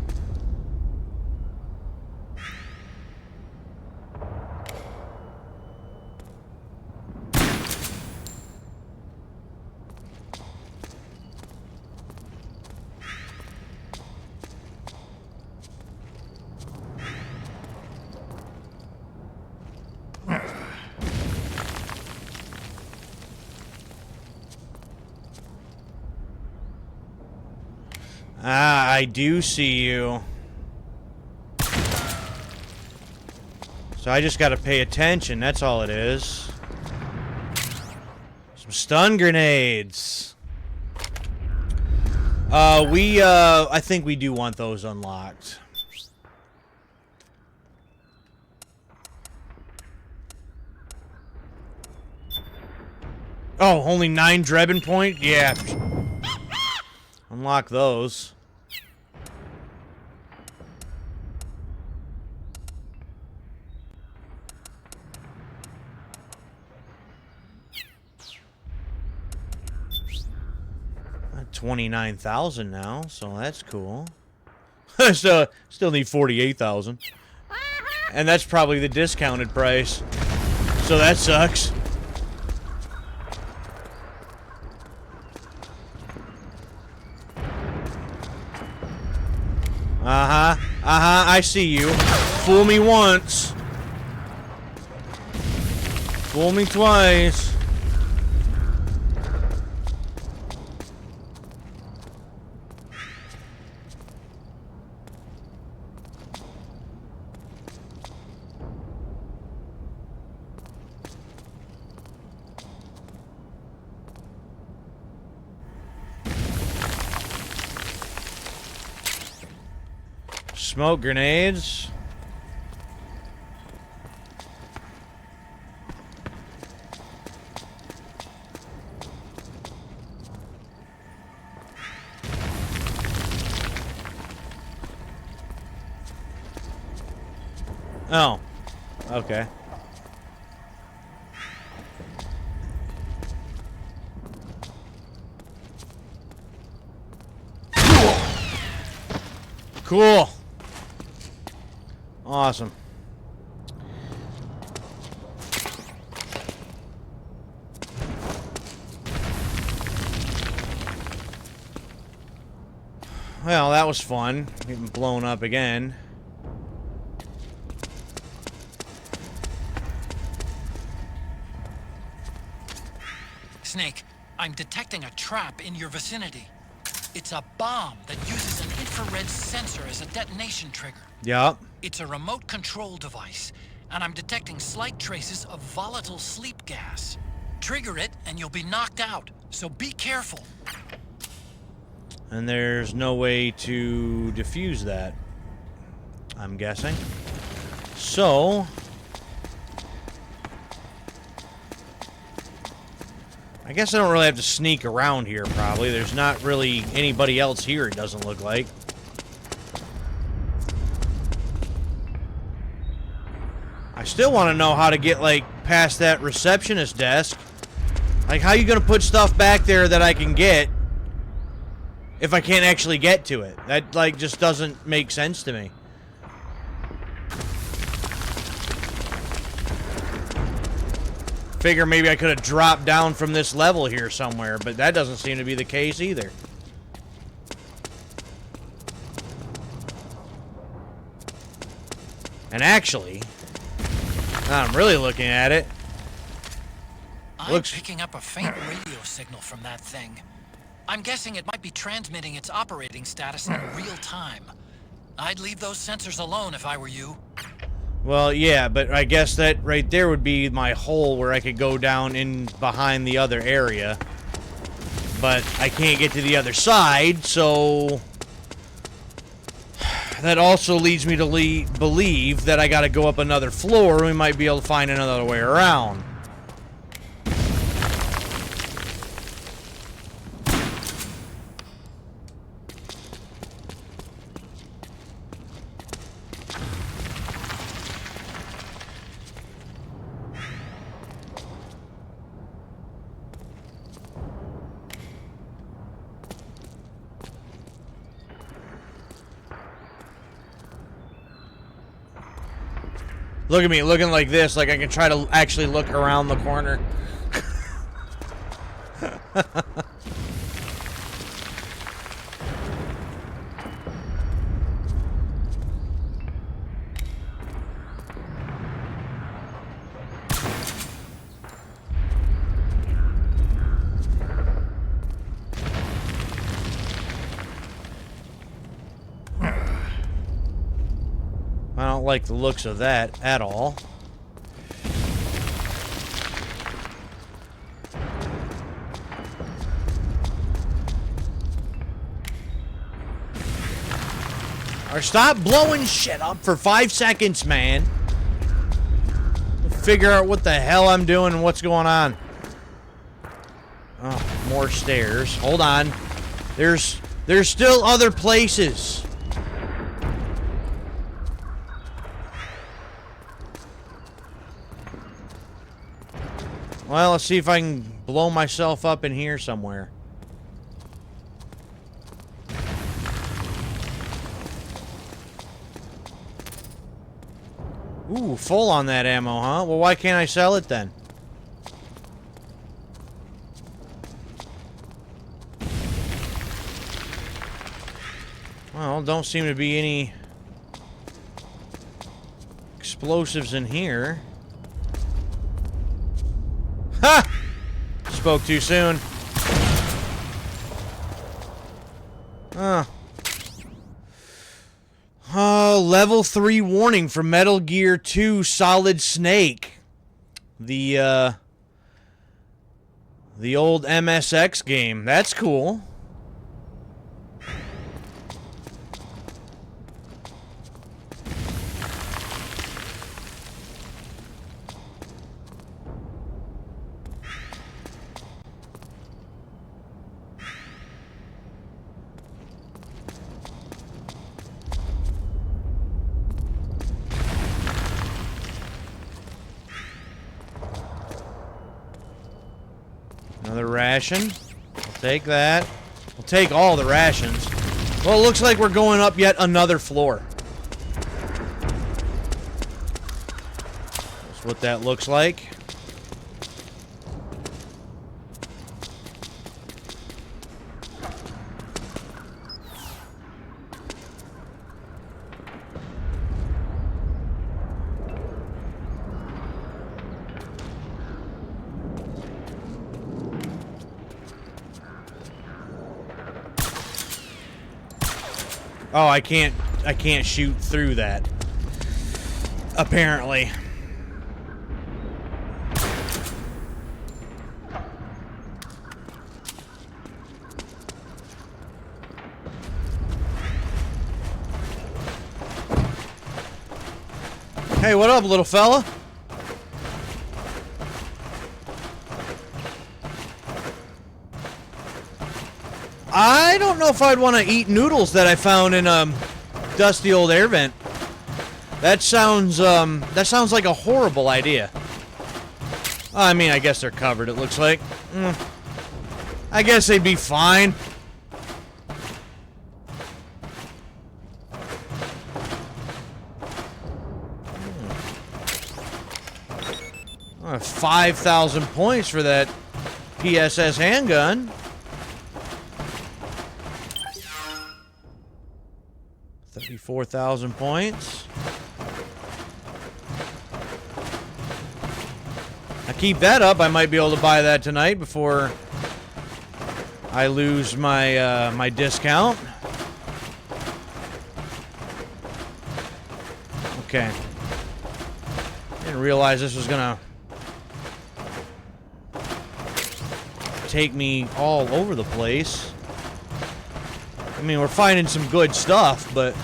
Ah, I do see you. So I just gotta pay attention, that's all it is. Some stun grenades. I think we do want those unlocked. Oh, only 9 Drebin point? Yeah. Unlock those. At 29,000 now, so that's cool. So still need 48,000. And that's probably the discounted price. So that sucks. I see you. Fool me once. Fool me twice. Smoke grenades. Oh. Okay. Cool. Awesome. Well, that was fun. Getting blown up again. Snake, I'm detecting a trap in your vicinity. It's a bomb that uses an infrared sensor as a detonation trigger. Yup. It's a remote control device, and I'm detecting slight traces of volatile sleep gas. Trigger it, and you'll be knocked out, so be careful. And there's no way to defuse that, I'm guessing. So... I guess I don't really have to sneak around here, probably. There's not really anybody else here, it doesn't look like. I still want to know how to get, like, past that receptionist desk. Like, how you gonna put stuff back there that I can get if I can't actually get to it? That, like, just doesn't make sense to me. Figure maybe I could have dropped down from this level here somewhere, but that doesn't seem to be the case either. And actually, now I'm really looking at it. I'm picking up a faint radio signal from that thing. I'm guessing it might be transmitting its operating status in real time. I'd leave those sensors alone if I were you. Well, yeah, but I guess that right there would be my hole where I could go down in behind the other area. But I can't get to the other side, so... that also leads me to believe that I got to go up another floor. We might be able to find another way around. Look at me looking like this, like I can try to actually look around the corner. I don't like the looks of that at all. Or stop blowing shit up for 5 seconds, man. Figure out what the hell I'm doing and what's going on. Oh, more stairs. Hold on. There's still other places. Well, let's see if I can blow myself up in here somewhere. Ooh, full on that ammo, huh? Well, why can't I sell it then? Well, don't seem to be any explosives in here. Ha! Spoke too soon. Level 3 warning from Metal Gear 2 Solid Snake. The old MSX game. That's cool. Another ration. I'll take that. We'll take all the rations. Well, it looks like we're going up yet another floor. That's what that looks like. Oh, I can't shoot through that. Apparently. Hey, what up, little fella? I don't know if I'd want to eat noodles that I found in a dusty old air vent. That sounds like a horrible idea. I mean, I guess they're covered, it looks like. I guess they'd be fine. I have 5,000 points for that PSS handgun. 34,000 points. I keep that up. I might be able to buy that tonight before I lose my my discount. Okay. Didn't realize this was gonna take me all over the place. I mean, we're finding some good stuff, but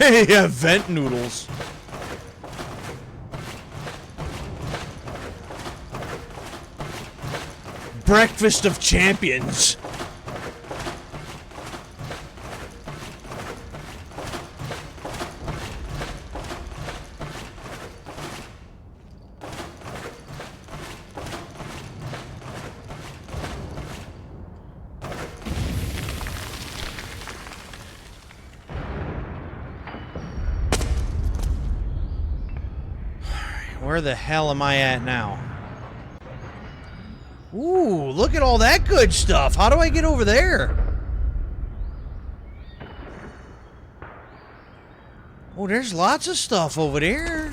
Yeah, vent noodles. Breakfast of champions. Where the hell am I at now? Ooh, look at all that good stuff. How do I get over there? Oh, there's lots of stuff over there.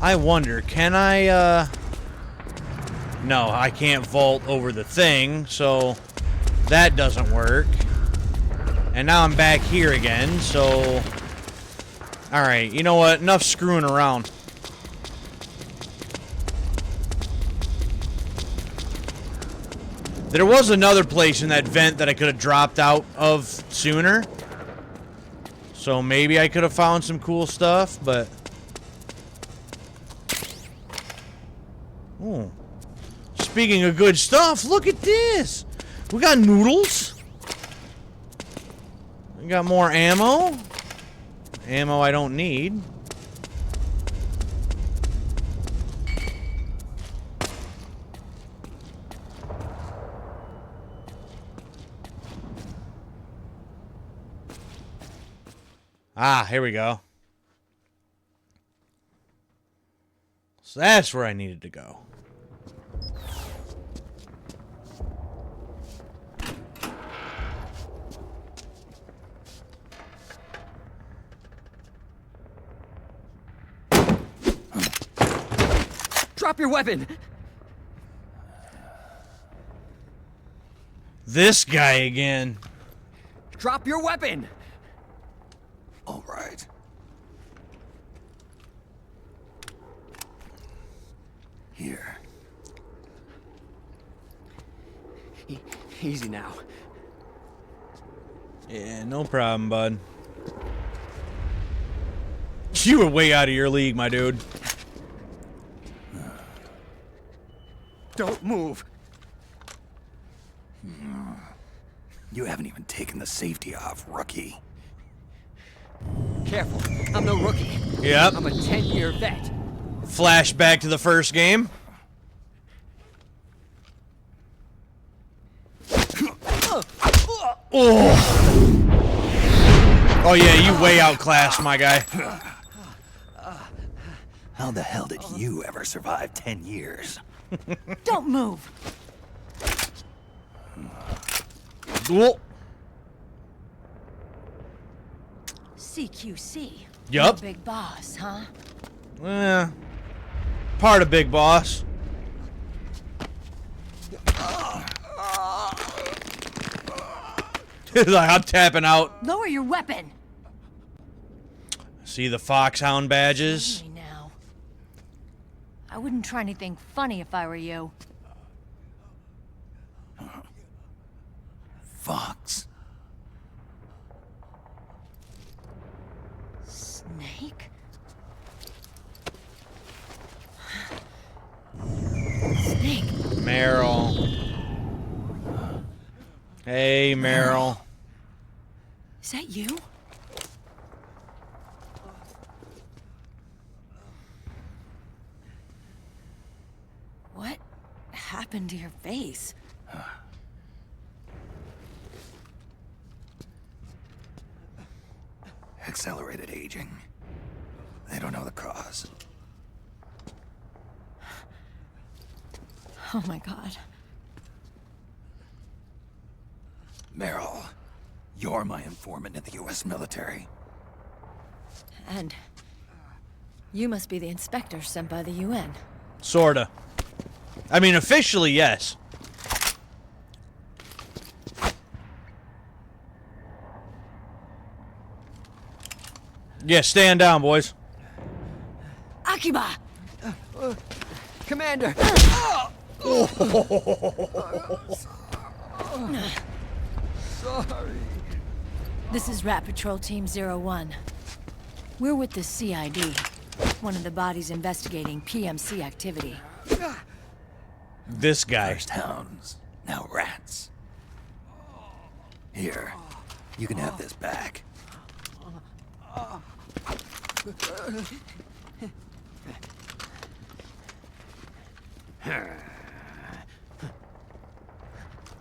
I wonder, can I, No, I can't vault over the thing, so that doesn't work. And now I'm back here again, so... Alright, you know what? Enough screwing around. There was another place in that vent that I could have dropped out of sooner. So maybe I could have found some cool stuff, but... Oh. Speaking of good stuff, look at this! We got noodles. We got more ammo. Ammo I don't need. Ah, here we go. So that's where I needed to go. Drop your weapon! This guy again. Drop your weapon! All right. Here. Easy now. Yeah, no problem, bud. You were way out of your league, my dude. Don't move. You haven't even taken the safety off, rookie. Careful, I'm no rookie. Yep. I'm a 10-year vet. Flashback to the first game. Oh. Oh yeah, you way outclassed, my guy. How the hell did you ever survive 10 years? Don't move. Whoa. CQC. Yup. Big boss, huh? Part of Big Boss. Like, I'm tapping out. Lower your weapon. See the Foxhound badges? Hey, now. I wouldn't try anything funny if I were you. Fox. Snake? Snake. Meryl. Hey, Meryl. Is that you? What happened to your face? Accelerated aging. They don't know the cause. Oh my god. Meryl, you're my informant in the U.S. military. And you must be the inspector sent by the UN. Sorta. I mean, officially, yes. Yeah, stand down, boys. I Akiba! Commander! Sorry. This is Rat Patrol Team 01. We're with the CID, one of the bodies investigating PMC activity. This guy. First hounds, now rats. Here, you can have this back.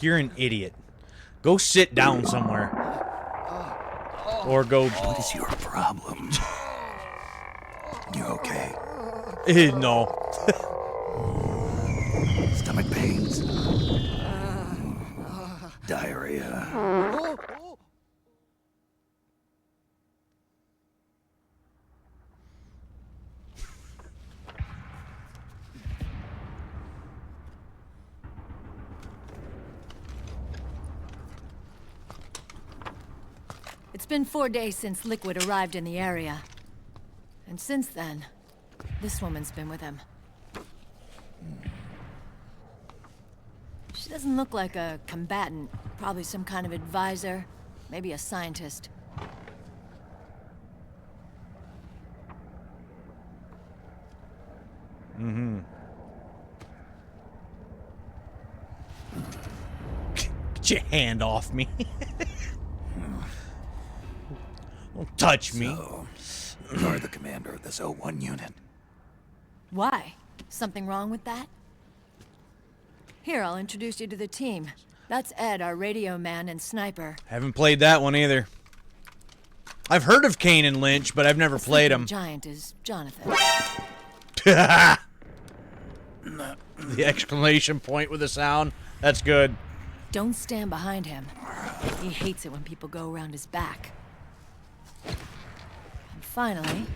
You're an idiot. Go sit down somewhere. Or go... What is your problem? You okay? No. Stomach pains? Diarrhea? It's been 4 days since Liquid arrived in the area. And since then, this woman's been with him. She doesn't look like a combatant. Probably some kind of advisor. Maybe a scientist. Mm-hmm. Get your hand off me. Don't touch me. You're the commander of this 01 unit. Why? Something wrong with that? Here, I'll introduce you to the team. That's Ed, our radio man and sniper. Haven't played that one either. I've heard of Kane and Lynch, but I've never played them. Giant is Jonathan. The exclamation point with the sound. That's good. Don't stand behind him. He hates it when people go around his back. And finally...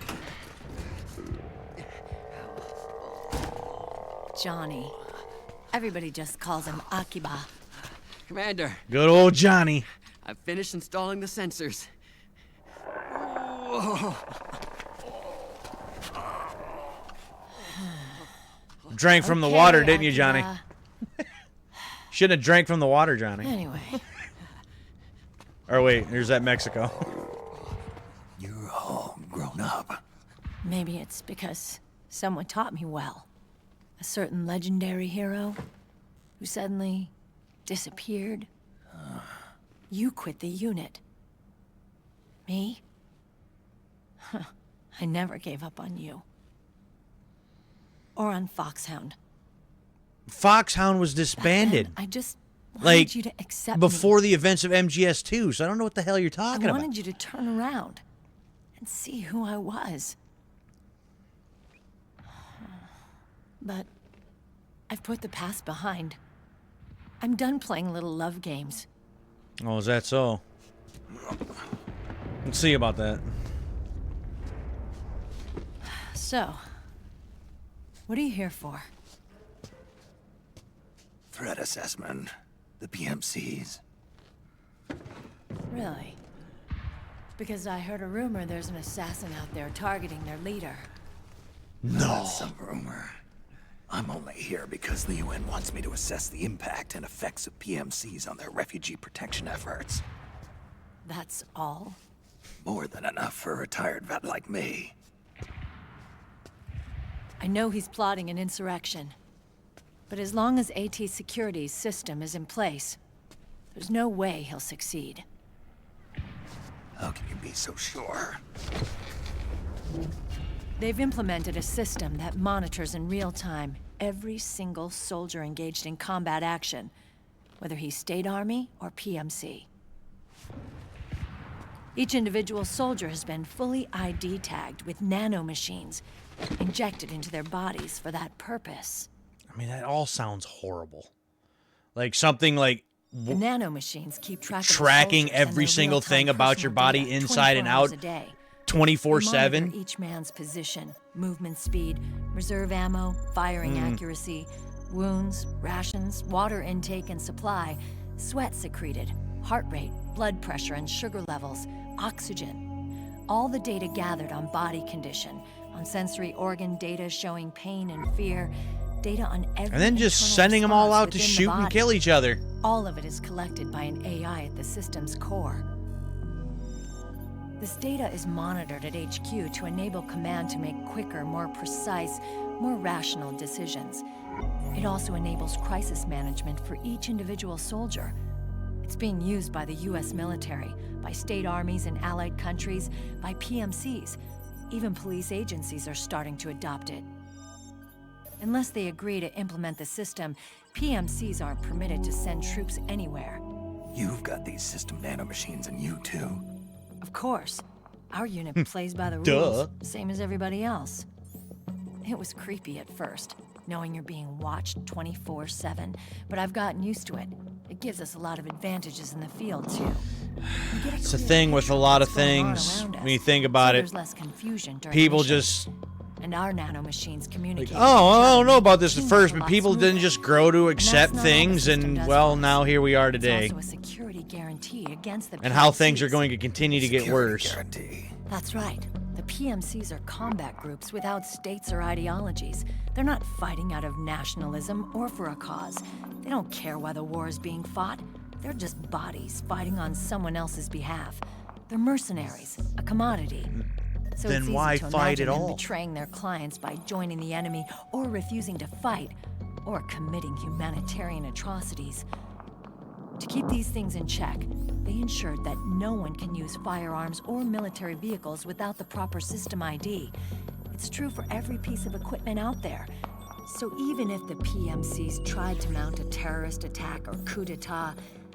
Johnny. Everybody just calls him Akiba. Commander. Good old Johnny. I've finished installing the sensors. Drank from the water, didn't you, Johnny? Shouldn't have drank from the water, Johnny. Anyway. Or wait, here's that Mexico. You're all grown up. Maybe it's because someone taught me well. A certain legendary hero who suddenly disappeared. You quit the unit. Me? Huh. I never gave up on you. Or on Foxhound. Foxhound was disbanded. I just wanted like you to accept before me. the events of MGS2, so I don't know what the hell you're talking I wanted about. you to turn around and see who I was. But I've put the past behind. I'm done playing little love games. Oh, is that so? Let's see about that. So, what are you here for? Threat assessment. The PMCs. Really? Because I heard a rumor there's an assassin out there targeting their leader. No. That's some rumor. I'm only here because the UN wants me to assess the impact and effects of PMCs on their refugee protection efforts. That's all? More than enough for a retired vet like me. I know he's plotting an insurrection. But as long as AT Security's system is in place, there's no way he'll succeed. How can you be so sure? They've implemented a system that monitors in real time every single soldier engaged in combat action, whether he's State Army or PMC. Each individual soldier has been fully ID tagged with nanomachines injected into their bodies for that purpose. I mean, that all sounds horrible. Like something like The nanomachines keep track of the tracking soldiers and every their single real-time thing about your personal body data inside and 24 hours out a day. 24/7. They monitor each man's position, movement speed, reserve ammo, firing accuracy, wounds, rations, water intake and supply, sweat secreted, heart rate, blood pressure and sugar levels, oxygen. All the data gathered on body condition, on sensory organ data showing pain and fear, data on every And then just internal sending them all response out to within the shoot and body. kill each other. All of it is collected by an AI at the system's core. This data is monitored at HQ to enable command to make quicker, more precise, more rational decisions. It also enables crisis management for each individual soldier. It's being used by the US military, by state armies in allied countries, by PMCs. Even police agencies are starting to adopt it. Unless they agree to implement the system, PMCs aren't permitted to send troops anywhere. You've got these system nanomachines in you, too. Of course. Our unit plays by the Duh. rules, same as everybody else. It was creepy at first, knowing you're being watched 24/7, but I've gotten used to it. It gives us a lot of advantages in the field, too. It's a thing with a lot of things when you think about it. There's less confusion during People missions. just And our nanomachines communicate. oh, I don't know about this at first, but people didn't just grow to accept things, and well, now here we are today. It's also a security guarantee against the And how PMCs. things are going to continue to get worse. That's right. The PMCs are combat groups without states or ideologies. They're not fighting out of nationalism or for a cause. They don't care why the war is being fought. They're just bodies fighting on someone else's behalf. They're mercenaries, a commodity. So Then it's easy why to fight imagine at them all? betraying their clients by joining the enemy or refusing to fight or committing humanitarian atrocities. To keep these things in check, they ensured that no one can use firearms or military vehicles without the proper system ID. It's true for every piece of equipment out there. So even if the PMCs tried to mount a terrorist attack or coup d'etat,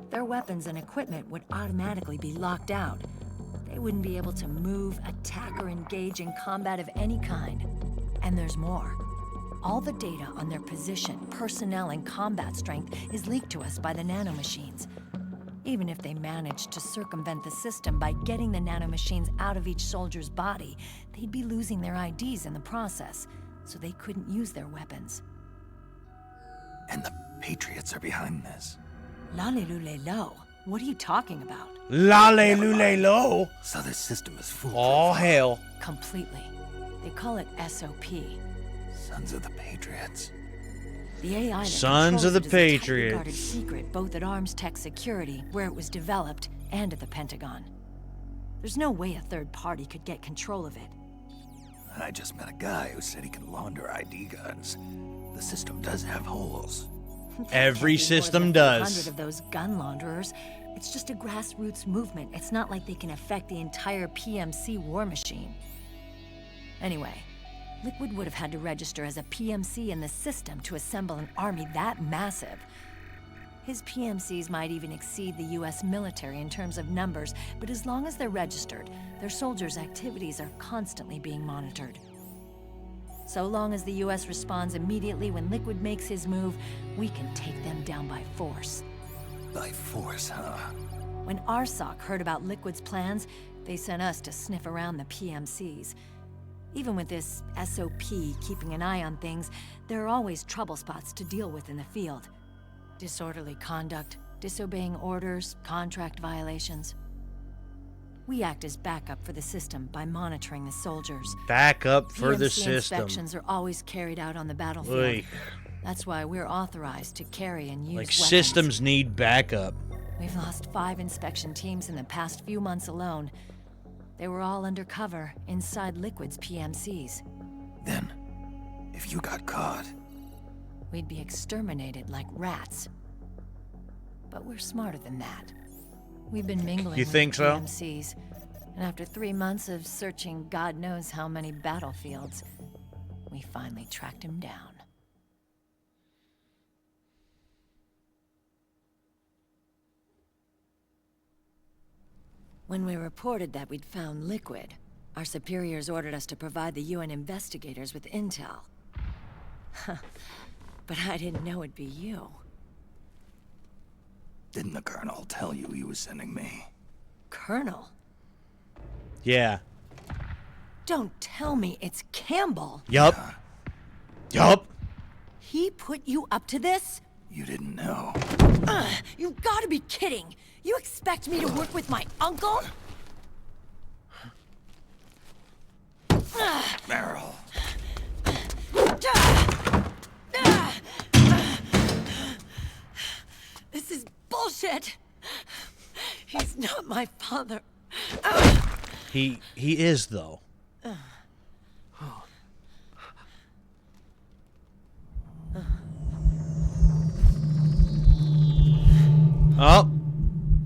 their weapons and equipment would automatically be locked out. They wouldn't be able to move, attack, or engage in combat of any kind. And there's more. All the data on their position, personnel, and combat strength is leaked to us by the nanomachines. Even if they managed to circumvent the system by getting the nanomachines out of each soldier's body, they'd be losing their IDs in the process, so they couldn't use their weapons. And the Patriots are behind this. Lale-lule-lo. What are you talking about? Lale-lule-lo. So this system is foolproof. Oh, hell. Completely. They call it SOP. Sons of the Patriots. The AI that Sons of controls the it is a tightly Patriots. guarded secret both at Arms Tech Security, where it was developed, and at the Pentagon. There's no way a third party could get control of it. I just met a guy who said he can launder ID guns. The system does have holes. Every system More does. than 400 of those gun launderers. It's just a grassroots movement. It's not like they can affect the entire PMC war machine. Anyway, Liquid would have had to register as a PMC in the system to assemble an army that massive. His PMCs might even exceed the US military in terms of numbers, but as long as they're registered, their soldiers' activities are constantly being monitored. So long as the US responds immediately when Liquid makes his move, we can take them down by force. By force, huh? When RSOC heard about Liquid's plans, they sent us to sniff around the PMCs. Even with this SOP keeping an eye on things, there are always trouble spots to deal with in the field. Disorderly conduct, disobeying orders, contract violations. We act as backup for the system by monitoring the soldiers. Backup for the PMC system. inspections are always carried out on the battlefield. Oy. That's why we're authorized to carry and use Like weapons. systems need backup. We've lost 5 inspection teams in the past few months alone. They were all undercover inside Liquid's PMCs. Then, if you got caught, We'd be exterminated like rats. But we're smarter than that. We've been mingling You with think the so? PMCs, and after 3 months of searching God knows how many battlefields, we finally tracked him down. When we reported that we'd found Liquid, our superiors ordered us to provide the UN investigators with intel. But I didn't know it'd be you. didn't the Colonel tell you he was sending me? Colonel? Yeah. Don't tell me it's Campbell. Yup. Yup. He put you up to this? You didn't know. You've got to be kidding. You expect me to work with my uncle? Meryl. This is bullshit. He's not my father. He is, though. Oh,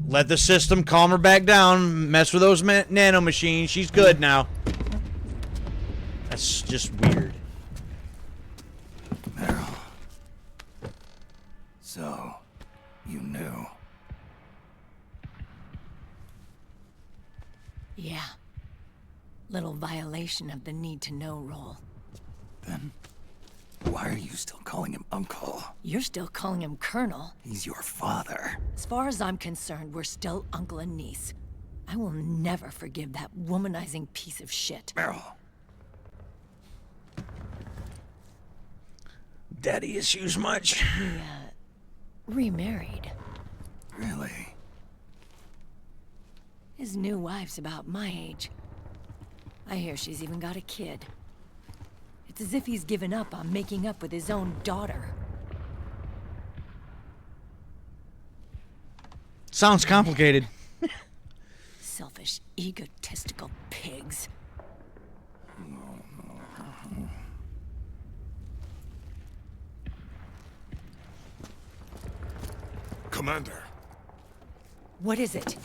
let the system calm her back down. Mess with those nano machines. She's good now. That's just weird. Meryl. So, you knew. Yeah. Little violation of the need-to-know rule. Then, why are you still calling him Uncle? You're still calling him Colonel. He's your father. As far as I'm concerned, we're still uncle and niece. I will never forgive that womanizing piece of shit. Meryl. Daddy issues much? He, remarried. Really? His new wife's about my age. I hear she's even got a kid. It's as if he's given up on making up with his own daughter. Sounds complicated. Selfish, egotistical pigs. Commander. What is it?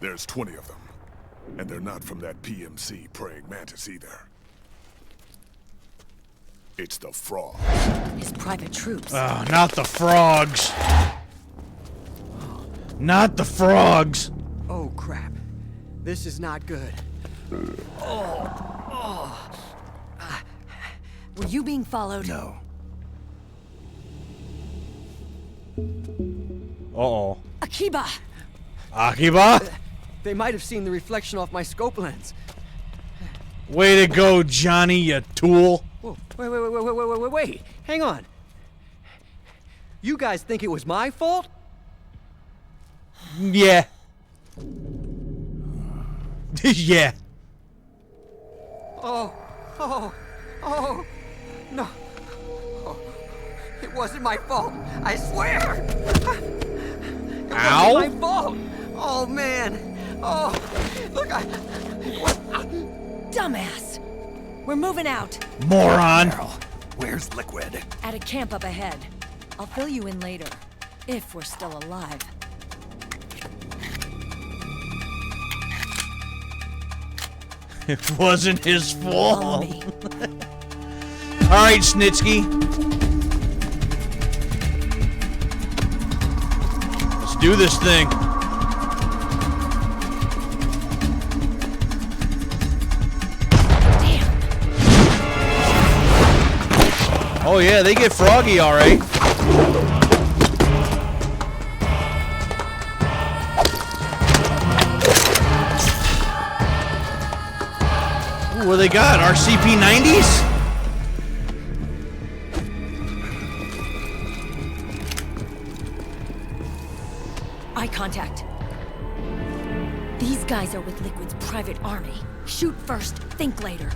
There's 20 of them. And they're not from that PMC praying mantis either. It's the frog. His private troops. Oh, not the frogs. Not the frogs. Oh, crap. This is not good. Were you being followed? No. Uh-oh. Akiba! Akiba? They might have seen the reflection off my scope lens. Way to go, Johnny, you tool. Whoa, wait. Hang on. You guys think it was my fault? Yeah. Yeah. Oh, no. Oh, it wasn't my fault. I swear. It Ow. wasn't my fault. Oh, man. Oh, look, Dumbass! We're moving out. Moron. Meryl, where's Liquid? At a camp up ahead. I'll fill you in later. If we're still alive. It wasn't his Follow fault. me. All right, Snitsky. Let's do this thing. Oh yeah, they get froggy, all right. Ooh, what they got? RCP-90s? Eye contact. These guys are with Liquid's private army. Shoot first, think later.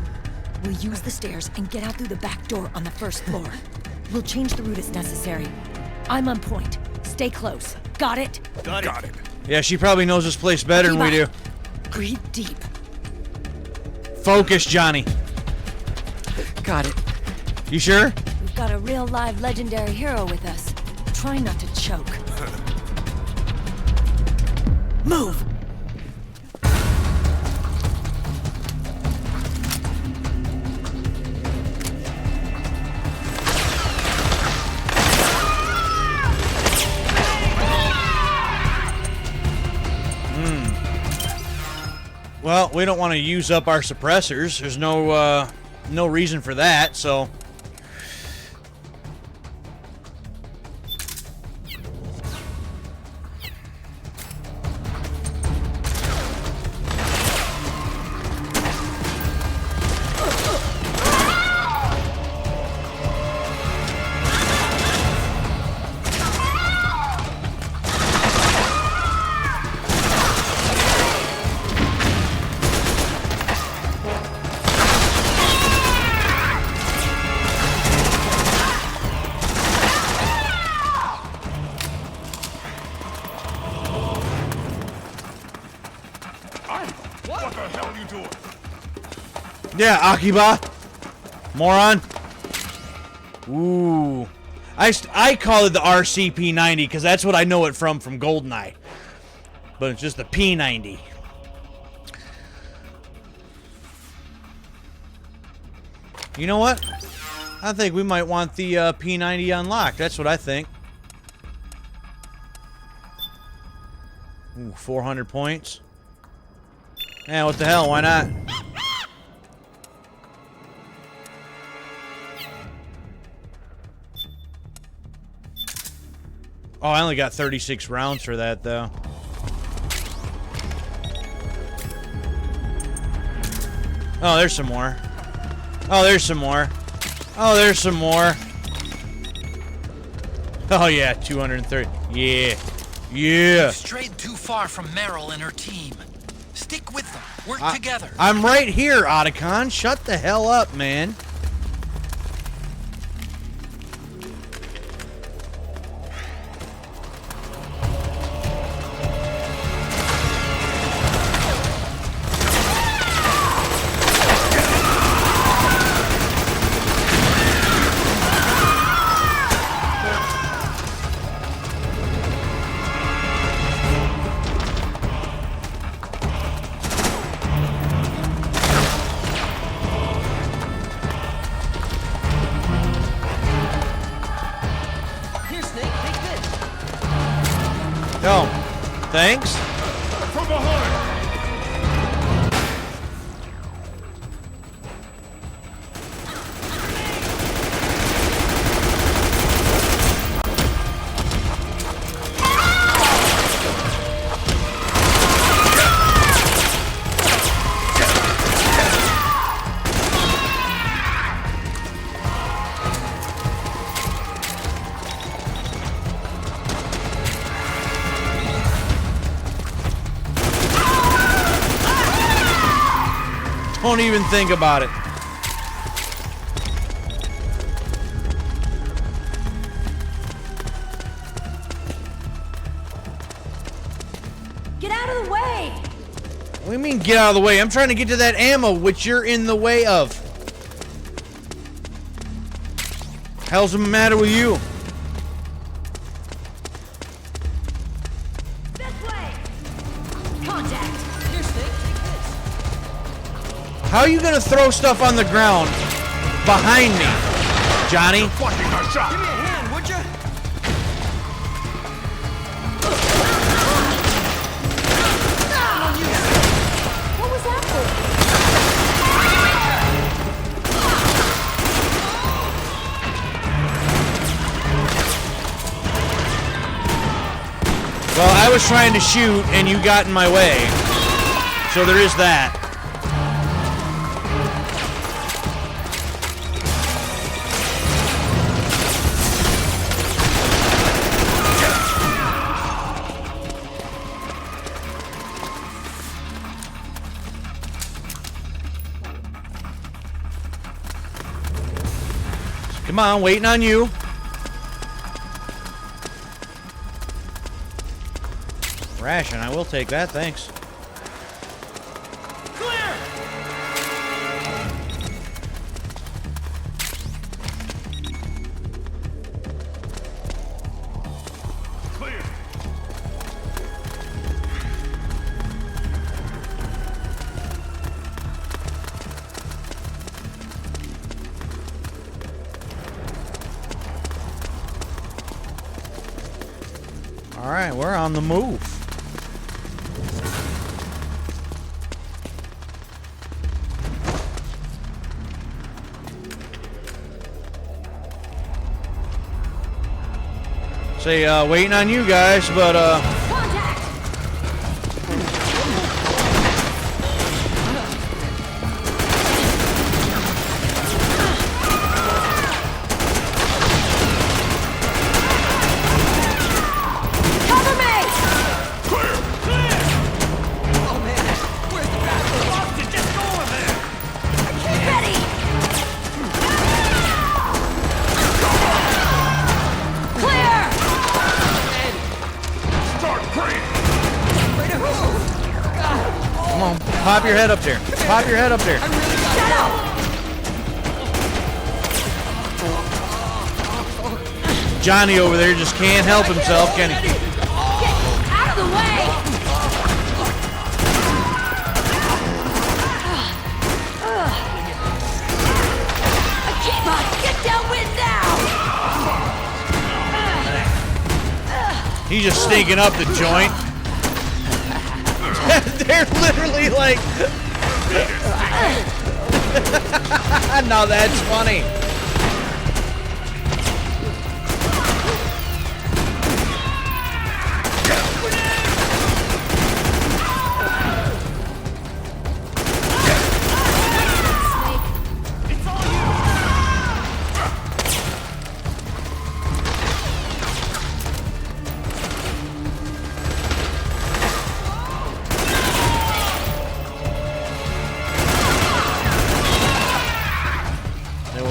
We'll use the stairs and get out through the back door on the first floor. We'll change the route as necessary. I'm on point. Stay close. Got it? Got it. Yeah, she probably knows this place better than we do. Breathe deep. Focus, Johnny. got it. You sure? We've got a real live legendary hero with us. Try not to choke. Move! Well, we don't want to use up our suppressors. There's no reason for that, so... Yeah, Akiba. Moron. Ooh. I call it the RCP-90 because that's what I know it from GoldenEye. But it's just the P-90. You know what? I think we might want the P-90 unlocked. That's what I think. Ooh, 400 points. Yeah, what the hell? Why not? Oh, I only got 36 rounds for that, though. Oh, there's some more. Oh, there's some more. Oh, there's some more. Oh, yeah, 230. Yeah. Yeah. You strayed too far from Meryl and her team. Stick with them. Work together. I'm right here, Otacon. Shut the hell up, man. Oh, thanks. From behind. Don't even think about it. Get out of the way! What do you mean, get out of the way? I'm trying to get to that ammo, which you're in the way of. Hell's the matter with you? This way! Contact! Here, Snake, take this. How are you gonna throw stuff on the ground behind me, Johnny? Blocking our shot. Give me a hand, would you? What was that for? Well, I was trying to shoot and you got in my way. So there is that. Come on, waiting on you. Ration, I will take that, thanks. Clear. All right, we're on the move. Say, waiting on you guys, but, Cover me! Clear. Oh man, where's the bathroom? Boston, just go over there! Ready! Clear! Start praying. Wait a who? God, come on, pop your head up there. Pop your head up there. I really got Johnny over there just can't help himself, can he? Get out of the way! Akiba, get downwind now! He's just stinking up the joint. They're literally like... Now that's funny.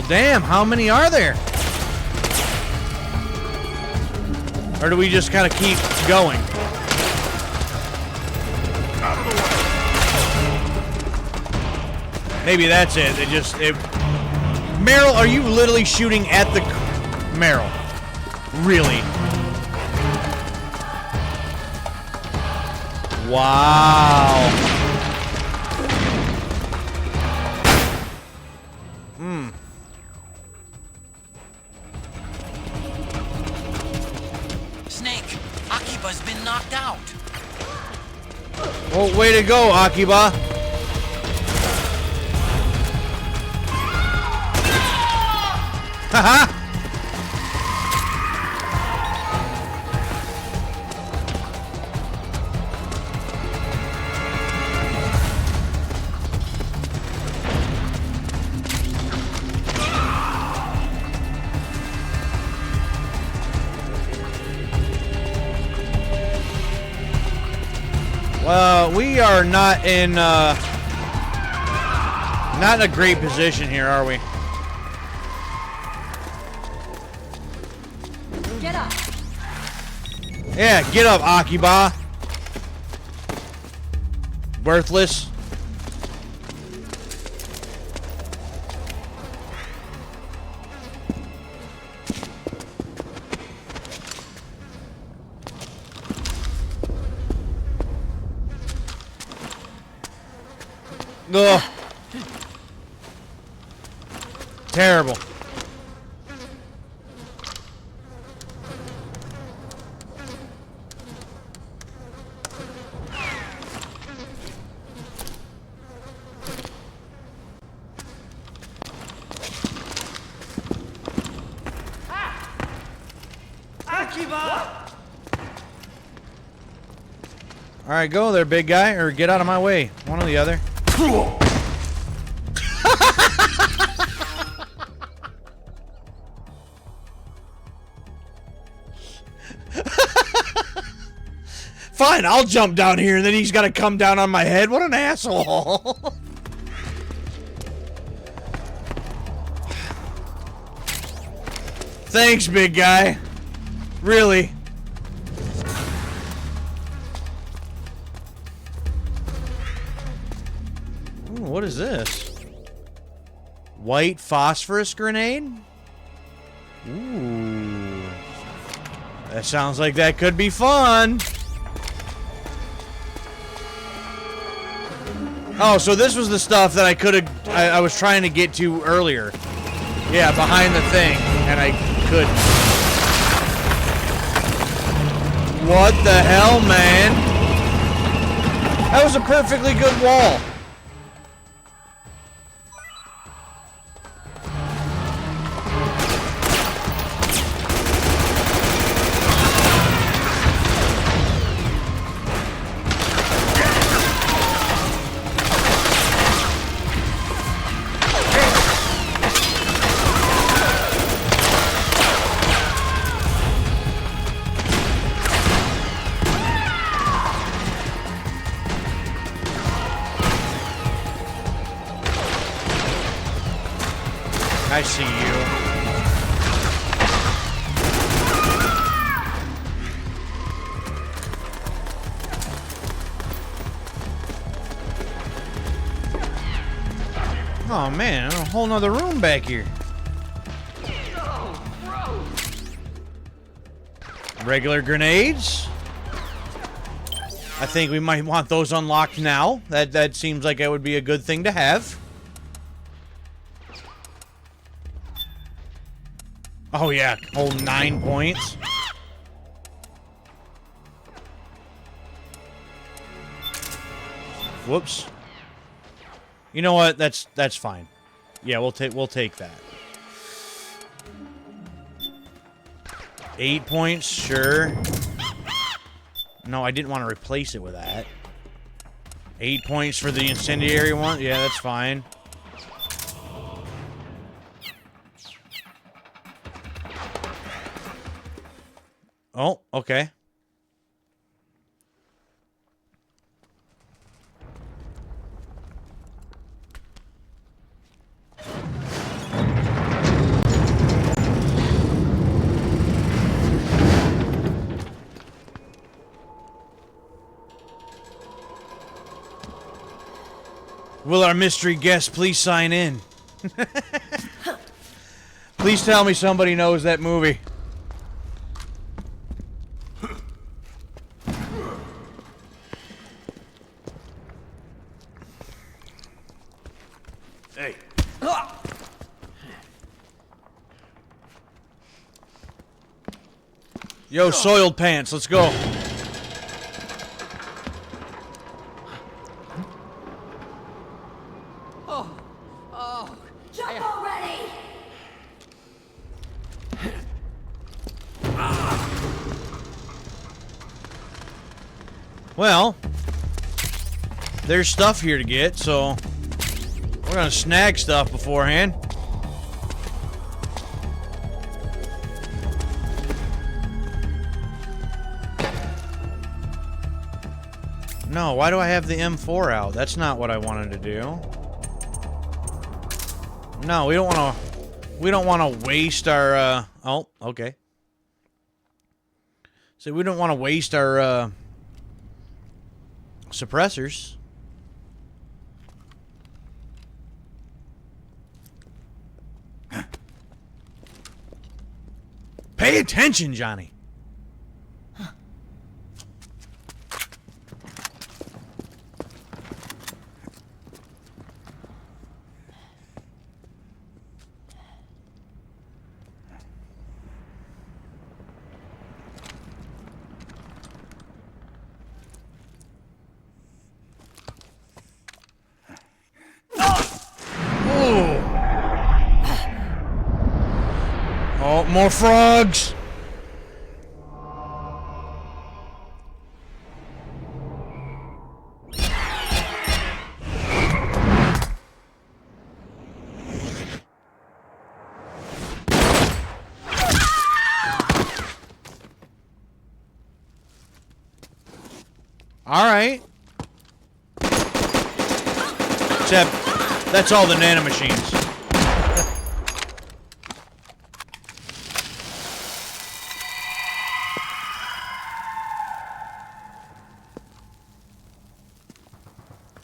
Damn, how many are there? Or do we just kind of keep going? Maybe that's it. Meryl, are you literally shooting at the... Meryl. Really? Wow. Well, way to go, Akiba. Haha. We are not in a great position here, are we? Get up. Yeah, get up, Akiba. Worthless. Ugh. Terrible. Akiba! All right, go there, big guy, or get out of my way. One or the other. Fine, I'll jump down here and then he's got to come down on my head. What an asshole. Thanks, big guy. Really. Ooh, what is this? White phosphorus grenade? Ooh. That sounds like that could be fun. Oh, so this was the stuff that I was trying to get to earlier. Yeah, behind the thing, and I couldn't. What the hell, man? That was a perfectly good wall. I see you. Oh man, a whole nother room back here. Regular grenades. I think we might want those unlocked now. That seems like it would be a good thing to have. Oh yeah, whole 9 points. Whoops. You know what? That's fine. Yeah, we'll take that. 8 points, sure. No, I didn't want to replace it with that. 8 points for the incendiary one. Yeah, that's fine. Oh, okay. Will our mystery guest please sign in? Please tell me somebody knows that movie. Hey. Yo, soiled pants, let's go. Jump already! Well, there's stuff here to get, so we're gonna snag stuff beforehand. No, why do I have the M4 out? That's not what I wanted to do. No, we don't want to waste our oh, okay. So we don't want to waste our suppressors. Pay attention, Johnny. Oh, more frogs! All right. Except, that's all the nanomachines.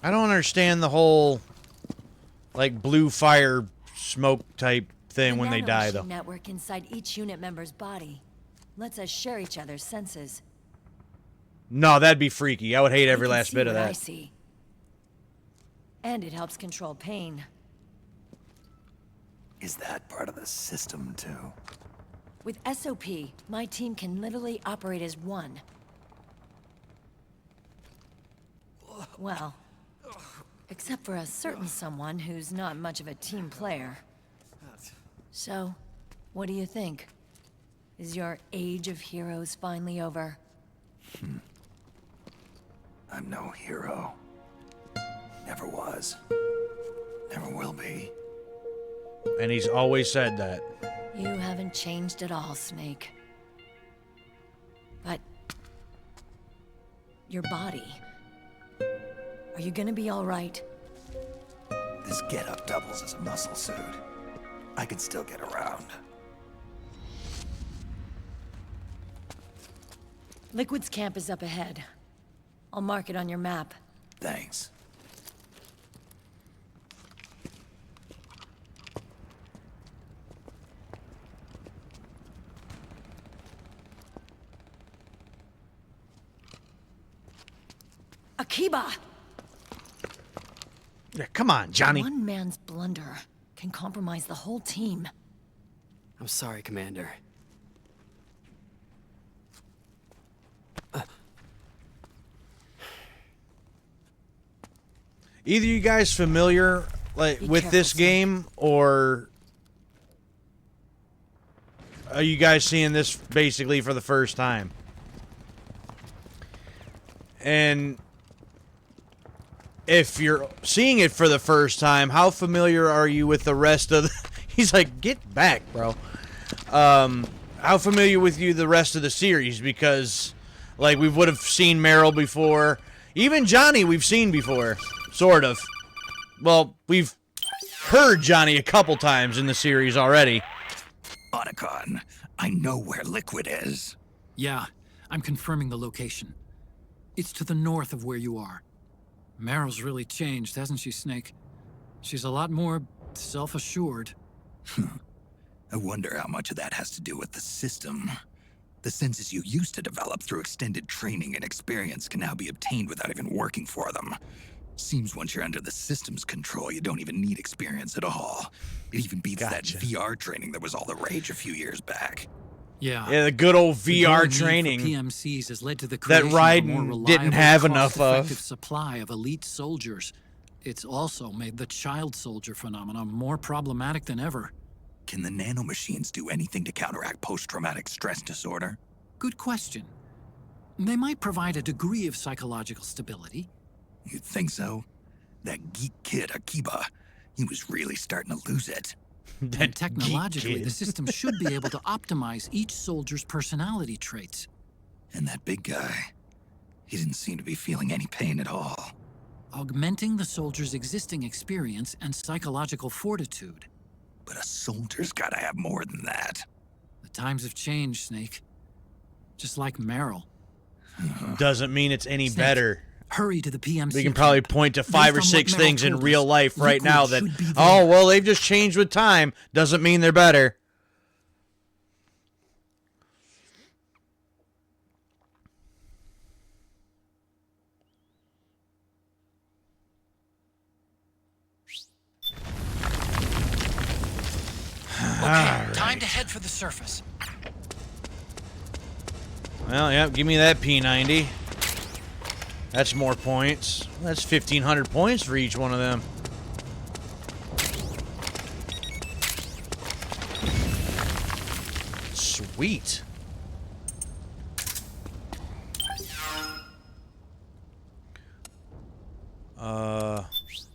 I don't understand the whole, like, blue fire smoke type thing when they die, though. The network inside each unit member's body lets us share each other's senses. No, that'd be freaky. I would hate every last bit of I that. see. And it helps control pain. Is that part of the system, too? With SOP, my team can literally operate as one. Well, except for a certain someone who's not much of a team player. So, what do you think? Is your age of heroes finally over? I'm no hero. Never was. Never will be. And he's always said that. You haven't changed at all, Snake. But... your body... are you gonna be all right? This getup doubles as a muscle suit. I can still get around. Liquid's camp is up ahead. I'll mark it on your map. Thanks. Akiba! Yeah, come on, Johnny. One man's blunder can compromise the whole team. I'm sorry, Commander. Either you guys familiar with this game, or are you guys seeing this basically for the first time? And if you're seeing it for the first time, how familiar are you with the rest of the... He's like, get back, bro. How familiar with you the rest of the series? Because, like, we would have seen Meryl before. Even Johnny we've seen before. Sort of. Well, we've heard Johnny a couple times in the series already. Otacon, I know where Liquid is. Yeah, I'm confirming the location. It's to the north of where you are. Meryl's really changed, hasn't she, Snake? She's a lot more self-assured. I wonder how much of that has to do with the system. The senses you used to develop through extended training and experience can now be obtained without even working for them. Seems once you're under the system's control, you don't even need experience at all. It even beats that VR training that was all the rage a few years back. Yeah, the good old VR training PMCs has led to the that Raiden didn't have enough of. Supply of elite soldiers. It's also made the child soldier phenomenon more problematic than ever. Can the nanomachines do anything to counteract post-traumatic stress disorder? Good question. They might provide a degree of psychological stability. You'd think so? That geek kid, Akiba, he was really starting to lose it. And technologically, the system should be able to optimize each soldier's personality traits. And that big guy, he didn't seem to be feeling any pain at all. Augmenting the soldier's existing experience and psychological fortitude. But a soldier's gotta have more than that. The times have changed, Snake. Just like Meryl. Doesn't mean it's any better. Hurry to the PMC. We can probably point to 5 or 6 things in real life right now that, oh, well, they've just changed with time. Doesn't mean they're better. Okay, time to head for the surface. Well, yeah, give me that P90. That's more points. That's 1,500 points for each one of them. Sweet.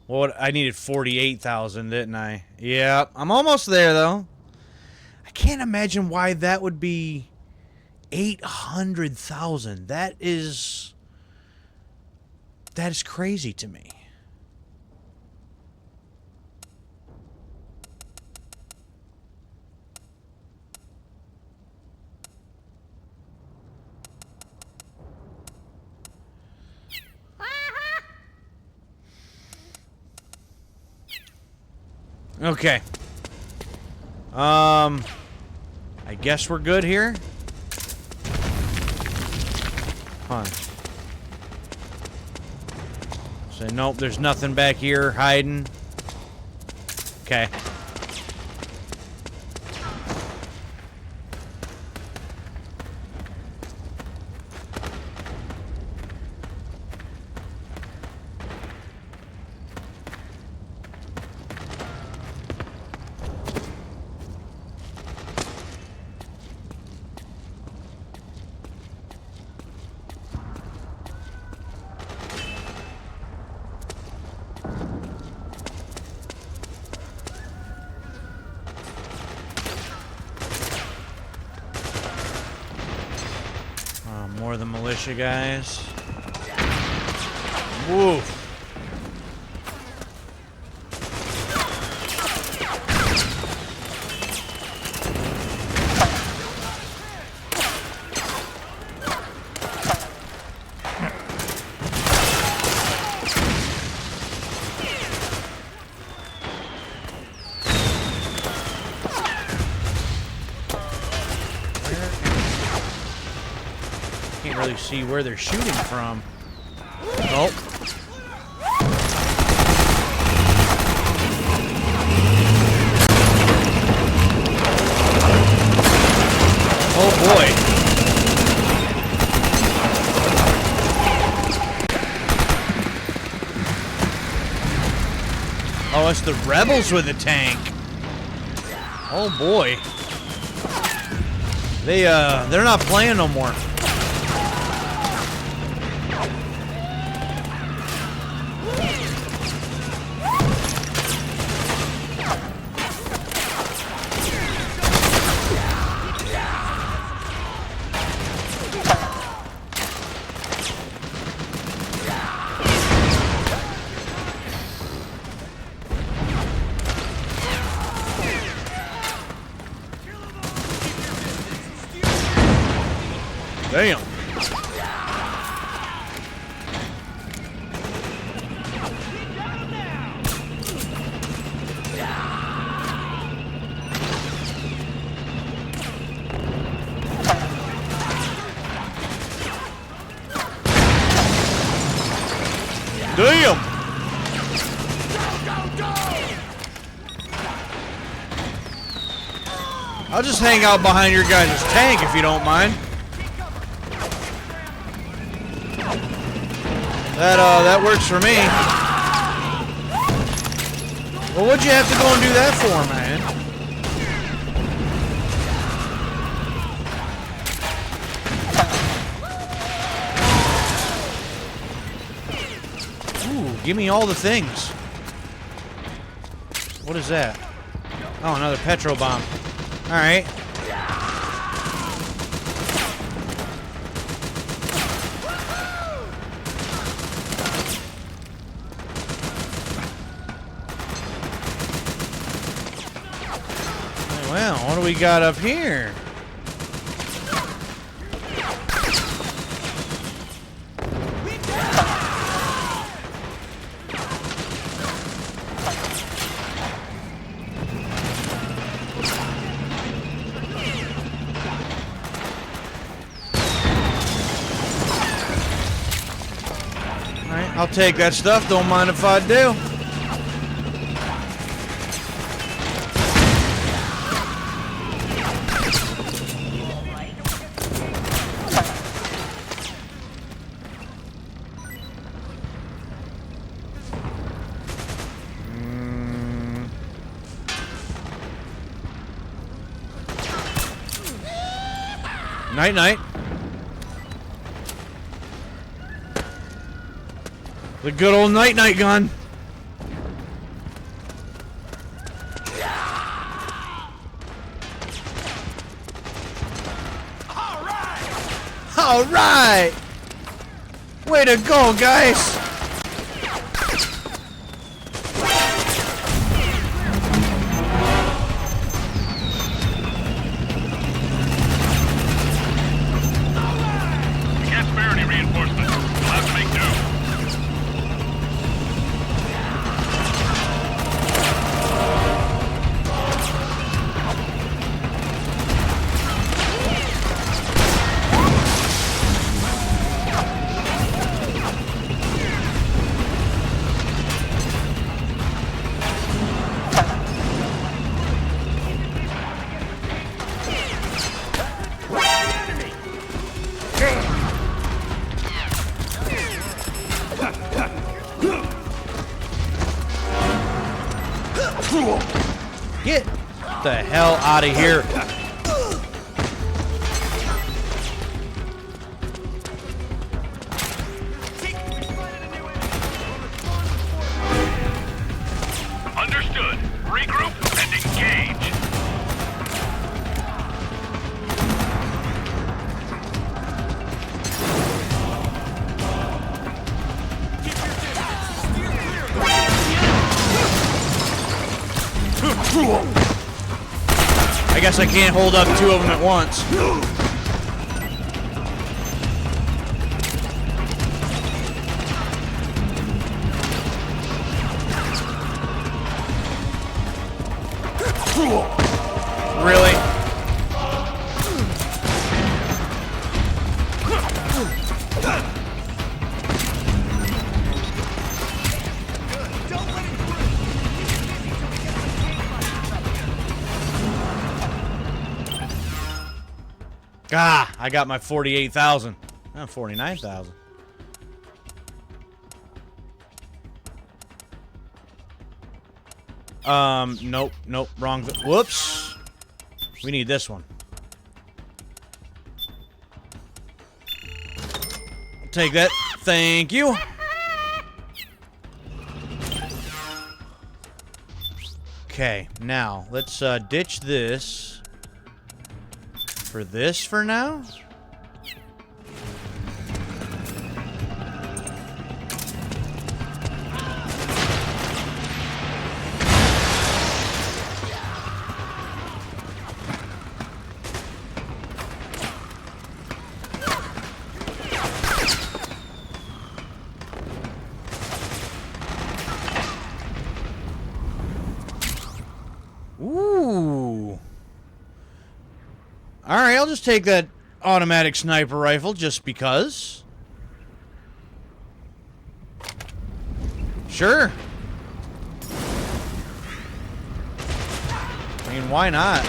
Well, I needed 48,000, didn't I? Yeah, I'm almost there, though. I can't imagine why that would be 800,000. That is crazy to me. Okay. I guess we're good here. Fine. So nope, there's nothing back here hiding. Okay. More of the militia guys. Woof. See where they're shooting from. Oh. Oh boy. Oh, it's the rebels with the tank. Oh boy. They're not playing no more. Damn. Damn. I'll just hang out behind your guys' tank if you don't mind. That works for me. Well, what'd you have to go and do that for, man? Ooh, give me all the things. What is that? Oh, another petro bomb. All right. Well, what do we got up here? Alright, I'll take that stuff, don't mind if I do. Night night. The good old night night gun. All right. Way to go, guys. Get the hell out of here. Understood. Regroup and engage. I guess I can't hold up two of them at once. Really? Ah, I got my 48,000. 49,000. Nope, wrong. Whoops. We need this one. Take that. Thank you. Okay, now let's ditch this for this for now. Ooh. Alright, I'll just take that automatic sniper rifle just because. Sure. I mean, why not?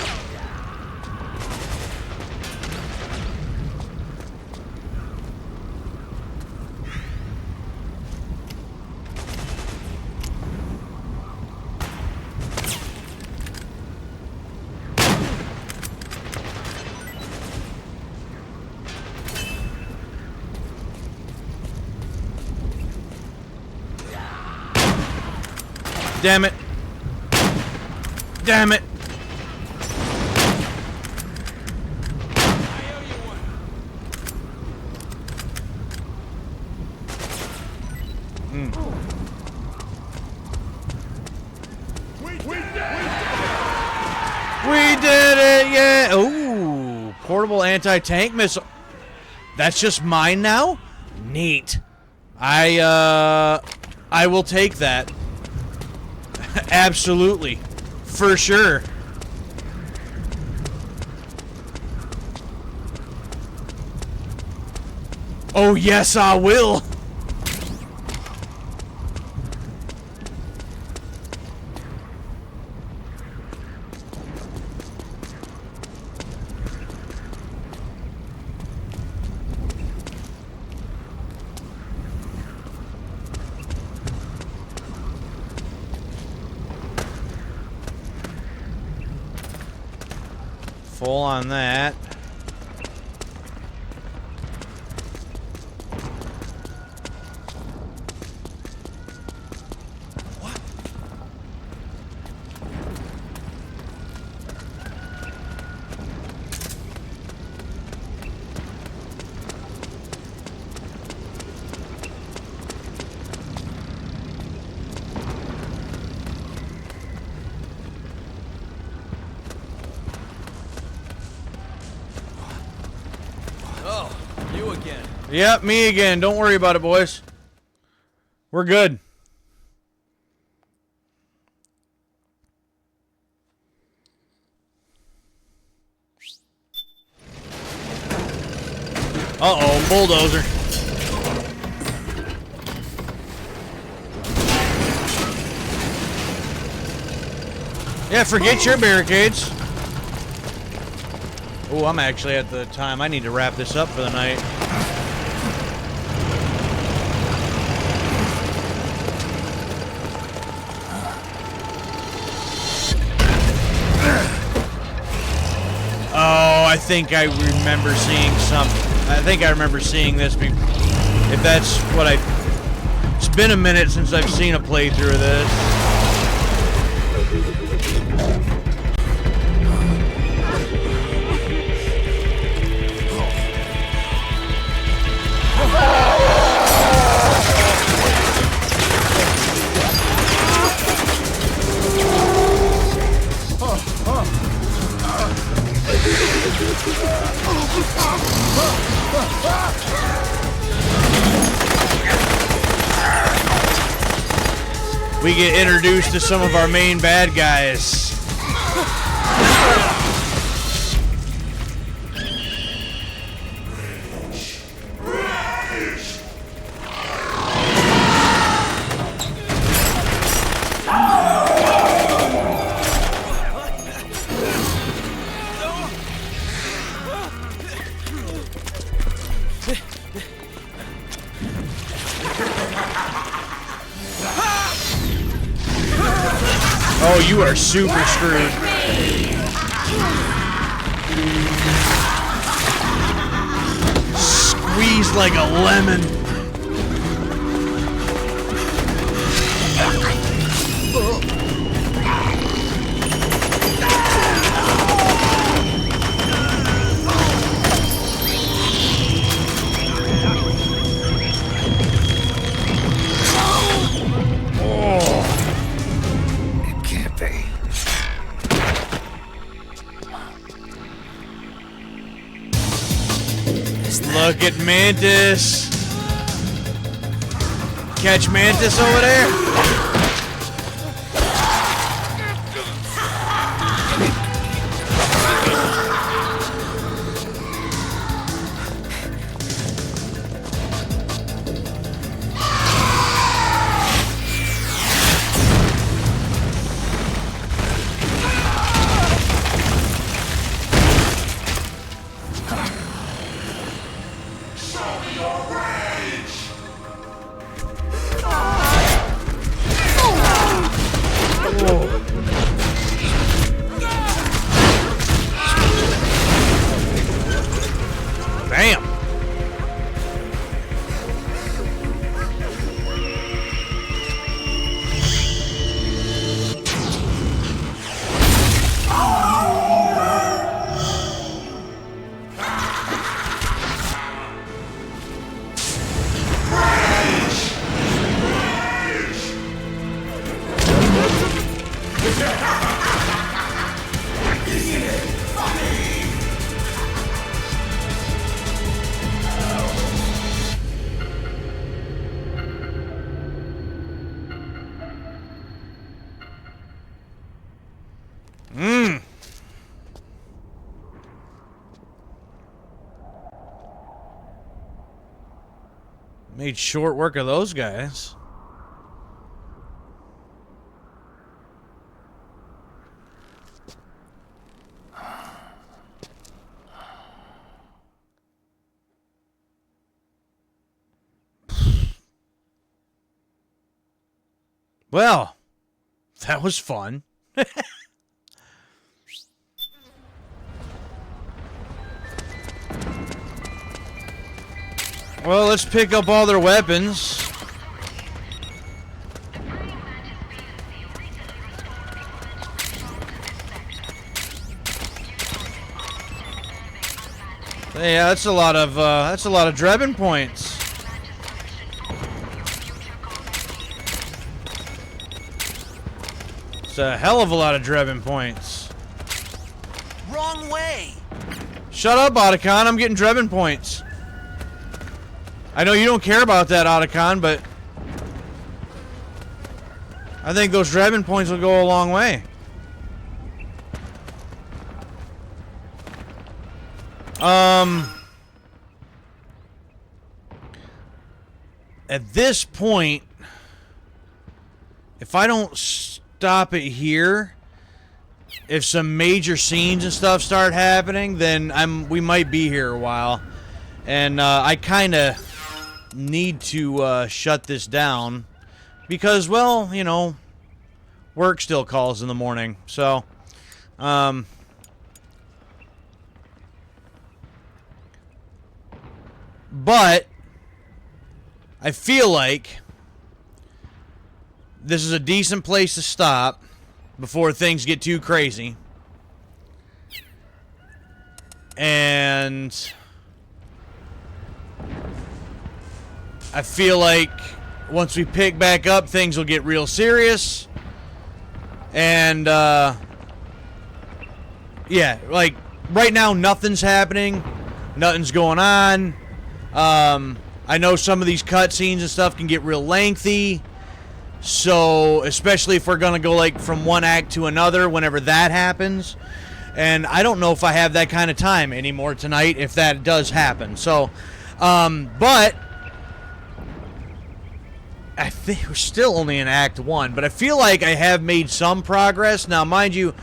Damn it. Damn it. We did it, yeah. Ooh, portable anti-tank missile. That's just mine now? Neat. I will take that. Absolutely. For sure. Oh, yes, I will. Full on that. What? Oh, you again. Yep, me again. Don't worry about it, boys. We're good. Uh-oh, bulldozer. Yeah, forget your barricades. Oh, I'm actually at the time. I need to wrap this up for the night. Oh, I think I remember seeing something. I think I remember seeing this. If that's what I... It's been a minute since I've seen a playthrough of this. We get introduced to some of our main bad guys. Oh, you are super screwed. Squeezed like a lemon. It can't be. Look at Mantis. Catch Mantis over there. Bam. Made short work of those guys. Well, that was fun. Well, let's pick up all their weapons. Yeah, that's a lot of Drebin points. It's a hell of a lot of Drebin points. Wrong way. Shut up, Otacon. I'm getting Drebin points. I know you don't care about that, Otacon, but I think those Drebin points will go a long way. At this point, if I don't stop it here, if some major scenes and stuff start happening, then we might be here a while. And I kind of need to shut this down because, well, you know, work still calls in the morning. So, but I feel like this is a decent place to stop before things get too crazy. And I feel like once we pick back up, things will get real serious. And, yeah, like, right now, nothing's happening. Nothing's going on. I know some of these cutscenes and stuff can get real lengthy. So, especially if we're going to go, like, from one act to another whenever that happens. And I don't know if I have that kind of time anymore tonight if that does happen. So, but I think we're still only in Act 1, but I feel like I have made some progress. Now, mind you,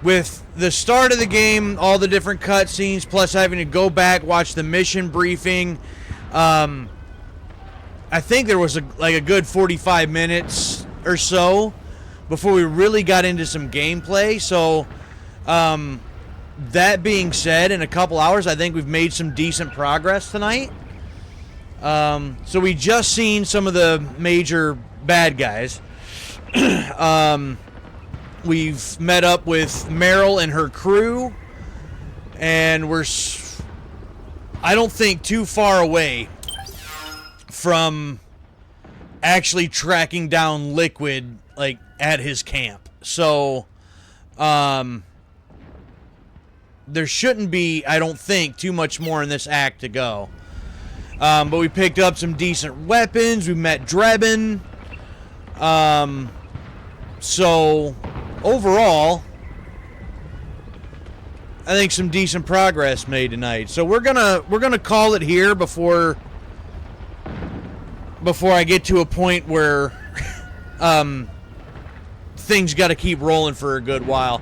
with the start of the game, all the different cutscenes, plus having to go back, watch the mission briefing, I think there was a good 45 minutes or so before we really got into some gameplay. So, that being said, in a couple hours, I think we've made some decent progress tonight. So we just seen some of the major bad guys. We've met up with Meryl and her crew, and we're, I don't think, too far away from actually tracking down Liquid, like, at his camp. So, there shouldn't be, I don't think, too much more in this act to go. But we picked up some decent weapons. We met Drebin. So, overall, I think some decent progress made tonight. So we're gonna call it here before I get to a point where things got to keep rolling for a good while.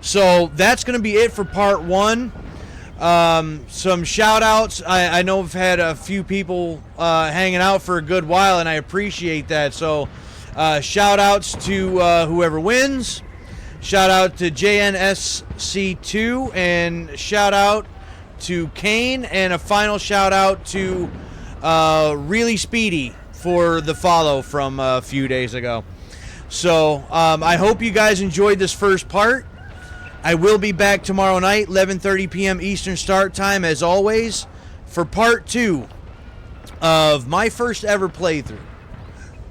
So that's going to be it for part 1. Some shout outs. I know I've had a few people hanging out for a good while, and I appreciate that. So shout outs to whoever wins. Shout out to JNSC2, and shout out to Kane, and a final shout out to Really Speedy for the follow from a few days ago. So I hope you guys enjoyed this first part. I will be back tomorrow night, 11:30 p.m. Eastern Start Time, as always, for part 2 of my first ever playthrough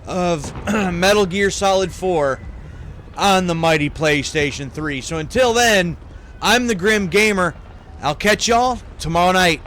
of Metal Gear Solid 4 on the mighty PlayStation 3. So until then, I'm the Grim Gamer. I'll catch y'all tomorrow night.